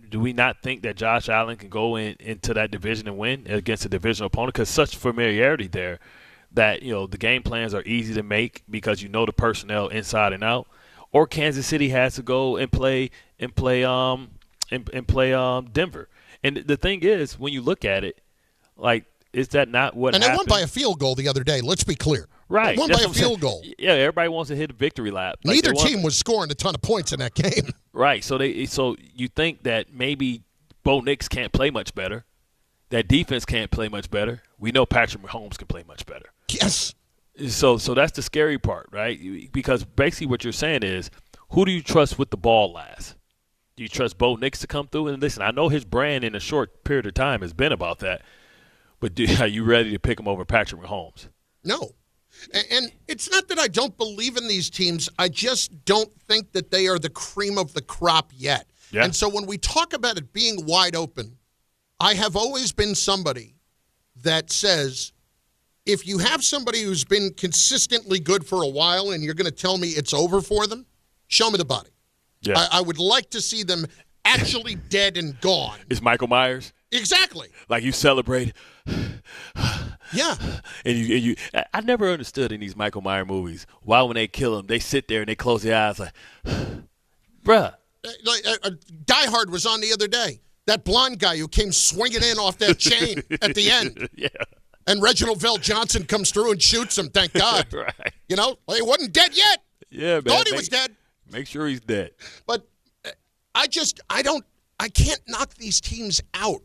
Do we not think that Josh Allen can go into that division and win against a divisional opponent? Because such familiarity there that, the game plans are easy to make because you know the personnel inside and out. Or Kansas City has to go and play Denver. And the thing is, when you look at it, like, is that not what happened? And they won by a field goal the other day. Let's be clear. Right. They won by a field goal. Yeah, everybody wants to hit a victory lap. Neither team was scoring a ton of points in that game. Right. So you think that maybe Bo Nix can't play much better. That defense can't play much better. We know Patrick Mahomes can play much better. Yes. So that's the scary part, right? Because basically what you're saying is, who do you trust with the ball last? Do you trust Bo Nix to come through? And listen, I know his brand in a short period of time has been about that. But are you ready to pick him over Patrick Mahomes? No. And it's not that I don't believe in these teams. I just don't think that they are the cream of the crop yet. Yeah. And so when we talk about it being wide open, I have always been somebody that says, if you have somebody who's been consistently good for a while and you're going to tell me it's over for them, show me the body. Yeah. I would like to see them actually dead and gone. Is Michael Myers? Exactly. Like you celebrate. Yeah. And you I never understood in these Michael Myers movies why when they kill him, they sit there and they close their eyes like, bruh. Die Hard was on the other day. That blonde guy who came swinging in off that chain at the end. Yeah. And Reginald Vell Johnson comes through and shoots him, thank God. Right. He wasn't dead yet. Yeah, man. Thought he was dead. Make sure he's dead. But I can't knock these teams out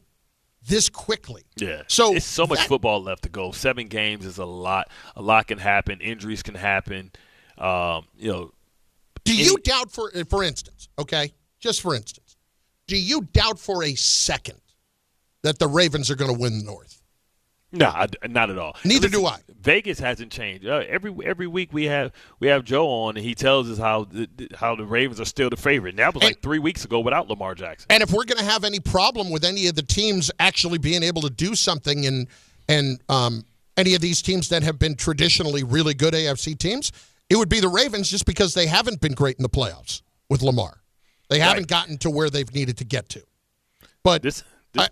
this quickly. Yeah. So it's so much football left to go. 7 games is a lot. A lot can happen. Injuries can happen. Do you doubt, for instance, okay, just for instance, do you doubt for a second that the Ravens are going to win the North? No, not at all. Neither do I. Vegas hasn't changed. Every week we have Joe on, and he tells us how the Ravens are still the favorite. And that was like 3 weeks ago without Lamar Jackson. And if we're going to have any problem with any of the teams actually being able to do something, and any of these teams that have been traditionally really good AFC teams, it would be the Ravens, just because they haven't been great in the playoffs with Lamar. They haven't gotten to where they've needed to get to. But this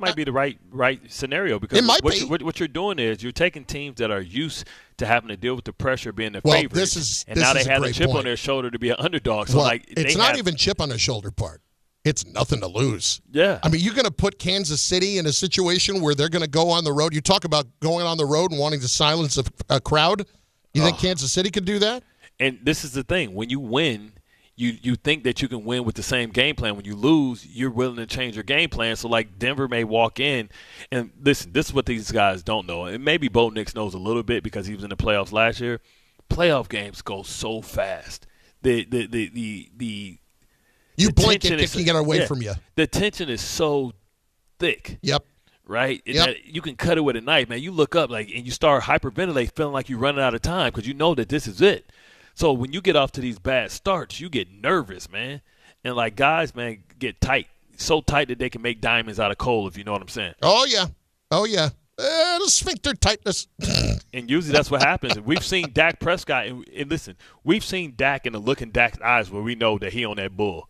might be the right scenario, because it might what you're doing is you're taking teams that are used to having to deal with the pressure of being the favorites, and now they have a chip on their shoulder to be an underdog. So it's not even chip on their shoulder part. It's nothing to lose. Yeah. I mean, you're going to put Kansas City in a situation where they're going to go on the road. You talk about going on the road and wanting to silence a crowd. You think Kansas City could do that? And this is the thing. When you win, you think that you can win with the same game plan. When you lose, you're willing to change your game plan. So, like, Denver may walk in, and listen, this is what these guys don't know. And maybe Bo Nix knows a little bit because he was in the playoffs last year. Playoff games go so fast. You blink and it can get away from you. The tension is so thick. Yep. Right? That you can cut it with a knife, man. You look up and you start hyperventilating, feeling like you're running out of time because you know that this is it. So when you get off to these bad starts, you get nervous, man. And, guys, man, get tight. So tight that they can make diamonds out of coal, if you know what I'm saying. Oh, yeah. The sphincter tightness. And usually that's what happens. We've seen Dak Prescott, and listen, we've seen Dak in the look in Dak's eyes where we know that he on that bull.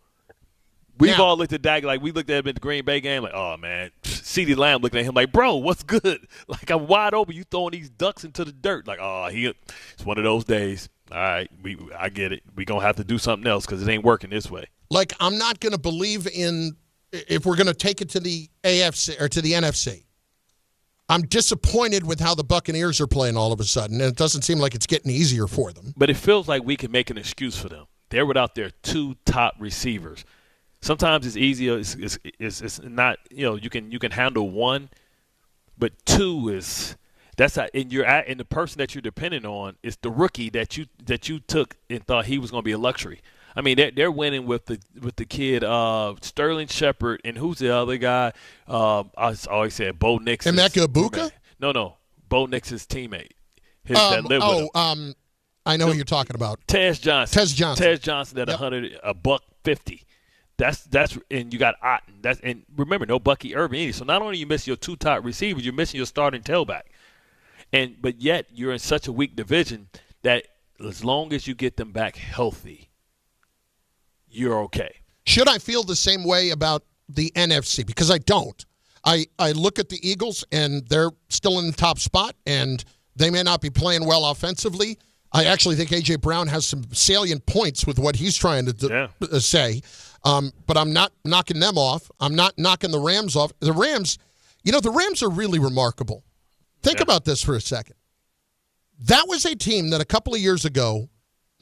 We've all looked at Dak like we looked at him at the Green Bay game like, oh, man. CeeDee Lamb looking at him like, bro, what's good? Like, I'm wide open. You throwing these ducks into the dirt. Like, it's one of those days. All right, I get it. We're going to have to do something else because it ain't working this way. Like, I'm not going to believe if we're going to take it to the AFC or to the NFC. I'm disappointed with how the Buccaneers are playing all of a sudden, and it doesn't seem like it's getting easier for them. But it feels like we can make an excuse for them. They're without their 2 top receivers. Sometimes it's easier. It's not, you can handle one, but two is that's how, and the person that you're depending on is the rookie that you took and thought he was going to be a luxury. I mean, they're winning with the kid Sterling Shepard, and who's the other guy? I always said Bo Nix. Emeka Ibuka? No, Bo Nix's teammate. That lived with him. I know who you're talking about. Tez Johnson. Tez Johnson at $150. That's and you got Otten. And remember, no Bucky Irving either. So not only you miss your two top receivers, you're missing your starting tailback. But yet you're in such a weak division that as long as you get them back healthy, you're okay. Should I feel the same way about the NFC? Because I don't. I look at the Eagles, and they're still in the top spot, and they may not be playing well offensively. I actually think A.J. Brown has some salient points with what he's trying to say. But I'm not knocking them off. I'm not knocking the Rams off. The Rams, the Rams are really remarkable. Think about this for a second. That was a team that a couple of years ago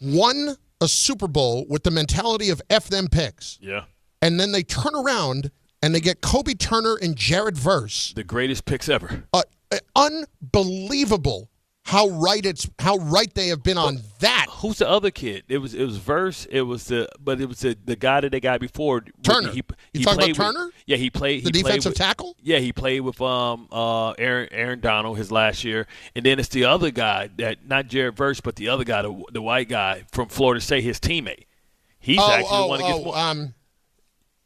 won a Super Bowl with the mentality of F them picks. Yeah. And then they turn around and they get Kobe Turner and Jared Verse. The greatest picks ever. Unbelievable how right they have been on that. Who's the other kid? It was Verse. It was the guy that they got before Turner. You talking about Turner? Yeah, he played the defensive tackle. Yeah, he played with Aaron Donald his last year, and then it's the other guy that not Jared Verse, but the other guy, the white guy from Florida State, his teammate. He's actually the one that gets more.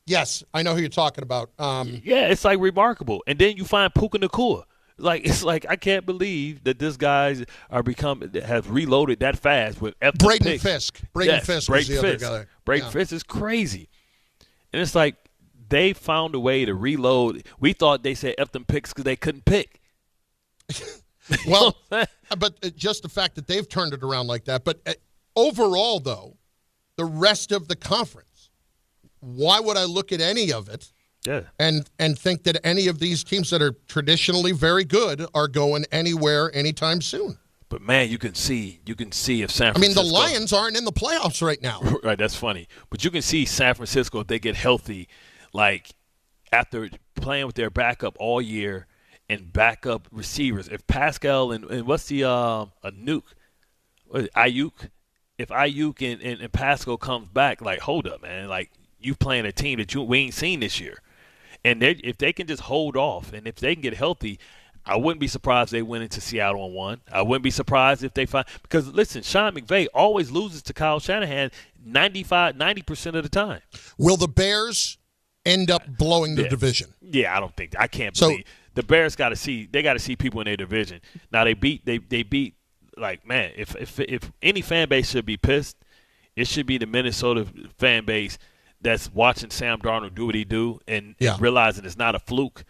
Yes, I know who you're talking about. Yeah, it's like remarkable, and then you find Puka Nacua. It's like I can't believe that this guys have reloaded that fast with Braden picks. Fisk. Fisk was the other guy. Braden Fisk is crazy, and it's like they found a way to reload. We thought they said F them picks because they couldn't pick. Well, but just the fact that they've turned it around like that. But overall, though, the rest of the conference, why would I look at any of it? Yeah. And think that any of these teams that are traditionally very good are going anywhere anytime soon. But man, you can see if San Francisco. I mean, the Lions aren't in the playoffs right now. Right, that's funny. But you can see San Francisco if they get healthy, like after playing with their backup all year and backup receivers. If Pascal and what's the Ayuk? If Ayuk and Pascal comes back, like hold up, man, like you playing a team that we ain't seen this year. And if they can just hold off, and if they can get healthy, I wouldn't be surprised if they went into Seattle on one. I wouldn't be surprised if they find – because, listen, Sean McVay always loses to Kyle Shanahan 90% of the time. Will the Bears end up blowing the division? Yeah, I don't think – I can't believe – the Bears got to see – they got to see people in their division. Now, they beat like, man, if any fan base should be pissed, it should be the Minnesota fan base – that's watching Sam Darnold do what he do and realizing it's not a fluke,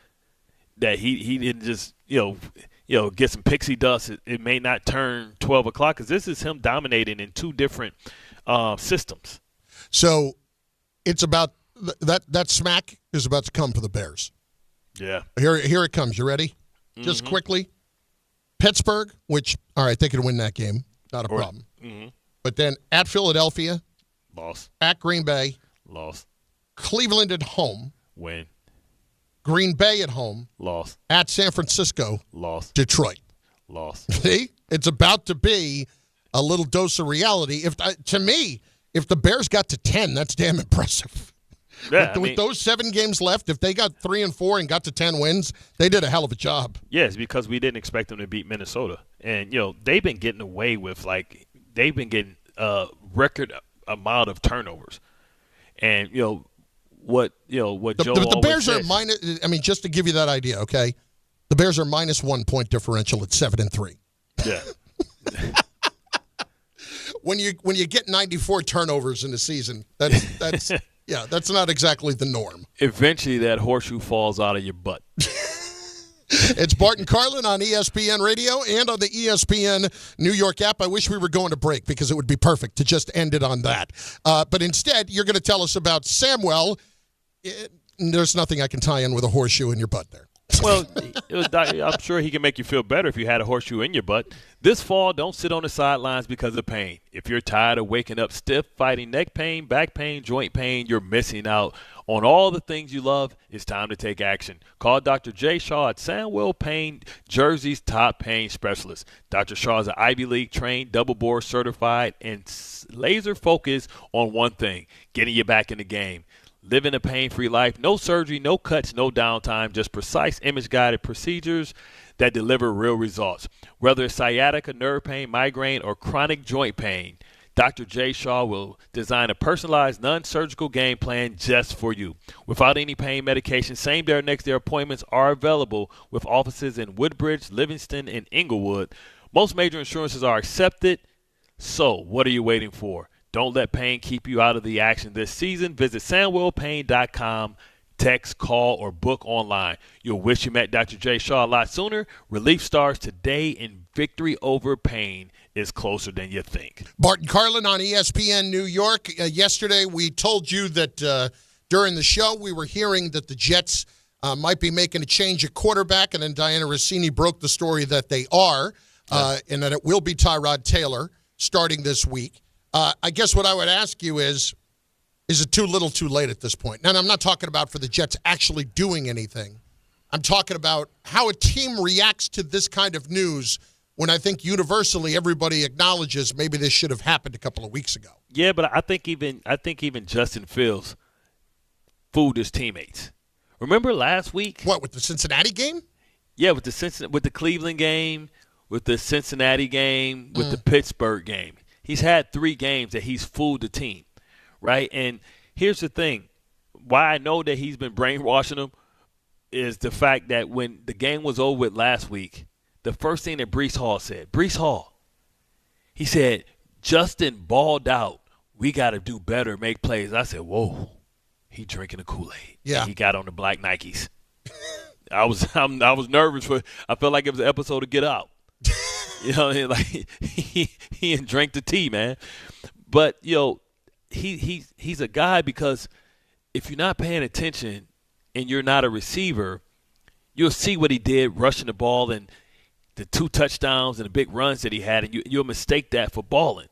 that he didn't just get some pixie dust. It may not turn 12 o'clock because this is him dominating in two different systems. So it's about that smack is about to come for the Bears. Yeah. Here it comes. You ready? Mm-hmm. Just quickly. Pittsburgh, which all right, they could win that game, not a problem. Mm-hmm. But then at Philadelphia, loss. At Green Bay. Loss. Cleveland at home. Win. Green Bay at home. Loss. At San Francisco. Loss. Detroit. Loss. See? It's about to be a little dose of reality. To me, if the Bears got to 10, that's damn impressive. Yeah, with those 7 games left, if they got 3-4 and got to 10 wins, they did a hell of a job. Yes, because we didn't expect them to beat Minnesota. And, they've been getting away with, they've been getting a record amount of turnovers. And what Joe the Bears says, are minus. I mean, just to give you that idea, okay? The Bears are minus 1 point differential at 7-3. Yeah. when you get 94 turnovers in a season, that's that's not exactly the norm. Eventually, that horseshoe falls out of your butt. It's Bart Carlin on ESPN Radio and on the ESPN New York app. I wish we were going to break because it would be perfect to just end it on that. But instead, you're going to tell us about Samwell. There's nothing I can tie in with a horseshoe in your butt there. Well, I'm sure he can make you feel better if you had a horseshoe in your butt. This fall, don't sit on the sidelines because of pain. If you're tired of waking up stiff, fighting neck pain, back pain, joint pain, you're missing out on all the things you love. It's time to take action. Call Dr. J. Shaw at Sandwell Pain, Jersey's top pain specialist. Dr. Shaw is an Ivy League trained, double board certified, and laser focused on one thing, getting you back in the game. Living a pain-free life, no surgery, no cuts, no downtime, just precise image-guided procedures that deliver real results. Whether it's sciatica, nerve pain, migraine, or chronic joint pain, Dr. J. Shaw will design a personalized, non-surgical game plan just for you. Without any pain medication, same-day or next-day appointments are available with offices in Woodbridge, Livingston, and Inglewood. Most major insurances are accepted, so what are you waiting for? Don't let pain keep you out of the action this season. Visit SandwellPain.com. Text, call, or book online. You'll wish you met Dr. J. Shaw a lot sooner. Relief starts today, and victory over pain is closer than you think. Bart Carlin on ESPN New York. Yesterday we told you that during the show we were hearing that the Jets might be making a change at quarterback, and then Diana Rossini broke the story that they are, and that it will be Tyrod Taylor starting this week. I guess what I would ask you is it too little too late at this point? Now, I'm not talking about for the Jets actually doing anything. I'm talking about how a team reacts to this kind of news when I think universally everybody acknowledges maybe this should have happened a couple of weeks ago. Yeah, but I think even Justin Fields fooled his teammates. Remember last week? What, with the Cincinnati game? Yeah, with the Cleveland game, with the Cincinnati game, with the Pittsburgh game. He's had 3 games that he's fooled the team, right? And here's the thing. Why I know that he's been brainwashing them is the fact that when the game was over with last week, the first thing that Breece Hall, he said, Justin balled out. We got to do better, make plays. I said, whoa, he drinking the Kool-Aid. Yeah. And he got on the black Nikes. I was nervous. I felt like it was an episode of Get Out. You know, like he didn't drink the tea, man. But he's a guy because if you're not paying attention and you're not a receiver, you'll see what he did rushing the ball and the 2 touchdowns and the big runs that he had, and you'll mistake that for balling.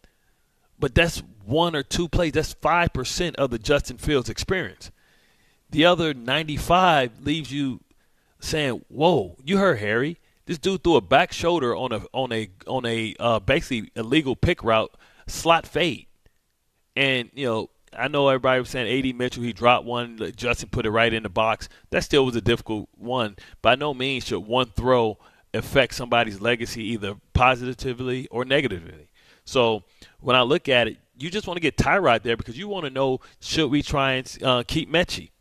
But that's 1 or 2 plays. That's 5% of the Justin Fields experience. The other 95 leaves you saying, "Whoa, you heard Harry." This dude threw a back shoulder on a basically illegal pick route, slot fade. And, I know everybody was saying A.D. Mitchell, he dropped one. Justin put it right in the box. That still was a difficult one. By no means should one throw affect somebody's legacy either positively or negatively. So when I look at it, you just want to get Tyrod there because you want to know, should we try and keep Mechie?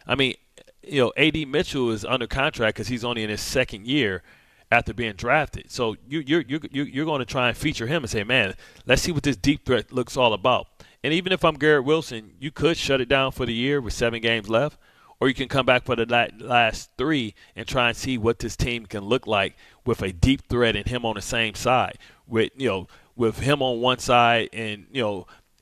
I mean, A.D. Mitchell is under contract because he's only in his 2nd year after being drafted. So you're going to try and feature him and say, man, let's see what this deep threat looks all about. And even if I'm Garrett Wilson, you could shut it down for the year with 7 games left, or you can come back for the last 3 and try and see what this team can look like with a deep threat and him on the same side, with him on one side and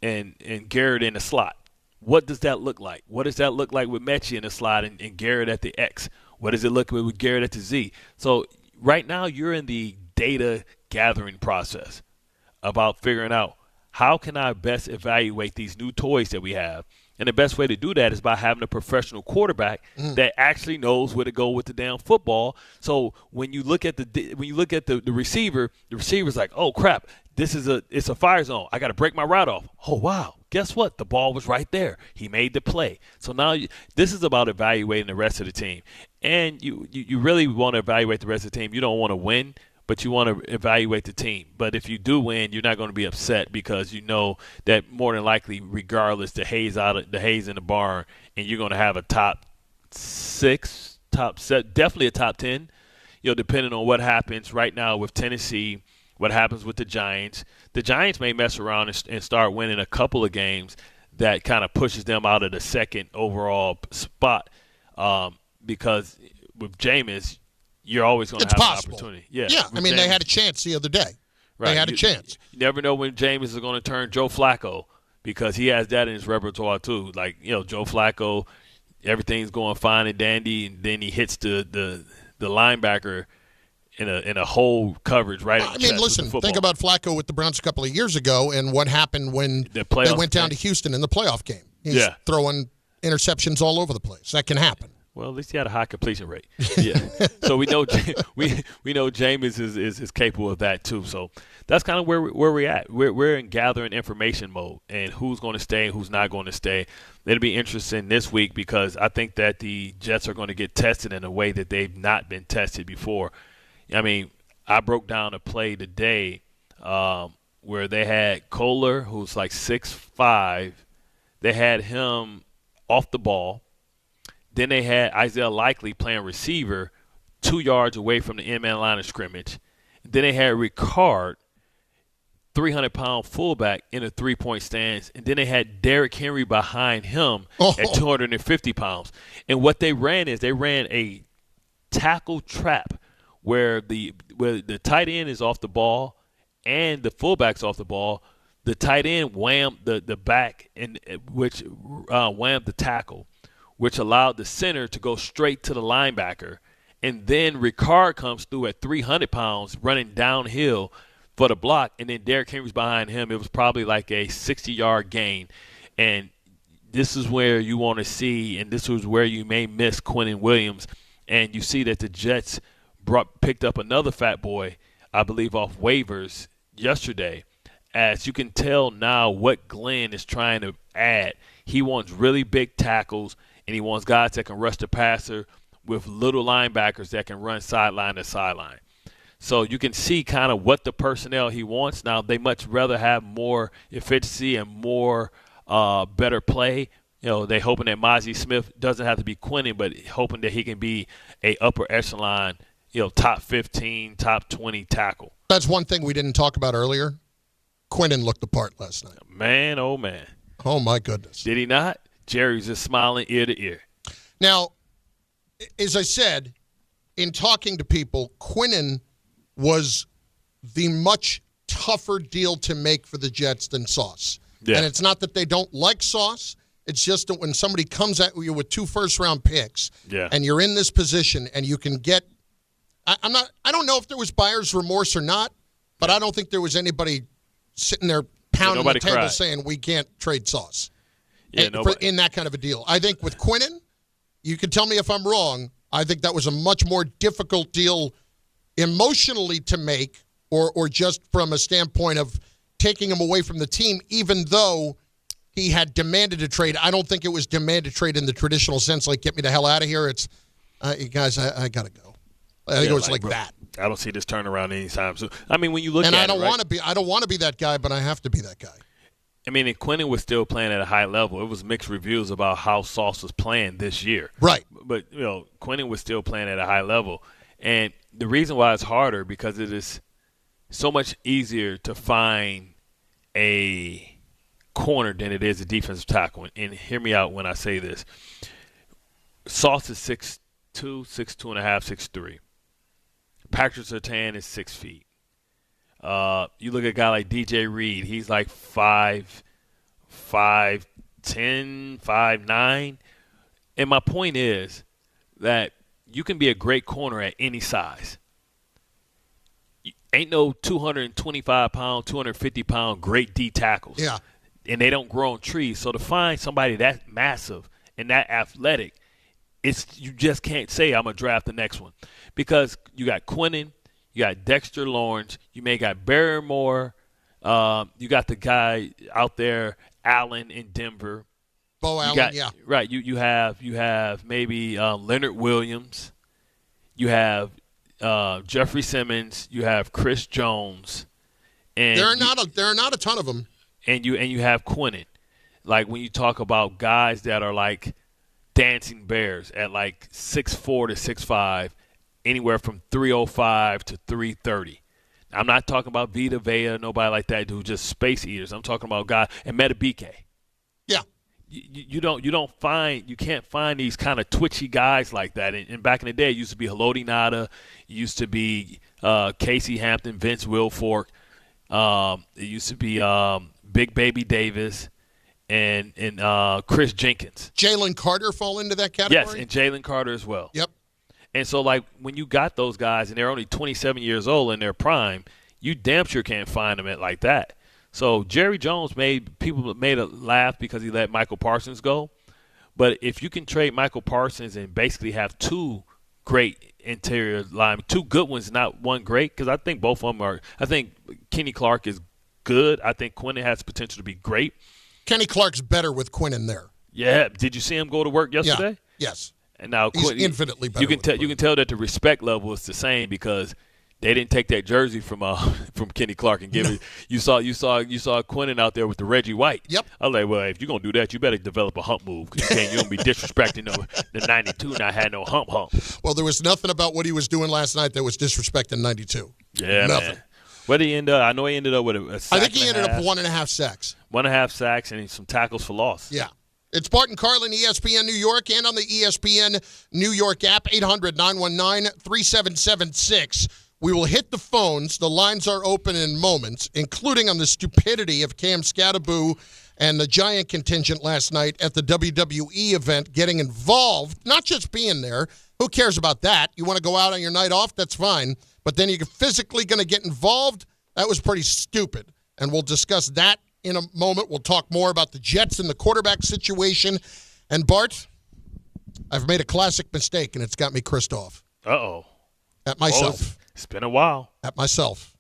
and Garrett in the slot. What does that look like? What does that look like with Mechie in the slot and Garrett at the X? What does it look like with Garrett at the Z? So right now you're in the data gathering process about figuring out how can I best evaluate these new toys that we have. And the best way to do that is by having a professional quarterback that actually knows where to go with the damn football. So when you look at the receiver, the receiver's like, oh crap, it's a fire zone. I got to break my route off. Oh wow, guess what? The ball was right there. He made the play. So now this is about evaluating the rest of the team. And you really want to evaluate the rest of the team. You don't want to win, but you want to evaluate the team. But if you do win, you're not going to be upset because you know that more than likely, regardless, the hay's in the barn, and you're going to have a top 6, top 7, definitely a top 10. Depending on what happens right now with Tennessee, what happens with the Giants. The Giants may mess around and start winning a couple of games that kind of pushes them out of the 2nd overall spot because with Jameis, you're always going to have an opportunity. Yeah. I mean, they had a chance the other day. Right. They had a chance. You never know when Jameis is going to turn Joe Flacco because he has that in his repertoire too. Like, Joe Flacco, everything's going fine and dandy, and then he hits the the linebacker in a hole coverage right in the chest. Listen, think about Flacco with the Browns a couple of years ago and what happened when they went down to Houston in the playoff game. He's throwing interceptions all over the place. That can happen. Well, at least he had a high completion rate. Yeah. So we know Jameis is capable of that too. So that's kind of where we're at. We're in gathering information mode and who's going to stay and who's not going to stay. It'll be interesting this week because I think that the Jets are going to get tested in a way that they've not been tested before. I mean, I broke down a play today where they had Kohler, who's like 6'5". They had him off the ball. Then they had Isaiah Likely playing receiver 2 yards away from the end-man line of scrimmage. Then they had Ricard, 300-pound fullback, in a three-point stance. And then they had Derrick Henry behind him at 250 pounds. And what they ran is they ran a tackle trap where the tight end is off the ball and the fullback's off the ball. The tight end whammed the back, which whammed the tackle, which allowed the center to go straight to the linebacker. And then Ricard comes through at 300 pounds running downhill for the block, and then Derrick Henry's behind him. It was probably like a 60-yard gain. And this is where you want to see, and this was where you may miss Quinnen Williams. And you see that the Jets picked up another fat boy, I believe, off waivers yesterday. As you can tell now what Glenn is trying to add. He wants really big tackles, and he wants guys that can rush the passer with little linebackers that can run sideline to sideline. So you can see kind of what the personnel he wants. Now, they much rather have more efficiency and more better play. You know, they're hoping that Mozzie Smith doesn't have to be Quinnen, but hoping that he can be a upper echelon, top 15, top 20 tackle. That's one thing we didn't talk about earlier. Quinnen looked the part last night. Man, oh, man. Oh, my goodness. Did he not? Jerry's just smiling ear to ear. Now, as I said, in talking to people, Quinnen was the much tougher deal to make for the Jets than Sauce. Yeah. And it's not that they don't like Sauce. It's just that when somebody comes at you with 2 first-round picks and you're in this position and you can get – I don't know if there was buyer's remorse or not, but I don't think there was anybody sitting there pounding the table saying we can't trade Sauce. Yeah, in that kind of a deal. I think with Quinnen, you can tell me if I'm wrong, I think that was a much more difficult deal emotionally to make or just from a standpoint of taking him away from the team, even though he had demanded a trade. I don't think it was demanded trade in the traditional sense, like get me the hell out of here. It's, guys, I got to go. I think it was like that. I don't see this turnaround anytime soon. I mean, when you look at it, I don't want to be that guy, but I have to be that guy. I mean, and Quinnen was still playing at a high level. It was mixed reviews about how Sauce was playing this year. Right. But, Quinnen was still playing at a high level. And the reason why it's harder, because it is so much easier to find a corner than it is a defensive tackle. And hear me out when I say this. Sauce is 6'2", 6'2 and a half, 6'3". Patrick Surtain is 6 feet. You look at a guy like DJ Reed, he's like 5'10", 5'9". And my point is that you can be a great corner at any size. Ain't no 225-pound, 250-pound great D tackles. Yeah. And they don't grow on trees. So to find somebody that massive and that athletic, you just can't say I'm going to draft the next one. Because you got Quinnen, you got Dexter Lawrence, you may got Barrymore, you got the guy out there, Allen in Denver. Bo Allen, yeah. Right. You have maybe Leonard Williams. You have Jeffrey Simmons. You have Chris Jones. And there are not a ton of them. And you have Quinnen. Like when you talk about guys that are like dancing bears at like 6'4" to 6'5", anywhere from 305 to 330. I'm not talking about Vita Vea, nobody like that who just space eaters. I'm talking about guys and Metabike. Yeah. You can't find these kind of twitchy guys like that. And back in the day, it used to be Haloti Ngata, it used to be Casey Hampton, Vince Wilfork, it used to be Big Baby Davis, and Chris Jenkins. Jalen Carter fall into that category? Yes, and Jalen Carter as well. Yep. And so, like, when you got those guys and they're only 27 years old in their prime, you damn sure can't find them at like that. So Jerry Jones made a laugh because he let Michael Parsons go. But if you can trade Michael Parsons and basically have two great interior linemen, two good ones, not one great, because I think both of them are – I think Kenny Clark is good. I think Quinnen has potential to be great. Kenny Clark's better with Quinnen there. Yeah. Did you see him go to work yesterday? Yeah. Yes. And now he's infinitely better. You can tell that the respect level is the same because they didn't take that jersey from Kenny Clark and give it. You saw Quinnen out there with the Reggie White. Yep. I was like, well, if you're gonna do that, you better develop a hump move because you don't be disrespecting the 92. Not had no hump. Well, there was nothing about what he was doing last night that was disrespecting 92. Yeah, nothing. Man. What did he end up? I know he ended up with a sack. I think he ended up with 1.5 sacks. 1.5 sacks and some tackles for loss. Yeah. It's Bart and Carlin, ESPN New York, and on the ESPN New York app, 800-919-3776. We will hit the phones. The lines are open in moments, including on the stupidity of Cam Skattebo and the Giant contingent last night at the WWE event getting involved, not just being there. Who cares about that? You want to go out on your night off? That's fine. But then you're physically going to get involved? That was pretty stupid. And we'll discuss that in a moment. We'll talk more about the Jets and the quarterback situation. And Bart, I've made a classic mistake, and it's got me Christ off. Uh-oh. At myself. It's been a while. At myself.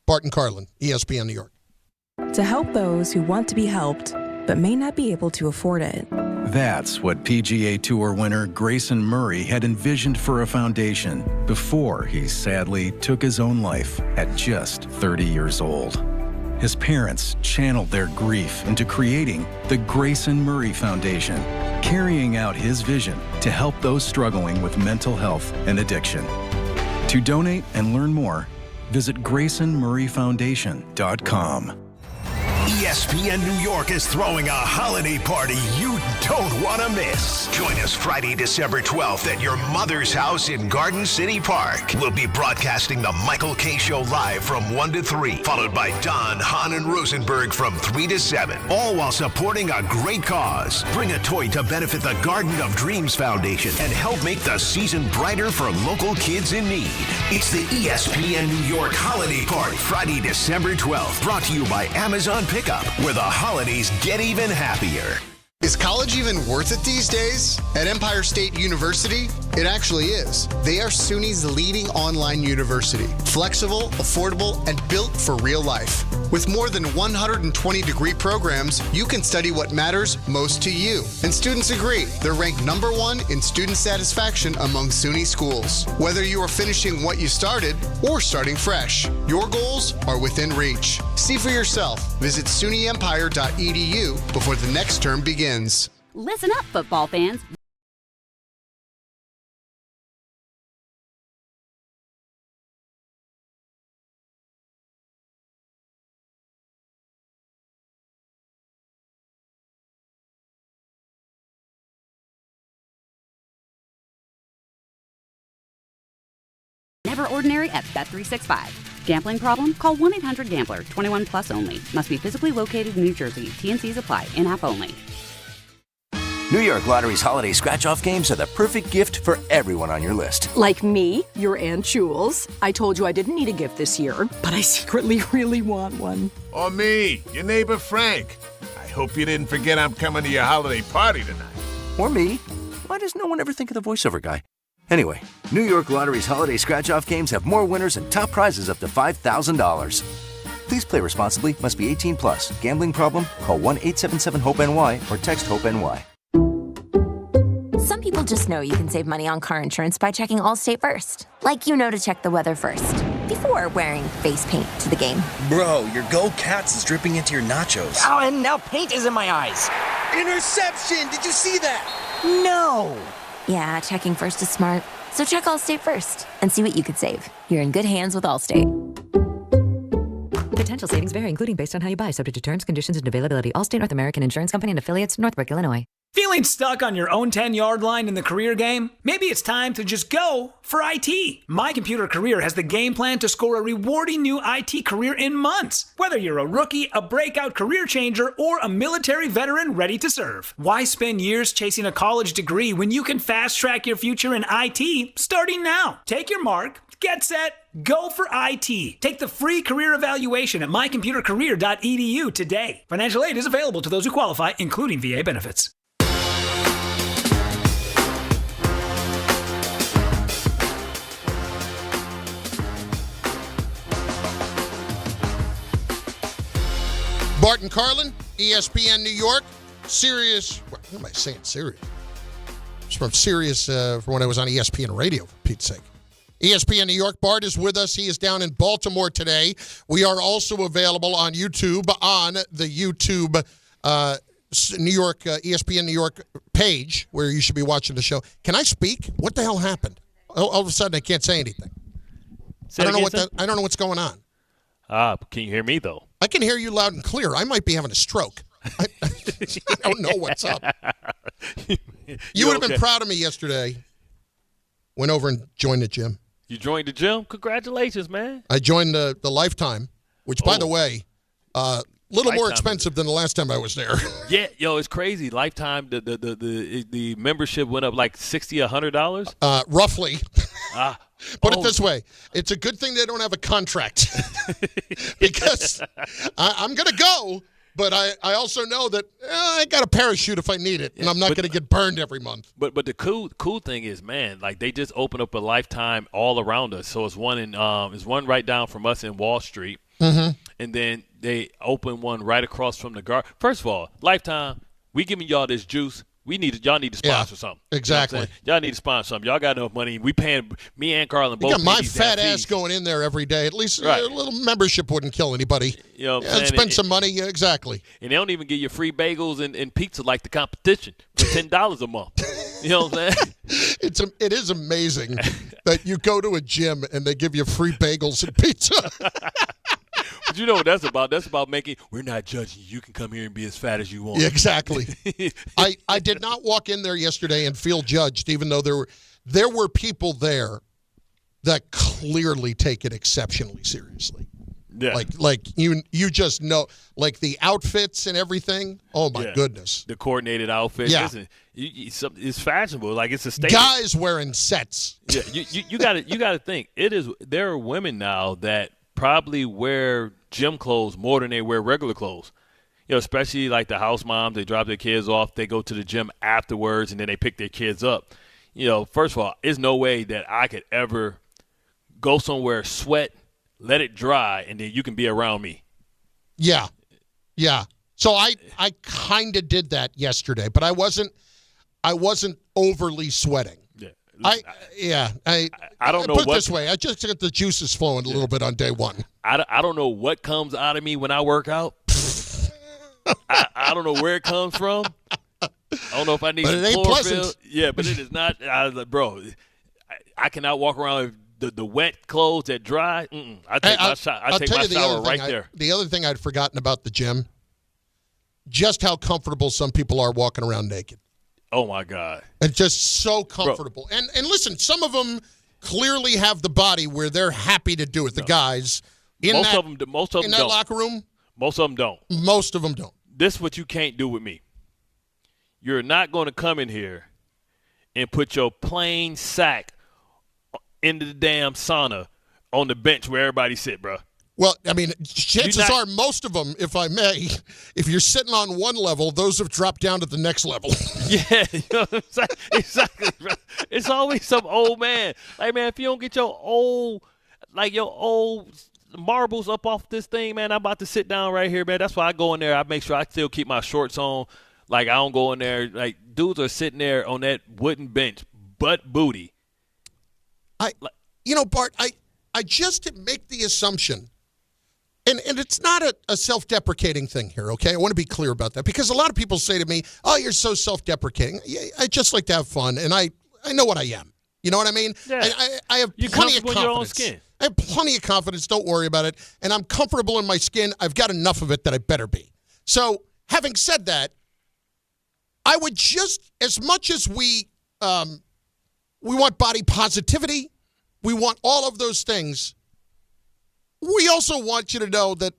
Bart and Carlin, ESPN New York. To help those who want to be helped, but may not be able to afford it. That's what PGA Tour winner Grayson Murray had envisioned for a foundation before he sadly took his own life at just 30 years old. His parents channeled their grief into creating the Grayson Murray Foundation, carrying out his vision to help those struggling with mental health and addiction. To donate and learn more, visit GraysonMurrayFoundation.com. ESPN New York is throwing a holiday party you don't want to miss. Join us Friday, December 12th at your mother's house in Garden City Park. We'll be broadcasting the Michael K. Show live from 1 to 3, followed by Don, Hahn, and Rosenberg from 3 to 7, all while supporting a great cause. Bring a toy to benefit the Garden of Dreams Foundation and help make the season brighter for local kids in need. It's the ESPN New York Holiday Party, Friday, December 12th, brought to you by Amazon Pickup, where the holidays get even happier. Is college even worth it these days? At Empire State University, it actually is. They are SUNY's leading online university. Flexible, affordable, and built for real life. With more than 120 degree programs, you can study what matters most to you. And students agree, they're ranked #1 in student satisfaction among SUNY schools. Whether you are finishing what you started or starting fresh, your goals are within reach. See for yourself. Visit SUNYEmpire.edu before the next term begins. Listen up, football fans. Never ordinary at Bet365. Gambling problem? Call 1-800-GAMBLER. 21 plus only. Must be physically located in New Jersey. T&Cs apply. In-app only. New York Lottery's holiday scratch-off games are the perfect gift for everyone on your list. Like me, your Aunt Jules. I told you I didn't need a gift this year, but I secretly really want one. Or me, your neighbor Frank. I hope you didn't forget I'm coming to your holiday party tonight. Or me. Why does no one ever think of the voiceover guy? Anyway, New York Lottery's holiday scratch-off games have more winners and top prizes up to $5,000. Please play responsibly. Must be 18 plus. Gambling problem? Call 1-877-HOPE-NY or text HOPE-NY. Some people just know you can save money on car insurance by checking Allstate first. Like you know to check the weather first, before wearing face paint to the game. Bro, your Go Cats is dripping into your nachos. Oh, and now paint is in my eyes. Interception! Did you see that? No! Yeah, checking first is smart. So check Allstate first and see what you could save. You're in good hands with Allstate. Potential savings vary, including based on how you buy, subject to terms, conditions, and availability. Allstate North American Insurance Company and affiliates, Northbrook, Illinois. Feeling stuck on your own 10-yard line in the career game? Maybe it's time to just go for IT. My Computer Career has the game plan to score a rewarding new IT career in months. Whether you're a rookie, a breakout career changer, or a military veteran ready to serve. Why spend years chasing a college degree when you can fast-track your future in IT starting now? Take your mark, get set, go for IT. Take the free career evaluation at mycomputercareer.edu today. Financial aid is available to those who qualify, including VA benefits. Bart Carlin, ESPN New York, Sirius. What am I saying? Sirius. It's from Sirius from when I was on ESPN Radio, for Pete's sake. ESPN New York. Bart is with us. He is down in Baltimore today. We are also available on YouTube, on the YouTube New York ESPN New York page, where you should be watching the show. Can I speak? What the hell happened? All of a sudden, I can't say anything. I don't know what's going on. Can you hear me, though? I can hear you loud and clear. I might be having a stroke. I don't know what's up. You would have been proud of me yesterday. Went over and joined the gym. You joined the gym? Congratulations, man. I joined the Lifetime, which, by the way, little more expensive than the last time I was there. Yeah, it's crazy. Lifetime, the membership went up like $60, $100? Roughly. Put it this way. It's a good thing they don't have a contract because I'm going to go, but I also know that I got a parachute if I need it, and I'm not going to get burned every month. But the cool thing is, man, like they just opened up a Lifetime all around us. So it's one right down from us in Wall Street, and then they opened one right across from the garden. First of all, Lifetime, we giving y'all this juice. Y'all need to sponsor something. Exactly. You know y'all need to sponsor something. Y'all got enough money. We paying me and Carlin both. You got my fat ass going in there every day. At least a little membership wouldn't kill anybody. You know what I'm saying? Spend some money. Yeah, exactly. And they don't even give you free bagels and pizza like the competition for $10 a month. You know what I'm saying? It is amazing that you go to a gym and they give you free bagels and pizza. But you know what that's about? That's about we're not judging you. You can come here and be as fat as you want. Yeah, exactly. I did not walk in there yesterday and feel judged, even though there were people there that clearly take it exceptionally seriously. Yeah. Like you just know, like the outfits and everything. Oh my goodness. The coordinated outfits. Yeah. It's fashionable. Like it's a statement. Guys wearing sets. Yeah. You got to think. There are women now that probably wear gym clothes more than they wear regular clothes. Especially like the house moms, they drop their kids off, they go to the gym afterwards, and then they pick their kids up. First of all, there's no way that I could ever go somewhere, sweat, let it dry, and then you can be around me. Yeah. So I kind of did that yesterday, but I wasn't overly sweating. I don't know. Put it this way, I just get the juices flowing a little bit on day one. I don't know what comes out of me when I work out. I don't know where it comes from. I don't know if I need some chlorophyll. Yeah, but it is not. Bro, I cannot walk around with the wet clothes that dry. I take my shower right there. The other thing I'd forgotten about the gym, just how comfortable some people are walking around naked. Oh, my God. It's just so comfortable. And listen, some of them clearly have the body where they're happy to do it. The guys most of them in that don't. Locker room. Most of them don't. Most of them don't. This is what you can't do with me. You're not going to come in here and put your plain sack into the damn sauna on the bench where everybody sit, bro. Well, I mean, chances are most of them, if I may, if you're sitting on one level, those have dropped down to the next level. Yeah, you know what I'm saying? Exactly, bro. It's always some old man. Like, man, if you don't get your old marbles up off this thing, man, I'm about to sit down right here, man. That's why I go in there. I make sure I still keep my shorts on. Like, I don't go in there. Like, dudes are sitting there on that wooden bench, butt booty. Bart, I just make the assumption. And it's not a self-deprecating thing here, okay? I want to be clear about that because a lot of people say to me, oh, you're so self-deprecating. Yeah, I just like to have fun, and I know what I am. You know what I mean? Yeah. I have plenty of confidence. Your own skin. I have plenty of confidence. Don't worry about it. And I'm comfortable in my skin. I've got enough of it that I better be. So having said that, I would just, as much as we want body positivity, we want all of those things, we also want you to know that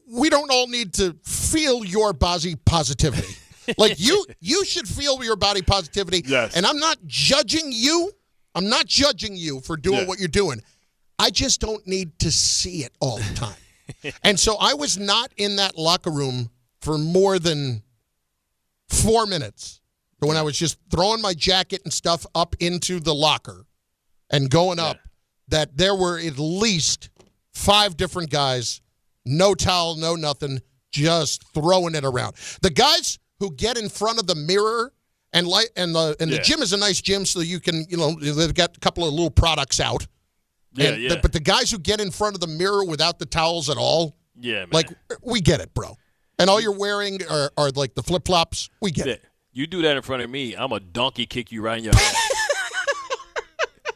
we don't all need to feel your body positivity. Like, you should feel your body positivity. Yes. And I'm not judging you. I'm not judging you for doing what you're doing. I just don't need to see it all the time. And so I was not in that locker room for more than 4 minutes when I was just throwing my jacket and stuff up into the locker and going up, that there were at least 5 different guys, no towel, no nothing, just throwing it around. The guys who get in front of the mirror, and the gym is a nice gym, so you can, they've got a couple of little products out. But the guys who get in front of the mirror without the towels at all, man. Like, we get it, bro. And all you're wearing are like the flip-flops. We get it. You do that in front of me, I'm a donkey kick you right in your head.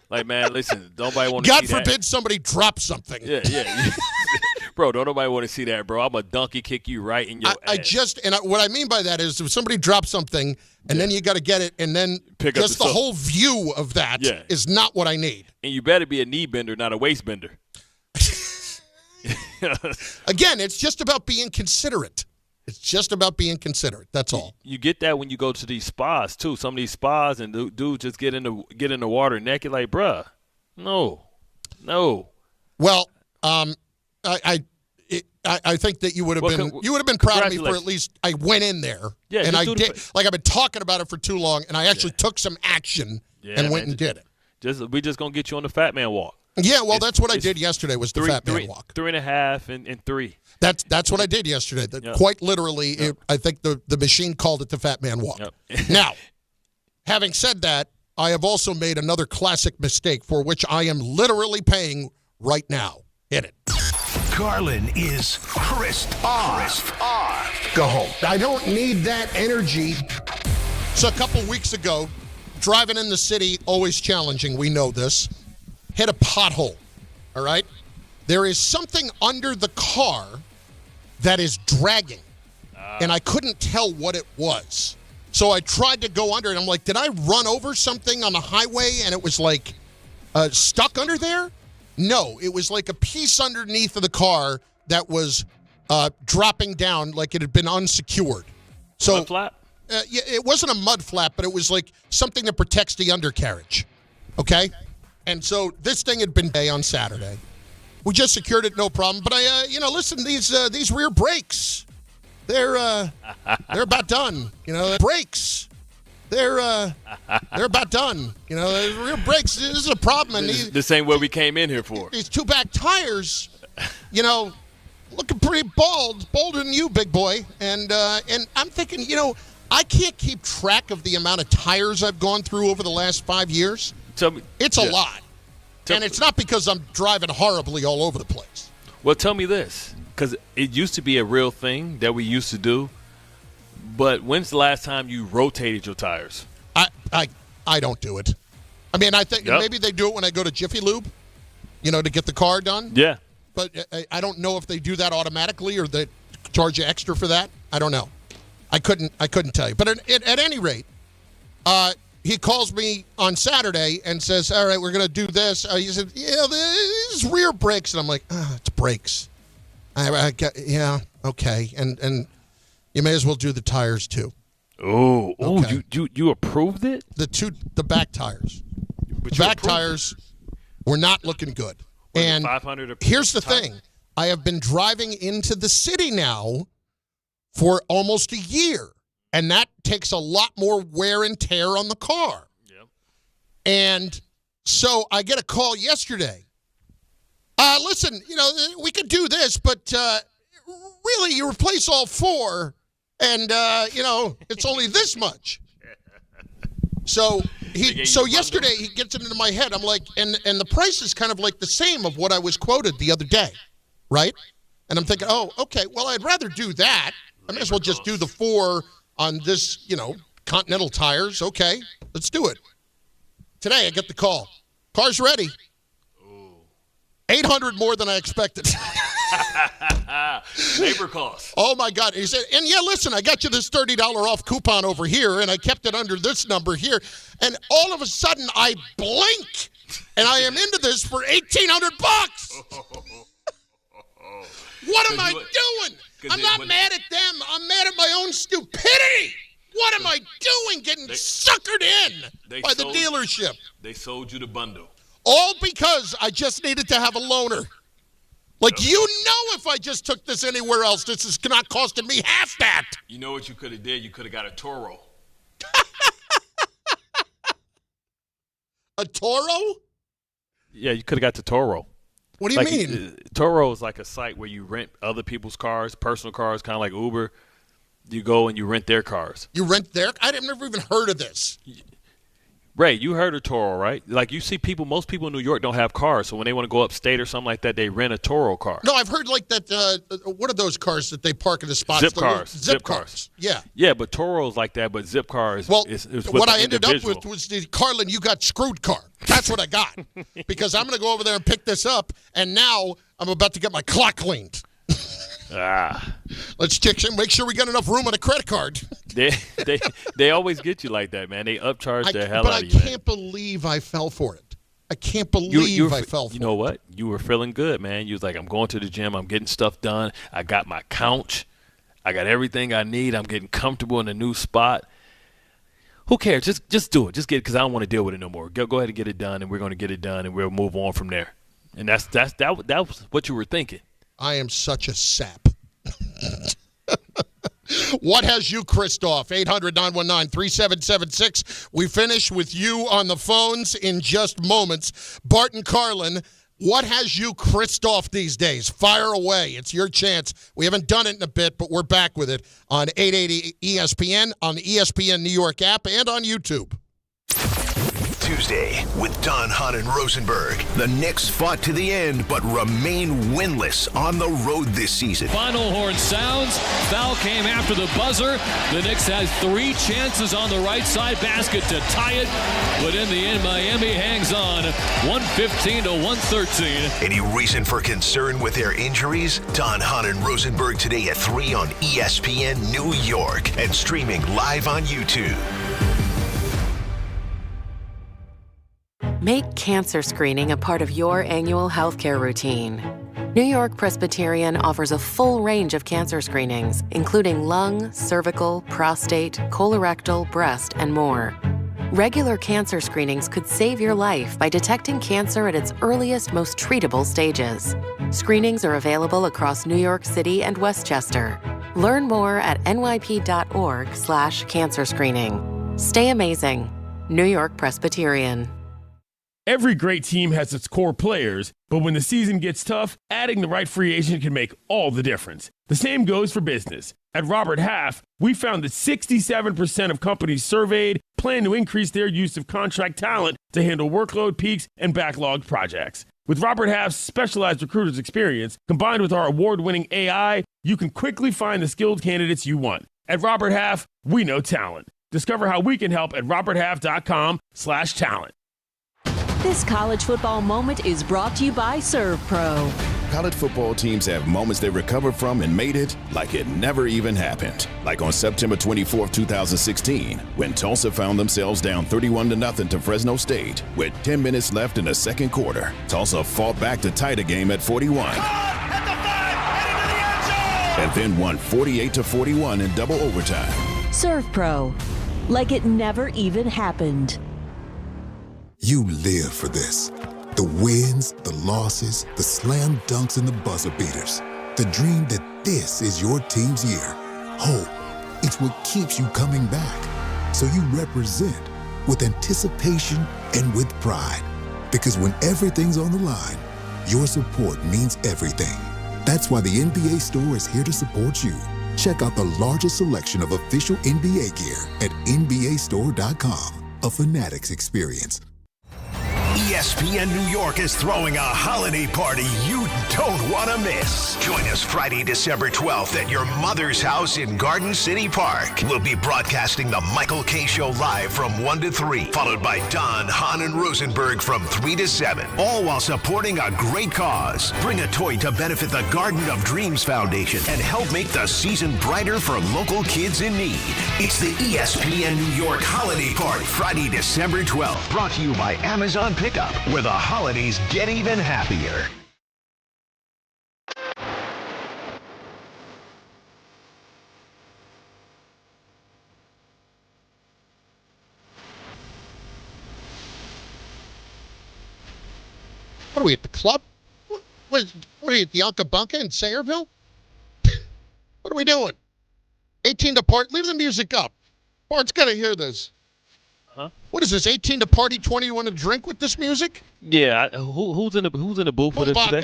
Like, man, listen, nobody want to see that. God forbid somebody drop something. Yeah. Bro, don't nobody want to see that, bro. I'm a donkey kick you right in your ass. What I mean by that is if somebody drops something and then you got to get it and then pick up just the whole view of that is not what I need. And you better be a knee bender, not a waist bender. Again, it's just about being considerate. It's just about being considerate. That's all. You get that when you go to these spas, too. Some of these spas and dudes just get in the water naked like, bruh, no. Well, I think that you would have been proud of me for at least I went in there and I did. Like, I've been talking about it for too long, and I actually took some action and went and did it. We just gonna get you on the Fat Man Walk. Yeah, well, that's what I did yesterday was the Fat Man Walk. 3.5 and 3. That's what I did yesterday. Quite literally, I think the machine called it the Fat Man Walk. Now, having said that, I have also made another classic mistake for which I am literally paying right now. Hit it. Carlin is Chris off. Go home. I don't need that energy. So a couple weeks ago, driving in the city, always challenging. We know this. Hit a pothole. All right? There is something under the car that is dragging, and I couldn't tell what it was. So I tried to go under it. I'm like, did I run over something on the highway and it was like stuck under there? No, it was like a piece underneath of the car that was dropping down like it had been unsecured. So mud flap? It wasn't a mud flap, but it was like something that protects the undercarriage. Okay? And so this thing had been on Saturday. We just secured it, no problem. But listen, these rear brakes, they're about done. Brakes, they're about done. The rear brakes, this is a problem. And this ain't what we came in here for. These 2 back tires, looking pretty bolder than you, big boy. And I'm thinking, I can't keep track of the amount of tires I've gone through over the last 5 years. It's a lot. And it's not because I'm driving horribly all over the place. Well, tell me this, because it used to be a real thing that we used to do, but when's the last time you rotated your tires? I don't do it. I mean, I think maybe they do it when I go to Jiffy Lube, to get the car done. Yeah. But I don't know if they do that automatically or they charge you extra for that. I don't know. I couldn't tell you. But at any rate, he calls me on Saturday and says, all right, we're going to do this. He said, this is rear brakes. And I'm like, it's brakes. Yeah, okay. And you may as well do the tires, too. Oh, okay. You approved it? The back tires. The back tires were not looking good. And here's the thing. I have been driving into the city now for almost a year. And that takes a lot more wear and tear on the car. Yep. And so I get a call yesterday. Listen, we could do this, but really you replace all 4, and, it's only this much. So yesterday he gets it into my head. I'm like, and the price is kind of like the same of what I was quoted the other day, right? And I'm thinking, oh, okay, well, I'd rather do that. I may as well just do the 4 on this, Continental tires. Okay, let's do it. Today I get the call. Car's ready. $800 more than I expected. Labor costs. Oh, my God. He said, and yeah, listen, I got you this $30 off coupon over here, and I kept it under this number here. And all of a sudden, I blink, and I am into this for $1,800. What am I doing? I'm not mad at them. I'm mad at my own stupidity. What am I doing getting suckered in by the dealership? They sold you the bundle. All because I just needed to have a loaner. Like, you know, if I just took this anywhere else, this is not costing me half that. You know what you could have did? You could have got a Toro. A Toro? Yeah, you could have got the Toro. What do you mean? Toro is like a site where you rent other people's cars, personal cars, kind of like Uber. You go and you rent their cars. You rent their? I've never even heard of this. Ray, you heard of Toro, right? Like, you see people, most people in New York don't have cars, so when they want to go upstate or something like that, they rent a Toro car. No, I've heard like that, what are those cars that they park in the spots? Zip cars. Zip cars. Yeah. Yeah, but Toro's like that, but Zip cars is with what I ended individual. up with was the Carlin, you got screwed car. That's what I got. Because I'm going to go over there and pick this up, and now I'm about to get my clock cleaned. Let's check, make sure we got enough room on a credit card. They always get you like that, man. They upcharge the hell out of you. But I can't believe I fell for it. I can't believe I fell for it. You know what? You were feeling good, man. You was like, I'm going to the gym. I'm getting stuff done. I got my couch. I got everything I need. I'm getting comfortable in a new spot. Who cares? Just do it. Just get it, because I don't want to deal with it no more. Go ahead and get it done, and we're going to get it done, and we'll move on from there. And that was what you were thinking. I am such a sap. What has you, Christoph? 800-919-3776. We finish with you on the phones in just moments. Bart and Carlin, what has you, Christoph, these days? Fire away. It's your chance. We haven't done it in a bit, but we're back with it on 880 ESPN, on the ESPN New York app, and on YouTube. Tuesday with Don, Hahn, and Rosenberg. The Knicks fought to the end but remain winless on the road this season. Final horn sounds. Foul came after the buzzer. The Knicks has 3 chances on the right side basket to tie it. But in the end, Miami hangs on 115 to 113. Any reason for concern with their injuries? Don, Hahn, and Rosenberg today at 3 on ESPN New York and streaming live on YouTube. Make cancer screening a part of your annual healthcare routine. New York Presbyterian offers a full range of cancer screenings, including lung, cervical, prostate, colorectal, breast, and more. Regular cancer screenings could save your life by detecting cancer at its earliest, most treatable stages. Screenings are available across New York City and Westchester. Learn more at nyp.org/cancer screening. Stay amazing. New York Presbyterian. Every great team has its core players, but when the season gets tough, adding the right free agent can make all the difference. The same goes for business. At Robert Half, we found that 67% of companies surveyed plan to increase their use of contract talent to handle workload peaks and backlogged projects. With Robert Half's specialized recruiters' experience, combined with our award-winning AI, you can quickly find the skilled candidates you want. At Robert Half, we know talent. Discover how we can help at roberthalf.com/talent. This college football moment is brought to you by ServPro. College football teams have moments they recover from and made it like it never even happened. Like on September 24, 2016, when Tulsa found themselves down 31-0 to Fresno State with 10 minutes left in the second quarter. Tulsa fought back to tie the game at 41. And then won 48-41 in double overtime. ServPro, like it never even happened. You live for this. The wins, the losses, the slam dunks, and the buzzer beaters. The dream that this is your team's year. Hope, it's what keeps you coming back. So you represent with anticipation and with pride. Because when everything's on the line, your support means everything. That's why the NBA Store is here to support you. Check out the largest selection of official NBA gear at NBAstore.com. A Fanatics experience. ESPN New York is throwing a holiday party you don't want to miss. Join us Friday, December 12th at your mother's house in Garden City Park. We'll be broadcasting the Michael K. Show live from 1 to 3, followed by Don, Hahn, and Rosenberg from 3 to 7, all while supporting a great cause. Bring a toy to benefit the Garden of Dreams Foundation and help make the season brighter for local kids in need. It's the ESPN New York Holiday Party, Friday, December 12th. Brought to you by Amazon Pickup, where the holidays get even happier. What are we at the club? What are we at the Unca Bunca in Sayreville? What are we doing? 18 to party. Leave the music up. Bart's got to hear this. Huh? What is this? 18 to party, 21 to drink with this music? Yeah, who's in the booth for this today?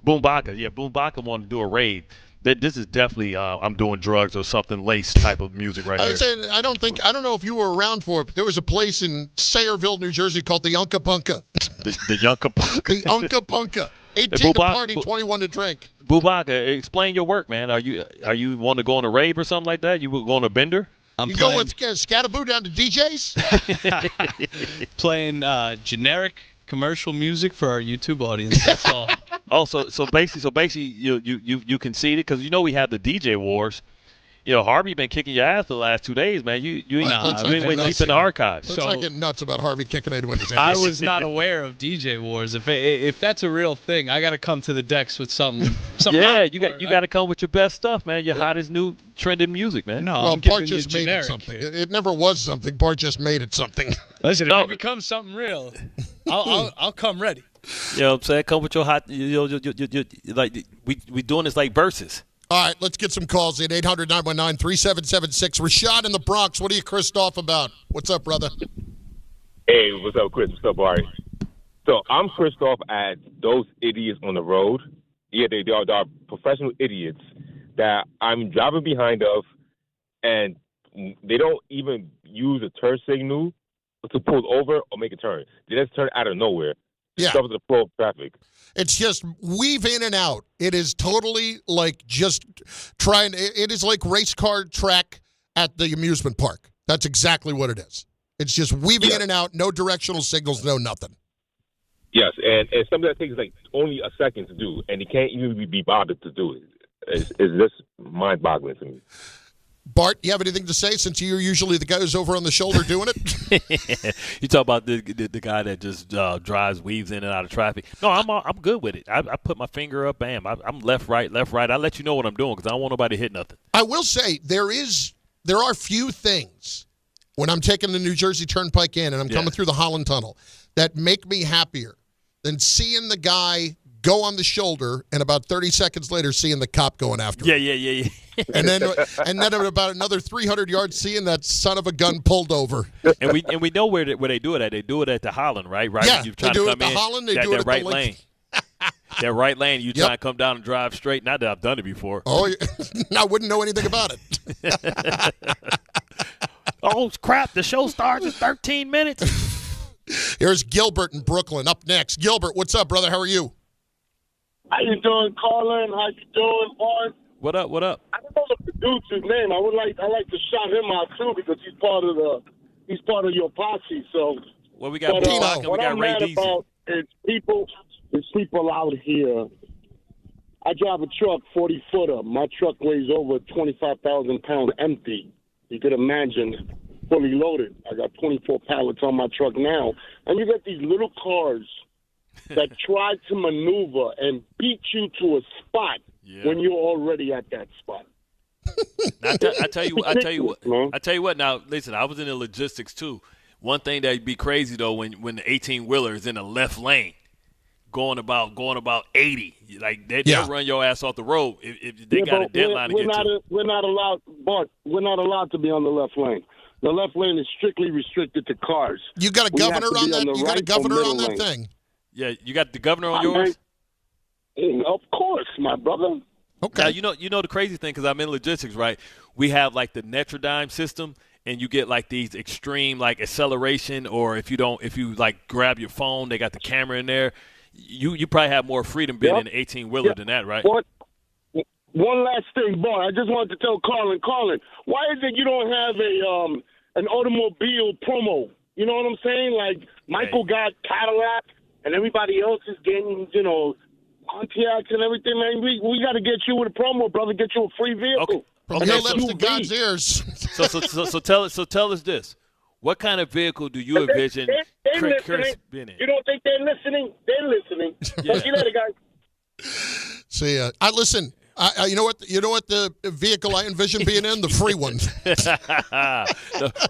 Boombaka. Yeah, Boombaka wanted to do a raid. This is definitely I'm doing drugs or something laced type of music right here. I don't know if you were around for it, but there was a place in Sayreville, New Jersey called the Unca Bunca. The Unca Bunca. The Unca Bunca. 18 to party, 21 to drink. Boombaka, explain your work, man. Are you want to go on a rave or something like that? You will go on a bender? You go with Skattebo down to DJs? Playing generic commercial music for our YouTube audience. That's all. Oh, so basically, you conceded because we had the DJ wars. Harvey been kicking your ass the last 2 days, man. You ain't went deep in the archives. Let's not get nuts about Harvey kicking anyone. I was not aware of DJ wars. If that's a real thing, I got to come to the decks with something. Yeah, you got to come with your best stuff, man. Your hottest new trending music, man. No, well, Bart just made it something. It never was something. Bart just made it something. Listen, if it becomes something real, I'll come ready. You know what I'm saying? Come with your hot. Like we doing this like verses. All right, let's get some calls in. 800-919-3776. Rashad in the Bronx. What are you Chris off about? What's up, brother? Hey, what's up, Chris? What's up, Ari? So I'm pissed off at those idiots on the road. Yeah, they are professional idiots that I'm driving behind of, and they don't even use a turn signal to pull over or make a turn. They just turn out of nowhere. Yeah. Stop the flow of traffic. It's just weave in and out. It is totally like just trying. It is like race car track at the amusement park. That's exactly what it is. It's just weaving in and out, no directional signals, no nothing. Yes, and something that takes like only a second to do, and he can't even be bothered to do it. It's just mind-boggling to me. Bart, you have anything to say since you're usually the guy who's over on the shoulder doing it? You talk about the guy that just drives, weaves in and out of traffic. No, I'm good with it. I put my finger up, bam. I'm left, right. I let you know what I'm doing because I don't want nobody to hit nothing. I will say there are few things when I'm taking the New Jersey Turnpike in and I'm coming through the Holland Tunnel that make me happier than seeing the guy go on the shoulder and about 30 seconds later seeing the cop going after him. Yeah. and then about another 300 yards seeing that son of a gun pulled over. And we know where they do it at. They do it at the Holland, right? Right. Yeah, when they do it at the Holland. They do it at right the lane. That right lane, you try and come down and drive straight. Not that I've done it before. Oh, I wouldn't know anything about it. Oh, crap. The show starts in 13 minutes. Here's Gilbert in Brooklyn up next. Gilbert, what's up, brother? How are you? How you doing, Carlin? How you doing, Bart? What up? I don't know the producer's name. I like to shout him out too because he's part of your posse. So well, we got Boombaka, what I'm mad about is people out here. I drive a truck, 40-footer. My truck weighs over 25,000 pounds empty. You could imagine fully loaded. I got 24 pallets on my truck now, and you got these little cars that try to maneuver and beat you to a spot when you're already at that spot. I tell you what. Now, listen, I was in the logistics too. One thing that'd be crazy though, when the 18-wheeler is in the left lane, going about 80, like they'll run your ass off the road if they got a deadline to get to. We're not allowed, Bart. We're not allowed to be on the left lane. The left lane is strictly restricted to cars. You got a governor on that? You got a governor on that thing? Yeah, you got the governor on yours? Of course, my brother. Okay. Now, you know the crazy thing, because I'm in logistics, right? We have like the Netrodyne system, and you get like these extreme like acceleration, or if you like grab your phone, they got the camera in there. You probably have more freedom being in an 18-wheeler than that, right? One last thing, Bart. I just wanted to tell Carlin, why is it you don't have an automobile promo? You know what I'm saying? Like Michael got Cadillac, and everybody else is getting, Pontiacs and everything, man. We got to get you with a promo, brother. Get you a free vehicle. From your lips to God's ears. So tell us this. What kind of vehicle do you envision Chris being in? You don't think they're listening? They're listening. Talk to you later, guys. See, I listen. You know what? You know what the vehicle I envision being in? The free one.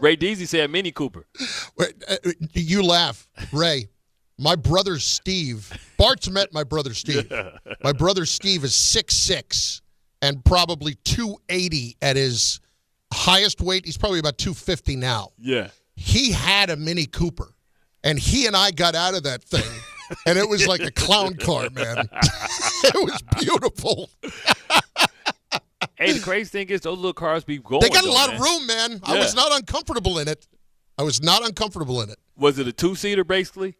Ray Deasy said Mini Cooper. You laugh, Ray. My brother Steve. Bart's met my brother Steve. My brother Steve is 6'6" and probably 280 at his highest weight. He's probably about 250 now. Yeah. He had a Mini Cooper, and he and I got out of that thing, and it was like a clown car, man. It was beautiful. Hey, the crazy thing is those little cars be going. They got a lot of room, man. Yeah. I was not uncomfortable in it. Was it a two-seater, basically?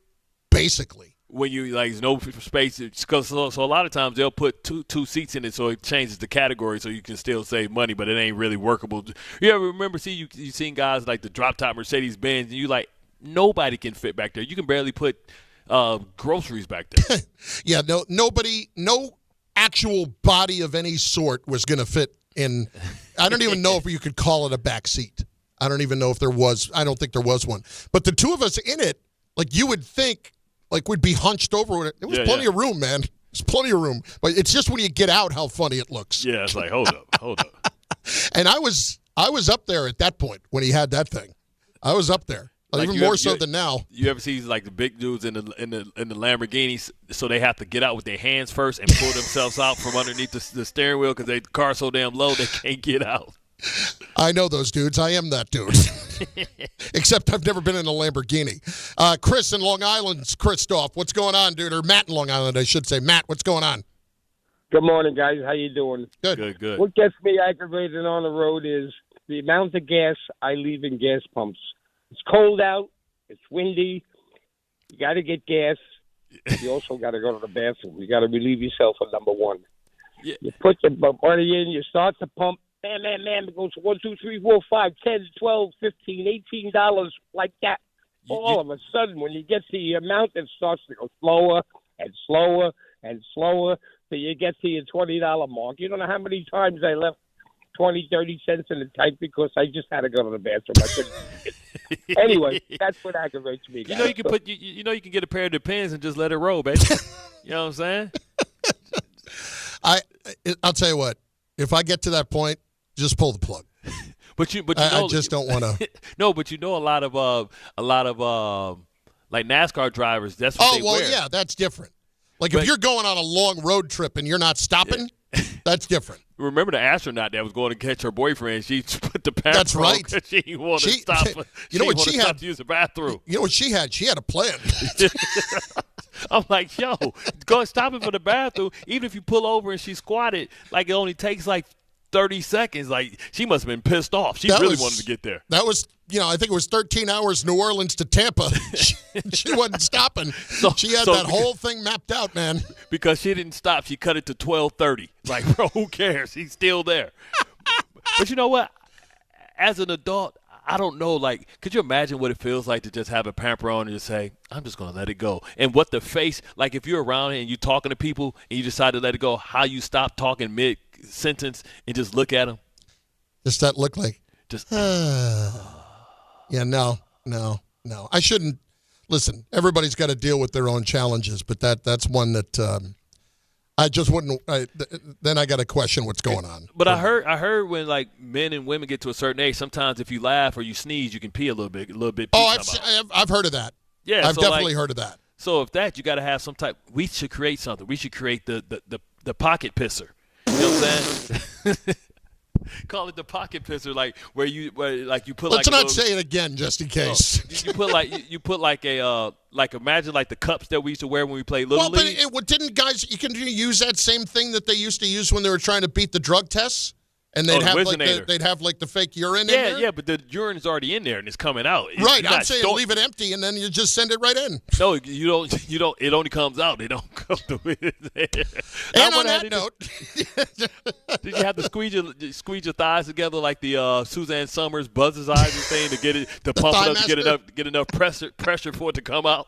Basically. When you, like, no space. So a lot of times they'll put two seats in it so it changes the category so you can still save money, but it ain't really workable. You ever remember, you seen guys like the drop-top Mercedes-Benz, and you like, nobody can fit back there. You can barely put groceries back there. Yeah, no actual body of any sort was going to fit in. I don't even know if you could call it a back seat. I don't even know if there was. I don't think there was one. But the two of us in it, like you would think, like we'd be hunched over it. There was plenty of room, man. There's plenty of room. But it's just when you get out how funny it looks. Yeah, it's like, hold up. And I was up there at that point when he had that thing. I was up there. Like even more so than now. You ever see like the big dudes in the Lamborghinis, so they have to get out with their hands first and pull themselves out from underneath the steering wheel because the car's so damn low they can't get out. I know those dudes. I am that dude. Except I've never been in a Lamborghini. Chris in Long Island's Christoph. What's going on, dude? Or Matt in Long Island, I should say. Matt, what's going on? Good morning, guys. How you doing? Good. What gets me aggravated on the road is the amount of gas I leave in gas pumps. It's cold out. It's windy. You got to get gas. You also got to go to the bathroom. You got to relieve yourself of number one. Yeah. You put your money in. You start to pump. Man. It goes $1, 2, 3, 4, 5, 10, 12, 15, $18 like that. All of a sudden, when you get to the amount, it starts to go slower and slower and slower till you get to your $20 mark. You don't know how many times I left 20, 30 cents in the tank because I just had to go to the bathroom. I couldn't. Anyway, that's what aggravates me. You know you can you can get a pair of Depends and just let it roll, baby. You know what I'm saying? I'll tell you what. If I get to that point, just pull the plug. But I just don't want to. No, but a lot of like NASCAR drivers. That's what they wear. Yeah, that's different. Like if you're going on a long road trip and you're not stopping, that's different. Remember the astronaut that was going to catch her boyfriend? She put the pants. That's right. She wanted to stop. You know what she had to use the bathroom. You know what she had? She had a plan. I'm like, yo, go stop it for the bathroom. Even if you pull over and she squatted, like it only takes like 30 seconds. Like she must have been pissed off. She really wanted to get there. That was, I think it was 13 hours New Orleans to Tampa. She wasn't stopping. She had that whole thing mapped out, man. Because she didn't stop. She cut it to 12:30. Like, bro, who cares? He's still there. But you know what? As an adult, I don't know. Like, could you imagine what it feels like to just have a pamper on and just say, I'm just going to let it go? And what the face, like if you're around and you're talking to people and you decide to let it go, how you stop talking mid-sentence and just look at them. Just that look like. Just. Yeah, no. I shouldn't. Listen, everybody's got to deal with their own challenges, but that's one that I just wouldn't. Then I got to question what's going on. But I heard when like men and women get to a certain age, sometimes if you laugh or you sneeze, you can pee a little bit. I've heard of that. Yeah, I've definitely heard of that. So if you got to have some type. We should create something. We should create the pocket pisser. You know what I'm saying? Call it the pocket pisser, like where you put. Let's like not say it again, just in case. You put like imagine like the cups that we used to wear when we played Little League. But didn't guys? You can use that same thing that they used to use when they were trying to beat the drug tests. And they'd have like the fake urine in there? Yeah, but the urine's already in there and it's coming out. Right, I'm saying leave it empty and then you just send it right in. No, you don't. It only comes out. They don't come to it. And on that note, did you have to squeeze your thighs together like the Suzanne Summers buzzer's thing to get it to pump it up to get enough pressure for it to come out?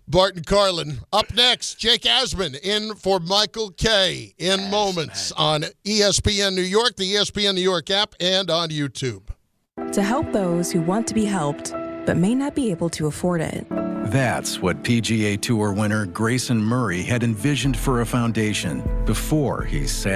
Bart and Carlin. Up next, Jake Asman in for Michael Kay in moments on ESPN New York, the ESPN New York app, and on YouTube. To help those who want to be helped but may not be able to afford it. That's what PGA Tour winner Grayson Murray had envisioned for a foundation before he sat